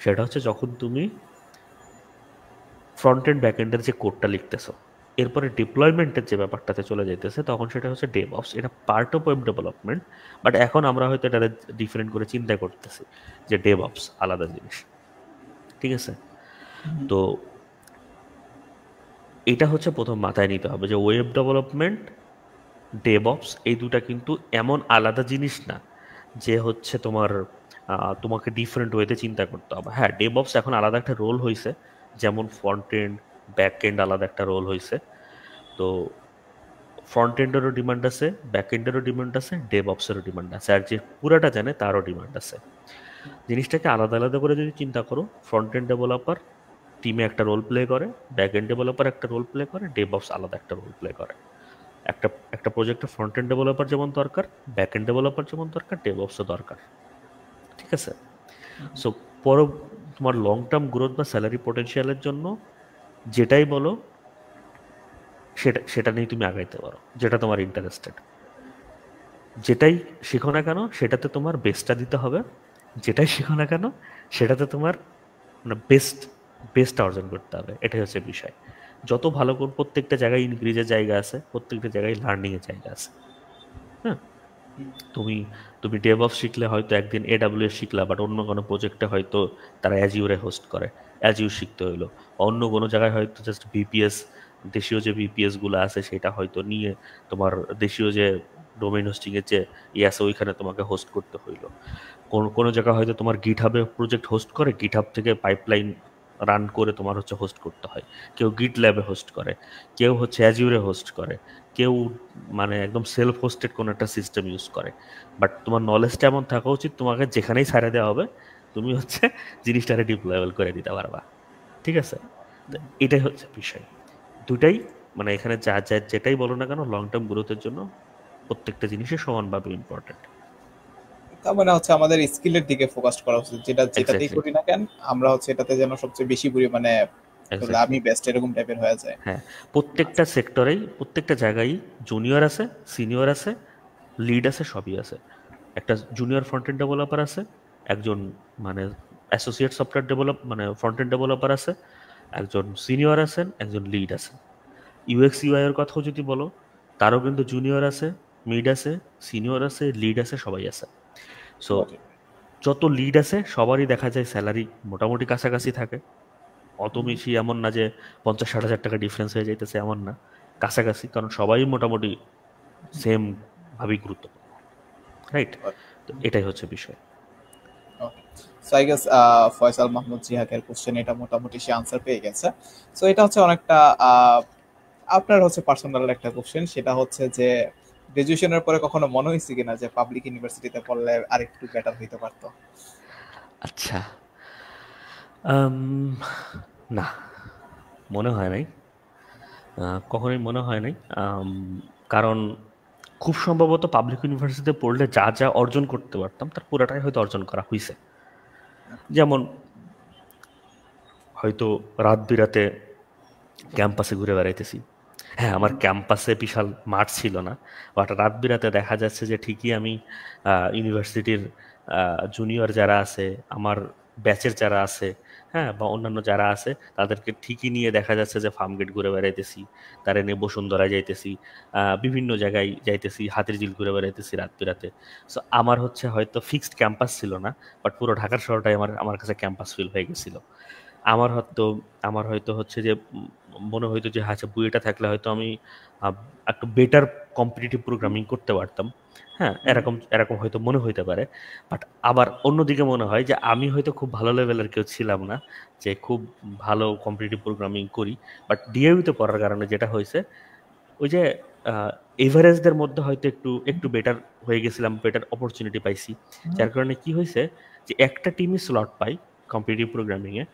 সেটা হচ্ছে যখন তুমি ফ্রন্ট এন্ড ব্যাক এন্ডের যে কোডটা লিখতেছো, এরপরে ডিপ্লয়মেন্টের যে ব্যাপারটাতে চলে যাইতেছে, তখন সেটা হচ্ছে ডেভঅপস। এটা part of web development, but এখন আমরা হয়তো এটা ডিফারেন্ট করে চিন্তা করতেছি যে ডেভঅপস আলাদা জিনিস, ঠিক আছে। হুম, তো এটা হচ্ছে প্রথম মাথায় নিতে হবে যে ওয়েব ডেভেলপমেন্ট, ডেভঅপস এই দুটা কিন্তু এমন আলাদা জিনিস না যে হচ্ছে তোমার তোমাকে ডিফারেন্ট ওয়েতে চিন্তা করতে হবে। হ্যাঁ, ডেভঅপস এখন আলাদা একটা রোল হয়েছে, যেমন ফ্রন্ট এন্ড ব্যাক এন্ড আলাদা একটা রোল হয়েছে। তো ফ্রন্ট এন্ডেরও ডিমান্ড আছে, ব্যাক এন্ডেরও ডিমান্ড আছে, ডেভঅপসেরও ডিমান্ড আছে, আর যে পুরাটা জানে তারও ডিমান্ড আছে। জিনিসটাকে আলাদা আলাদা করে যদি চিন্তা করো, ফ্রন্ট এন্ড ডেভেলপার টিমে একটা রোল প্লে করে, ব্যাক এন্ড ডেভেলপার একটা রোল প্লে করে, ডেভঅপস আলাদা একটা রোল প্লে করে। একটা একটা প্রজেক্টে ফ্রন্ট এন্ড ডেভেলপার যেমন দরকার, ব্যাক এন্ড ডেভেলপার যেমন দরকার, ডেভঅপসও দরকার, ঠিক আছে। সো পর তোমার লং টার্ম গ্রোথ বা স্যালারি পটেনশিয়ালের জন্য যেটাই বলো সেটা সেটা নিয়ে তুমি আগাইতে পারো, যেটা তোমার ইন্টারেস্টেড। যেটাই শেখো না কেন সেটাতে তোমার বেস্টটা দিতে হবে, যেটাই শেখো না কেন সেটাতে তোমার মানে বেস্টটা অর্জন করতে হবে, এটাই হচ্ছে বিষয়। যত ভালো কোন প্রত্যেকটা জায়গায় ইনক্রিজের জায়গা আছে, প্রত্যেকটা জায়গায় লার্নিংয়ের জায়গা আছে। হ্যাঁ, তুমি তুমি ডেভঅপস শিখলে হয়তো একদিন এডাব্লিউএস শিখলা, বাট অন্য কোনো প্রজেক্টে হয়তো তারা অ্যাজিউরে হোস্ট করে, অ্যাজিউর শিখতে হইলো। অন্য কোনো জায়গায় হয়তো জাস্ট ভিপিএস, দেশীয় যে ভিপিএস গুলো আছে সেটা হয়তো নিয়ে তোমার দেশীয় যে ডোমেইন হোস্টিং এর যে আছে ওইখানে তোমাকে হোস্ট করতে হইলো। কোনো কোনো জায়গায় হয়তো তোমার গিটহাবে প্রজেক্ট হোস্ট করে, গিটহাব থেকে পাইপলাইন রান করে তোমার হচ্ছে হোস্ট করতে হয়। কেউ গিট ল্যাবে হোস্ট করে, কেউ হচ্ছে অ্যাজিউরে হোস্ট করে, কেউ মানে একদম সেলফ হোস্টেড কোনো একটা সিস্টেম ইউজ করে। বাট তোমার নলেজটা এমন থাকা উচিত, তোমাকে যেখানেই ছাড়ে দেওয়া হবে তুমি হচ্ছে জিনিসটারে ডিপ্লয়েবল করে দিতে পারবা। ঠিক আছে? তো এটাই হচ্ছে বিষয়। দুটাই মানে এখানে যা যা যেটাই বলো না কেন, লং টার্ম গ্রোথের জন্য প্রত্যেকটা জিনিসই সমানভাবে ইম্পর্টেন্ট। তার মানে হচ্ছে আমাদের স্কিলের দিকে ফোকাস করা উচিত, যেটাতেই এক্স্যাক্টলি, করি না কেন আমরা হচ্ছে এটাতে যেন সবচেয়ে বেশি পরিমাণে এক্স্যাক্টলি। আমি বেস্ট এরকম টাইপের হয়ে যায়। হ্যাঁ, প্রত্যেকটা সেক্টরেই প্রত্যেকটা জায়গায় জুনিয়র আছে, সিনিয়র আছে, লিড আছে, সবই আছে। একটা জুনিয়র ফ্রন্ট এন্ড ডেভেলপার আছে, একজন মানে অ্যাসোসিয়েট সফটওয়্যার মানে ফ্রন্ট এন্ড ডেভেলপার আছে, একজন সিনিয়র আছেন, একজন লিড আছে। ইউএক্স ইউআই এর কথাও যদি বলো, তারও কিন্তু জুনিয়র আছে, মিড আছে, সিনিয়র আছে, লিড আছে, সবাই আছে। So Got it. যত লিড আছে সবারই দেখা যায় স্যালারি মোটামুটি কাছাকাছি থাকে। অত বেশি এমন না যে 50-60 হাজার টাকা ডিফারেন্স হয়ে যাইতেছে, এমন না, কাছাকাছি, কারণ সবাই মোটামুটি সেম ভাবেই গুরুত্বপূর্ণ। রাইট? Got তো এটাই হচ্ছে বিষয়। it. Okay. So I guess Faisal Mahmud জিহাকের কোশ্চেন এটা মোটামুটি সে আনসার পেয়ে গেছে। সো এটা হচ্ছে অনেকটা আপনার হচ্ছে পার্সোনাল একটা কোশ্চেন, সেটা হচ্ছে যে গ্রাজুয়েশনের পরে কখনো মনে হয়েছে কিনা যে পাবলিক ইউনিভার্সিটিতে পড়লে আরেকটু বেটার হইতে পারতো? আচ্ছা, আম, না, মনে হয় নাই। কখনোই মনে হয় নাই। কারণ খুব সম্ভবত পাবলিক ইউনিভার্সিটিতে পড়লে যা যা অর্জন করতে পারতাম তার পুরোটাই হয়তো অর্জন করা হয়েছে। যেমন হয়তো রাত বিরাতে ক্যাম্পাসে ঘুরে বেড়াইতেছি। হ্যাঁ, আমার ক্যাম্পাসে বিশাল মাঠ ছিল না, বাট রাত বিরাতে দেখা যাচ্ছে যে ঠিকই আমি ইউনিভার্সিটির জুনিয়র যারা আছে, আমার ব্যাচের যারা আছে, হ্যাঁ, বা অন্যান্য যারা আছে, তাদেরকে ঠিকই নিয়ে দেখা যাচ্ছে যে ফার্মগেট ঘুরে বেড়াইতেছি, তারা নিয়ে বসুন্ধরা যাইতেছি, বিভিন্ন জায়গায় যাইতেছি, হাতিরঝিল ঘুরে বেড়াইতেছি রাত বিরাতে। সো আমার হচ্ছে হয়তো ফিক্সড ক্যাম্পাস ছিল না, বাট পুরো ঢাকার শহরটাই আমার আমার কাছে ক্যাম্পাস ফিল হয়ে গেছিল। আমার হয়তো আমার হয়তো হচ্ছে যে মনে হইতো যে আচ্ছা, বুয়েটা থাকলে হয়তো আমি আহ, একটু বেটার কম্পিটিটিভ প্রোগ্রামিং করতে পারতাম। হ্যাঁ, এরকম এরকম হয়তো মনে হইতে পারে। বাট আবার অন্যদিকে মনে হয় যে আমি হয়তো খুব ভালো লেভেলের কেউ ছিলাম না, যে খুব ভালো কম্পিটিটিভ প্রোগ্রামিং করি। বাট ডিএইউতে পড়ার কারণে যেটা হয়েছে, ওই যে এভারেজদের মধ্যে হয়তো একটু একটু বেটার হয়ে গেছিলাম, বেটার অপরচুনিটি পাইছি। যার কারণে কি হয়েছে, যে একটা টিমই স্লট পাই কম্পিটিটিভ প্রোগ্রামিংয়ে,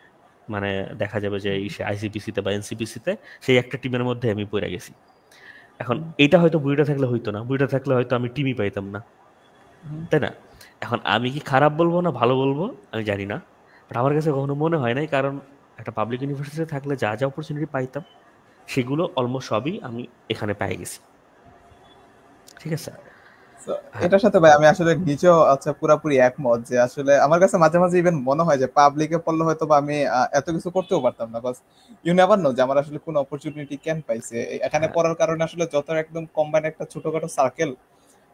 মানে দেখা যাবে যে আইসিপিসিতে বা এনসিপিসিতে সেই একটা টিমের মধ্যে আমি পড়ে গেছি। এখন এটা হয়তো বুইটা থাকলে হইতো না, বুইটা থাকলে হয়তো আমি টিমই পাইতাম না, তাই না? এখন আমি কি খারাপ বলবো না ভালো বলবো আমি জানি না, বাট আমার কাছে কখনো মনে হয় নাই, কারণ একটা পাবলিক ইউনিভার্সিটিতে থাকলে যা যা অপরচুনিটি পাইতাম সেগুলো অলমোস্ট সবই আমি এখানে পেয়ে গেছি। ঠিক আছে? So, হ্যাঁ, এটার সাথে ভাই আমি আসলে নিজেও আচ্ছা পুরাপুরি একমত যে আসলে আমার কাছে মাঝে মাঝে ইভেন মনে হয় যে পাবলিকে পড়লে হয়তো বা আমি এত কিছু করতেও পারতাম না, বাস ইউ নেভার নো যে আমার আসলে কোন অপরচুনিটি কেন পাইছে এখানে হ্যাঁ। পড়ার কারণে আসলে যত একদম কম্বাইন একটা ছোটখাটো সার্কেল,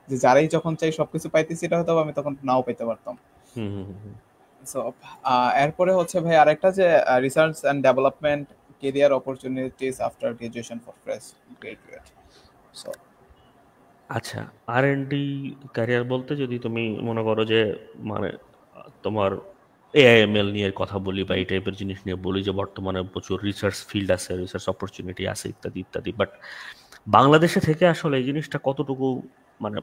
যে যারাই যখন চাই সবকিছু পাইতেছি, এটা হয়তো বা আমি তখন নাও পাইতে পারতাম। হুম, হুম, হুম, হুম। সো এরপরে হচ্ছে ভাই আরেকটা যে research and development career opportunities after graduation for fresh graduate. So আচ্ছা, আর&ডি ক্যারিয়ার বলতে যদি তুমি মনে করো যে মানে তোমার এআইএমএল নিয়ে কথা বলি বা এই টাইপের জিনিস নিয়ে বলি, যে বর্তমানে প্রচুর রিসার্চ ফিল্ড আছে, রিসার্চ অপরচুনিটি আছে, ইত্যাদি ইত্যাদি। বাট বাংলাদেশে থেকে আসলে এই জিনিসটা কতটুকু মানে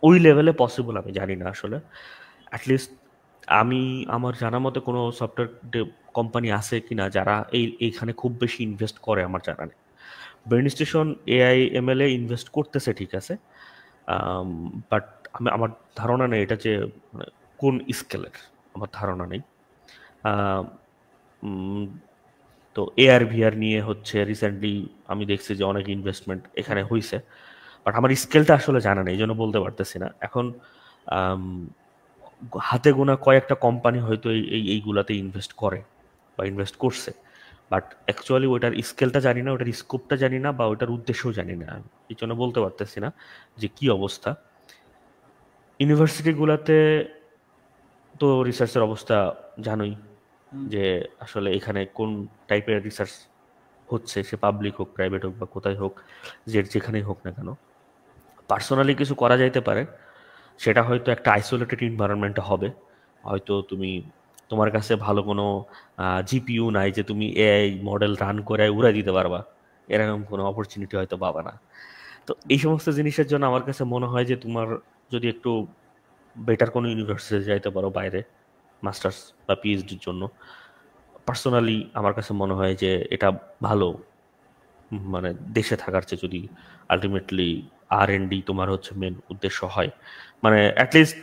ওই লেভেলে পসিবল আমি জানি না আসলে। অ্যাটলিস্ট আমি আমার জানা মতে কোনো সফটওয়্যার কোম্পানি আছে কিনা যারা এইখানে খুব বেশি ইনভেস্ট করে, আমার জানা নেই। ব্রেন স্টেশন এআইএমএল এ ইনভেস্ট করতেছে, ঠিক আছে, বাট আমার ধারণা নেই এটা যে মানে কোন স্কেলের, আমার ধারণা নেই। আহ, উম, তো এআর ভিআর নিয়ে হচ্ছে রিসেন্টলি আমি দেখছি যে অনেক ইনভেস্টমেন্ট এখানে হয়েছে, বাট আমার স্কেলটা আসলে জানা নেই, এই জন্য বলতে পারতেছি না এখন। আম, হাতে গোনা কয়েকটা কোম্পানি হয়তো এইগুলাতে ইনভেস্ট করে বা ইনভেস্ট করছে, বাট অ্যাকচুয়ালি ওটার স্কেলটা জানি না, ওটার স্কোপটা জানি না, বা ওটার উদ্দেশ্যও জানি না। এই জন্য বলতে পারতেছি না যে কি অবস্থা ইউনিভার্সিটিগুলোতে। তো রিসার্চের অবস্থা জানোই, যে আসলে এখানে কোন টাইপের রিসার্চ হচ্ছে, সে পাবলিক হোক, প্রাইভেট হোক, বা কোথায় হোক, যে যেখানেই হোক না কেন, পার্সোনালি কিছু করা যাইতে পারে। সেটা হয়তো একটা আইসোলেটেড এনভায়রনমেন্টে হবে, হয়তো তুমি তোমার কাছে ভালো কোনো জিপিইউ নাই যে তুমি এআই মডেল রান করে উড়াই দিতে পারবা, এরকম কোনো অপরচুনিটি হয়তো পাবা না। তো এই সমস্ত জিনিসের জন্য আমার কাছে মনে হয় যে তোমার যদি একটু বেটার কোনো ইউনিভার্সিটি যাইতে পারো বাইরে মাস্টার্স বা পিএইচডির জন্য, পার্সোনালি আমার কাছে মনে হয় যে এটা ভালো। মানে দেশে থাকার চেয়ে যদি আলটিমেটলি R&D তোমার হচ্ছে মেন উদ্দেশ্য হয়, মানে অ্যাটলিস্ট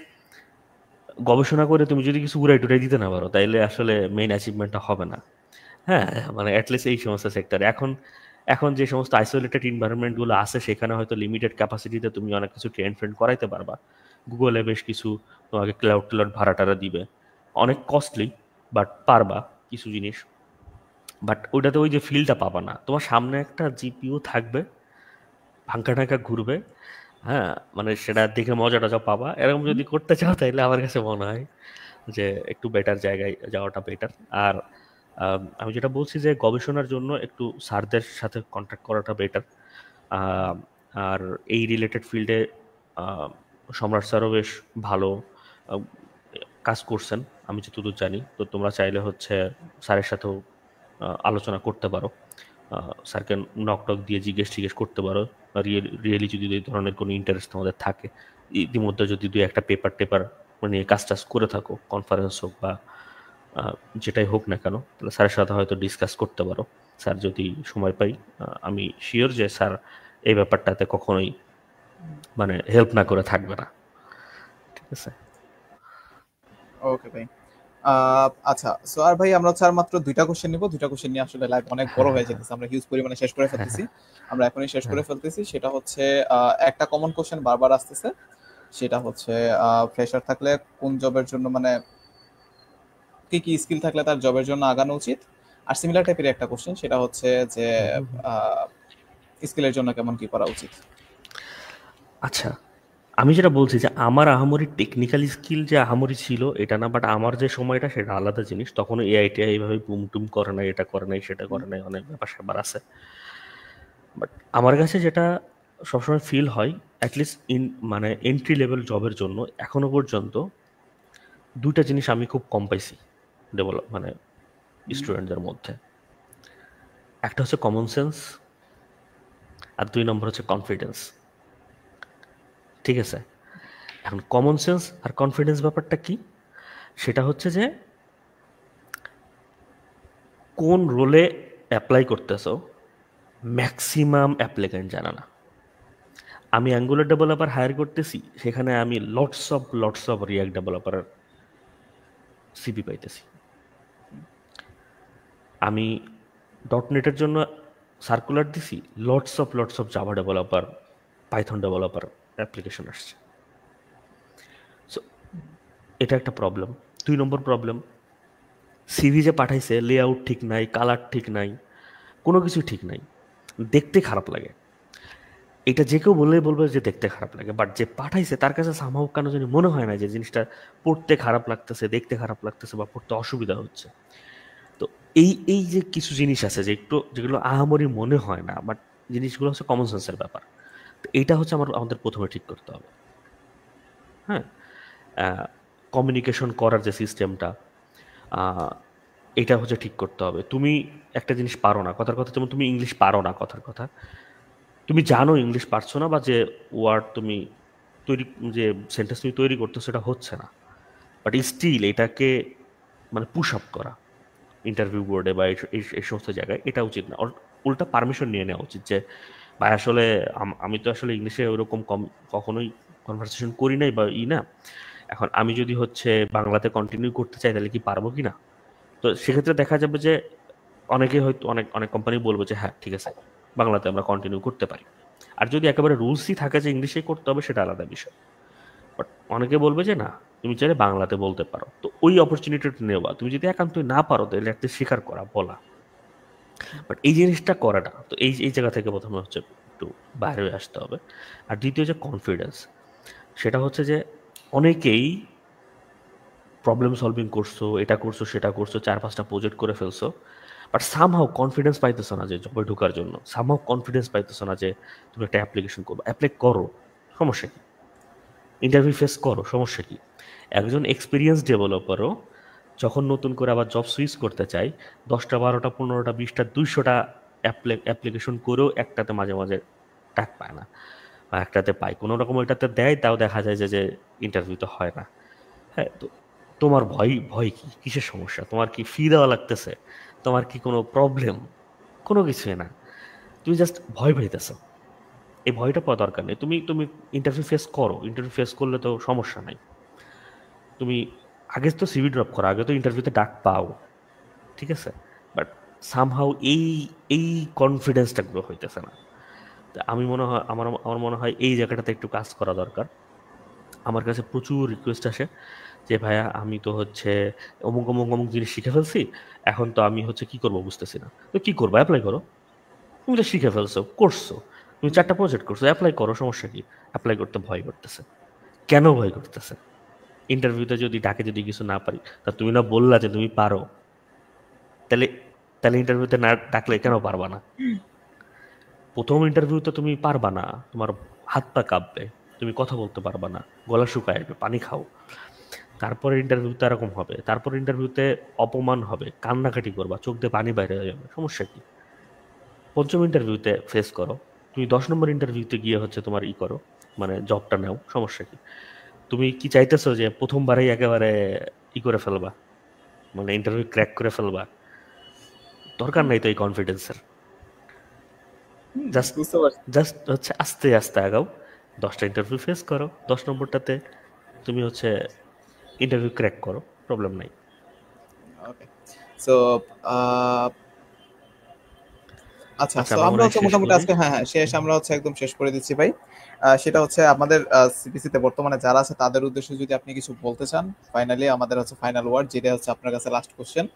গবেষণা করে তুমি যদি কিছু উড়াই টুরাই দিতে না পারো তাইলে আসলে মেইন অ্যাচিভমেন্টটা হবে না। হ্যাঁ, মানে অ্যাটলিস্ট এই সমস্ত সেক্টরে এখন এখন যে সমস্ত আইসোলেটেড এনভায়রনমেন্টগুলো আছে সেখানে হয়তো লিমিটেড ক্যাপাসিটিতে তুমি অনেক কিছু ট্রেন্ড করাইতে পারবা। গুগলে বেশ কিছু তোমাকে ক্লাউড ক্লাউড ভাড়া টাড়া দিবে, অনেক কস্টলি, বাট পারবা কিছু জিনিস। বাট ওইটাতে ওই যে ফিলটা পাবা না। তোমার সামনে একটা জিপিইউ থাকবে, ভাঙ্কা টাঙ্কা ঘুরবে, হ্যাঁ, মানে সেটা দেখে মজা টজা পাবা। এরকম যদি করতে চাও তাইলে আমার কাছে মনে হয় যে একটু বেটার জায়গায় যাওয়াটা বেটার। আর আমি যেটা বলছি যে গবেষণার জন্য একটু স্যারদের সাথে কন্ট্যাক্ট করাটা বেটার। আর এই রিলেটেড ফিল্ডে সম্রাট স্যারও বেশ ভালো আহ, কাজ করছেন আমি যতদূর জানি। তো তোমরা চাইলে হচ্ছে স্যারের সাথেও আলোচনা করতে পারো, স্যারকে নক টক দিয়ে জিজ্ঞেস করতে পারো রিয়েলি যদি এই ধরনের কোনো ইন্টারেস্ট তোমাদের থাকে। ইতিমধ্যে যদি দুই একটা পেপার টেপার নিয়ে কাজ টাজ করে থাকো, কনফারেন্স হোক বা যেটাই হোক না কেন, তাহলে স্যারের সাথে হয়তো ডিসকাস করতে পারো। স্যার যদি সময় পাই, আমি শিওর যে স্যার এই ব্যাপারটাতে কখনোই মানে হেল্প না করে থাকবে না। ঠিক আছে, ওকে ভাই। আচ্ছা, সো আর ভাই আমরা হচ্ছে আর মাত্র দুইটা কোশ্চেন নিব। দুইটা কোশ্চেন নিয়ে আসলে লাইভ অনেক বড় হ্যাঁ হয়ে হ্যাঁ যেতেছে, আমরা হিউজ পরিমাণে শেষ করে ফেলতেছি। আমরা এখনই শেষ করে হ্যাঁ ফেলতেছি। সেটা হচ্ছে একটা কমন কোশ্চেন বারবার আসতেছে, সেটা হচ্ছে ফ্রেশার থাকলে কোন জবের জন্য, মানে কি কি স্কিল থাকলে তার জবের জন্য আগানো উচিত। আর সিমিলার টাইপের একটা কোশ্চেন, সেটা হচ্ছে যে হুম। স্কিলের জন্য কেমন কি করা উচিত। আচ্ছা, আমি যেটা বলছি যে আমার আহামরি টেকনিক্যাল স্কিল যে আহামরি ছিল এটা না, বাট আমার যে সময়টা সেটা আলাদা জিনিস। তখন এআইটি এইভাবে বুম টুম করে নাই, এটা করে নাই, সেটা করে নাই, অনেক ব্যাপার স্যাপার আছে। বাট আমার কাছে যেটা সবসময় ফিল হয়, অ্যাটলিস্ট মানে এন্ট্রি লেভেল জবের জন্য এখনো পর্যন্ত দুইটা জিনিস আমি খুব কম পাইছি ডেভেলপ মানে স্টুডেন্টদের মধ্যে। একটা হচ্ছে কমন সেন্স, আর 2 নম্বর হচ্ছে কনফিডেন্স। ঠিক আছে, এখন কমন সেন্স আর কনফিডেন্স ব্যাপারটা কি, সেটা হচ্ছে যে কোন রোলে অ্যাপ্লাই করতেছো ম্যাক্সিমাম অ্যাপ্লিক্যান্ট জানা না। আমি অ্যাঙ্গুলার ডেভেলপার হায়ার করতেছি, সেখানে আমি লটস অফ রিয়াক্ট ডেভেলপারের সিপি পাইতেছি। আমি ডটনেটের জন্য সার্কুলার দিছি, lots of Java developer, Python developer application আসছে। সো এটা একটা প্রবলেম। 2 নম্বর প্রবলেম, সিভি যে পাঠাইছে লেআউট ঠিক নাই, কালার ঠিক নাই, কোনো কিছু ঠিক নাই, দেখতে খারাপ লাগে। এটা যে কেউ বললেই বলবে যে দেখতে খারাপ লাগে, বাট যে পাঠাইছে তার কাছে সামহাও কেন জানি মনে হয় না যে জিনিসটা পড়তে খারাপ লাগতেছে, দেখতে খারাপ লাগতেছে বা পড়তে অসুবিধা হচ্ছে। তো এই এই যে কিছু জিনিস আছে যে একটু যেগুলো আহামরি মনে হয় না, বাট জিনিসগুলো হচ্ছে কমন সেন্সের ব্যাপার। তো এইটা হচ্ছে আমাদের প্রথমে ঠিক করতে হবে। হ্যাঁ, কমিউনিকেশন করার যে সিস্টেমটা, এটা হচ্ছে ঠিক করতে হবে। তুমি একটা জিনিস পারো না, কথার কথা, যেমন তুমি ইংলিশ পারো না, কথার কথা তুমি জানো ইংলিশ পারছো না, বা যে ওয়ার্ড তুমি তৈরি, যে সেন্টেন্স তুমি তৈরি করতো সেটা হচ্ছে না, বাট স্টিল এটাকে মানে পুশ আপ করা ইন্টারভিউ বোর্ডে বা এই সমস্ত জায়গায়, এটা উচিত না। উল্টা পারমিশন নিয়ে নেওয়া উচিত যে ভাই আসলে আমি তো আসলে ইংলিশে ওরকম কখনোই কনভারসেশন করি নাই বা না। এখন আমি যদি হচ্ছে বাংলাতে কন্টিনিউ করতে চাই তাহলে কি পারবো কি না। তো সেক্ষেত্রে দেখা যাবে যে অনেকে হয়তো অনেক অনেক কোম্পানি বলবে যে হ্যাঁ ঠিক আছে, বাংলাতে আমরা কন্টিনিউ করতে পারি। আর যদি একেবারে রুলসই থাকে যে ইংলিশেই করতে হবে, সেটা আলাদা বিষয়। বাট অনেকে বলবে যে না, তুমি চাইলে বাংলাতে বলতে পারো। তো ওই অপরচুনিটিটা নেওয়া, তুমি যদি একান্তই না পারো তাহলে একটা স্বীকার করা, বলা। বাট এই জিনিসটা করাটা তো এই এই জায়গা থেকে প্রথমে হচ্ছে একটু বাইরে হয়ে আসতে হবে। আর দ্বিতীয় যে কনফিডেন্স, সেটা হচ্ছে যে অনেকেই প্রবলেম সলভিং করছো, এটা করছো সেটা করছো, 4-5টা প্রজেক্ট করে ফেলছো, বাট সামহাও কনফিডেন্স পাইতেছো না যে জবে ঢোকার জন্য, সামহাও কনফিডেন্স পাইতেছো না যে তুমি একটা অ্যাপ্লিকেশন করবো। অ্যাপ্লাই করো, সমস্যা কি, ইন্টারভিউ ফেস করো, সমস্যা কি। একজন এক্সপিরিয়েন্স ডেভেলপারও যখন নতুন করে আবার জব সুইচ করতে চাই, 10টা 12টা 15টা 20টা 200টা অ্যাপ্লিকেশন করেও একটাতে মাঝে মাঝে ডাক পায় না, বা একটাতে পাই কোনো রকম, ওইটাতে দেয়, তাও দেখা যায় যে ইন্টারভিউতে হয় না। হ্যাঁ, তো তোমার ভয় ভয় কি, কিসের সমস্যা? তোমার কি ফি দেওয়া লাগতেছে? তোমার কি কোনো প্রবলেম? কোনো কিছুই না, তুমি জাস্ট ভয় পাইতেছো। এই ভয়টা পাওয়া দরকার নেই। তুমি তুমি ইন্টারভিউ ফেস করো, ইন্টারভিউ ফেস করলে তো সমস্যা নাই। তুমি আগে তো সিভি ড্রপ করো, আগে তো ইন্টারভিউতে ডাক পাও, ঠিক আছে? বাট সামহাউ এই এই কনফিডেন্সটা গ্রো হইতেছে না। তা আমি মনে হয়, আমার আমার মনে হয় এই জায়গাটাতে একটু কাজ করা দরকার। আমার কাছে প্রচুর রিকোয়েস্ট আসে যে ভাইয়া আমি তো হচ্ছে অমুক অমুক অমুক জিনিস শিখে ফেলছি, এখন তো আমি হচ্ছে কি করবো বুঝতেছি না। তো কি করবো? অ্যাপ্লাই করো। তুমি তো শিখে ফেলছো, করছো, তুমি 4টা প্রজেক্ট করছো, অ্যাপ্লাই করো, সমস্যা কি? অ্যাপ্লাই করতে ভয় করতেছে। কেন ভয় করতেছে? ইন্টারভিউতে যদি ডাকে, যদি কিছু না পারি, তা তুমি না বললা যে তুমি পারো, তাহলে তাহলে ইন্টারভিউতে না ডাকলে কেন পারবা না? প্রথম ইন্টারভিউতে তুমি পারবা না, তোমার হাত পা কাঁপবে, তুমি কথা বলতে পারবা না, গলা শুকায় আসবে, পানি খাও। তারপরে ইন্টারভিউতে এরকম হবে, তারপর ইন্টারভিউতে অপমান হবে, কান্নাকাটি করবা, চোখ দিয়ে পানি বাইরে হয়ে যাবে, সমস্যা কি? পঞ্চম ইন্টারভিউতে ফেস করো, তুমি 10 নম্বর ইন্টারভিউতে গিয়ে হচ্ছে তোমার করো, মানে জবটা নাও, সমস্যা কি? তুমি কি চাইতেছো যে প্রথমবারেই একেবারে করে ফেলবা, মানে ইন্টারভিউ ক্র্যাক করে ফেলবা? দরকার নাই তো এই কনফিডেন্সের। জাস্ট বুঝতে পারছি। জাস্ট হচ্ছে আস্তে আস্তে আগাও, 10টা ইন্টারভিউ ফেস করো, 10 নম্বরটাতে তুমি হচ্ছে ইন্টারভিউ ক্র্যাক করো, প্রবলেম নাই। ওকে, সো আচ্ছা, আচ্ছা, সো আমরা আমরা মনে হয় হচ্ছে শেষ মোটামুটি করি। আজকে, হ্যাঁ হ্যাঁ শেষ, আমরা হচ্ছে একদম শেষ করে দিচ্ছি ভাই। সেটা হচ্ছে আমাদের সিপিসি তে বর্তমানে যারা আছে তাদের উদ্দেশ্যে যদি আপনি কিছু বলতে চান, ফাইনালি আমাদের হচ্ছে ফাইনাল ওয়ার্ড, যেটা হচ্ছে আপনার কাছে লাস্ট কোশ্চেন,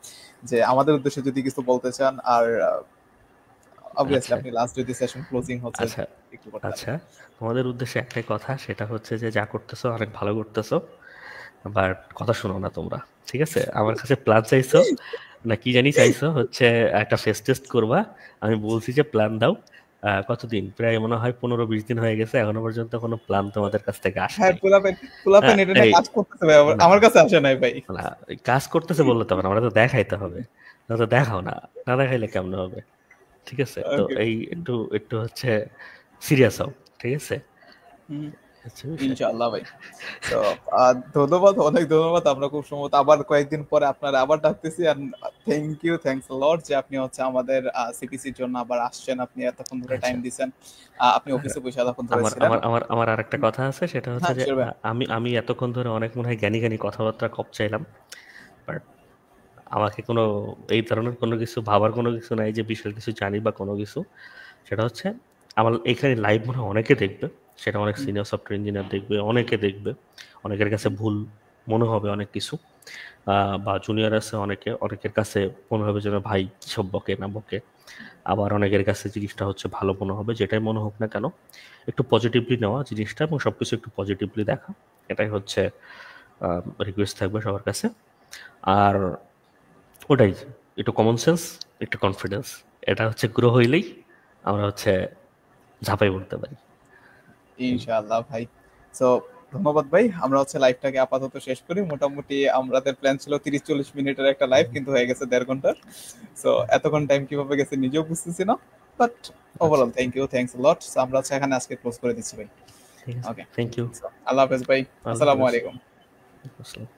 যে আমাদের উদ্দেশ্যে যদি কিছু বলতে চান, আর অবভিয়াসলি আচ্ছা আপনি লাস্ট যদি সেশন ক্লোজিং হচ্ছে আচ্ছা একটু করতেন। আচ্ছা, তোমাদের উদ্দেশ্যে একটাই কথা, সেটা হচ্ছে যে যা করতেছো অনেক ভালো করতেছো, বাট কথা শোনো না তোমরা, ঠিক আছে? আমার কাছে প্ল্যান চাইছো, না কি জানি চাইছো, হচ্ছে একটা ফেস টেস্ট করবা। আমি বলছি যে প্ল্যান দাও। কতদিন, প্রায় মনে হয় 15-20 দিন হয়ে গেছে, এখনো পর্যন্ত কোনো প্ল্যান তোমাদের কাছ থেকে আসে হ্যাঁ, নাই। পোলাপেন পোলাপেন এটা নিয়ে এই, কাজ করতেছে ভাই, না আমার কাছে আসে নাই ভাই। না, এই কাজ করতেছে বললে তো হবে না, আমরা তো দেখাইতে হবে। না তো দেখাও না, না দেখাইলে কেমন হবে? ঠিক আছে, তো ওকে, এই একটু একটু হচ্ছে সিরিয়াস হও, ঠিক আছে? হচ্ছে বিষয়। ইনশাআল্লাহ ভাই। তো ধন্যবাদ, অনেক ধন্যবাদ। আমরা খুব সম্ভবত আবার কয়েকদিন পরে আপনারা আবার ডাকতেছি। আর থ্যাংক ইউ, থ্যাঙ্কস আ লট যে আপনি হচ্ছে আমাদের সিপিসির জন্য আবার আসছেন। আপনি এতক্ষণ ধরে টাইম আচ্ছা, দিছেন। আপনি অফিসে বসে এতক্ষণ ধরে আমার ছিলেন। আমার আমার আমার আর একটা কথা আছে, সেটা হচ্ছে হ্যাঁ, যে শিওর ভাই। আমি আমি এতক্ষণ ধরে অনেক মনে হয় জ্ঞানী জ্ঞানী কথাবার্তা কপ চাইলাম, বাট আমাকে কোনো এই ধরনের কোনো কিছু ভাবার কোনো কিছু নাই যে বিশাল কিছু জানি বা কোনো কিছু। সেটা হচ্ছে আমার এখানে লাইভ মনে হয় অনেকে দেখবে, সেটা অনেক হুম, সিনিয়র সফটওয়্যার ইঞ্জিনিয়ার দেখবে, অনেকে দেখবে, অনেকের কাছে হুম, ভুল মনে হবে অনেক কিছু, বা জুনিয়র আছে অনেকে, অনেকের কাছে মনে হবে যেন ভাই সব বকে না বকে, আবার অনেকের কাছে জিনিসটা হচ্ছে ভালো মনে হবে। যেটাই মনে হোক না কেন, একটু পজিটিভলি নেওয়া জিনিসটা এবং সবকিছু একটু পজিটিভলি দেখা, এটাই হচ্ছে রিকোয়েস্ট থাকবে সবার কাছে। আর ওটাই, একটু কমন সেন্স, একটু কনফিডেন্স, এটা হচ্ছে গ্রো হইলেই আমরা হচ্ছে ঝাঁপাই পড়তে পারি। এই, ইনশাআল্লাহ ভাই। সো ধন্যবাদ ভাই। আমরা হচ্ছে লাইভটাকে আপাতত শেষ করি। মোটামুটি আমাদের প্ল্যান ছিল 30-40 মিনিটের একটা লাইভ, কিন্তু হয়ে গেছে 1.5 ঘন্টার। সো এতক্ষণ টাইম কিভাবে গেছে নিজেও বুঝতেছি না। বাট আচ্ছা, overall thank you, thanks lot. So আমরা হচ্ছে এখানে আজকে ক্লোজ করে দিচ্ছি ভাই। ঠিক আছে, ওকে, থ্যাংক ইউ। আল্লাহ হাফেজ ভাই। আল্লাহ আসসালামু হাফেজ। আলাইকুম। আসসালাম।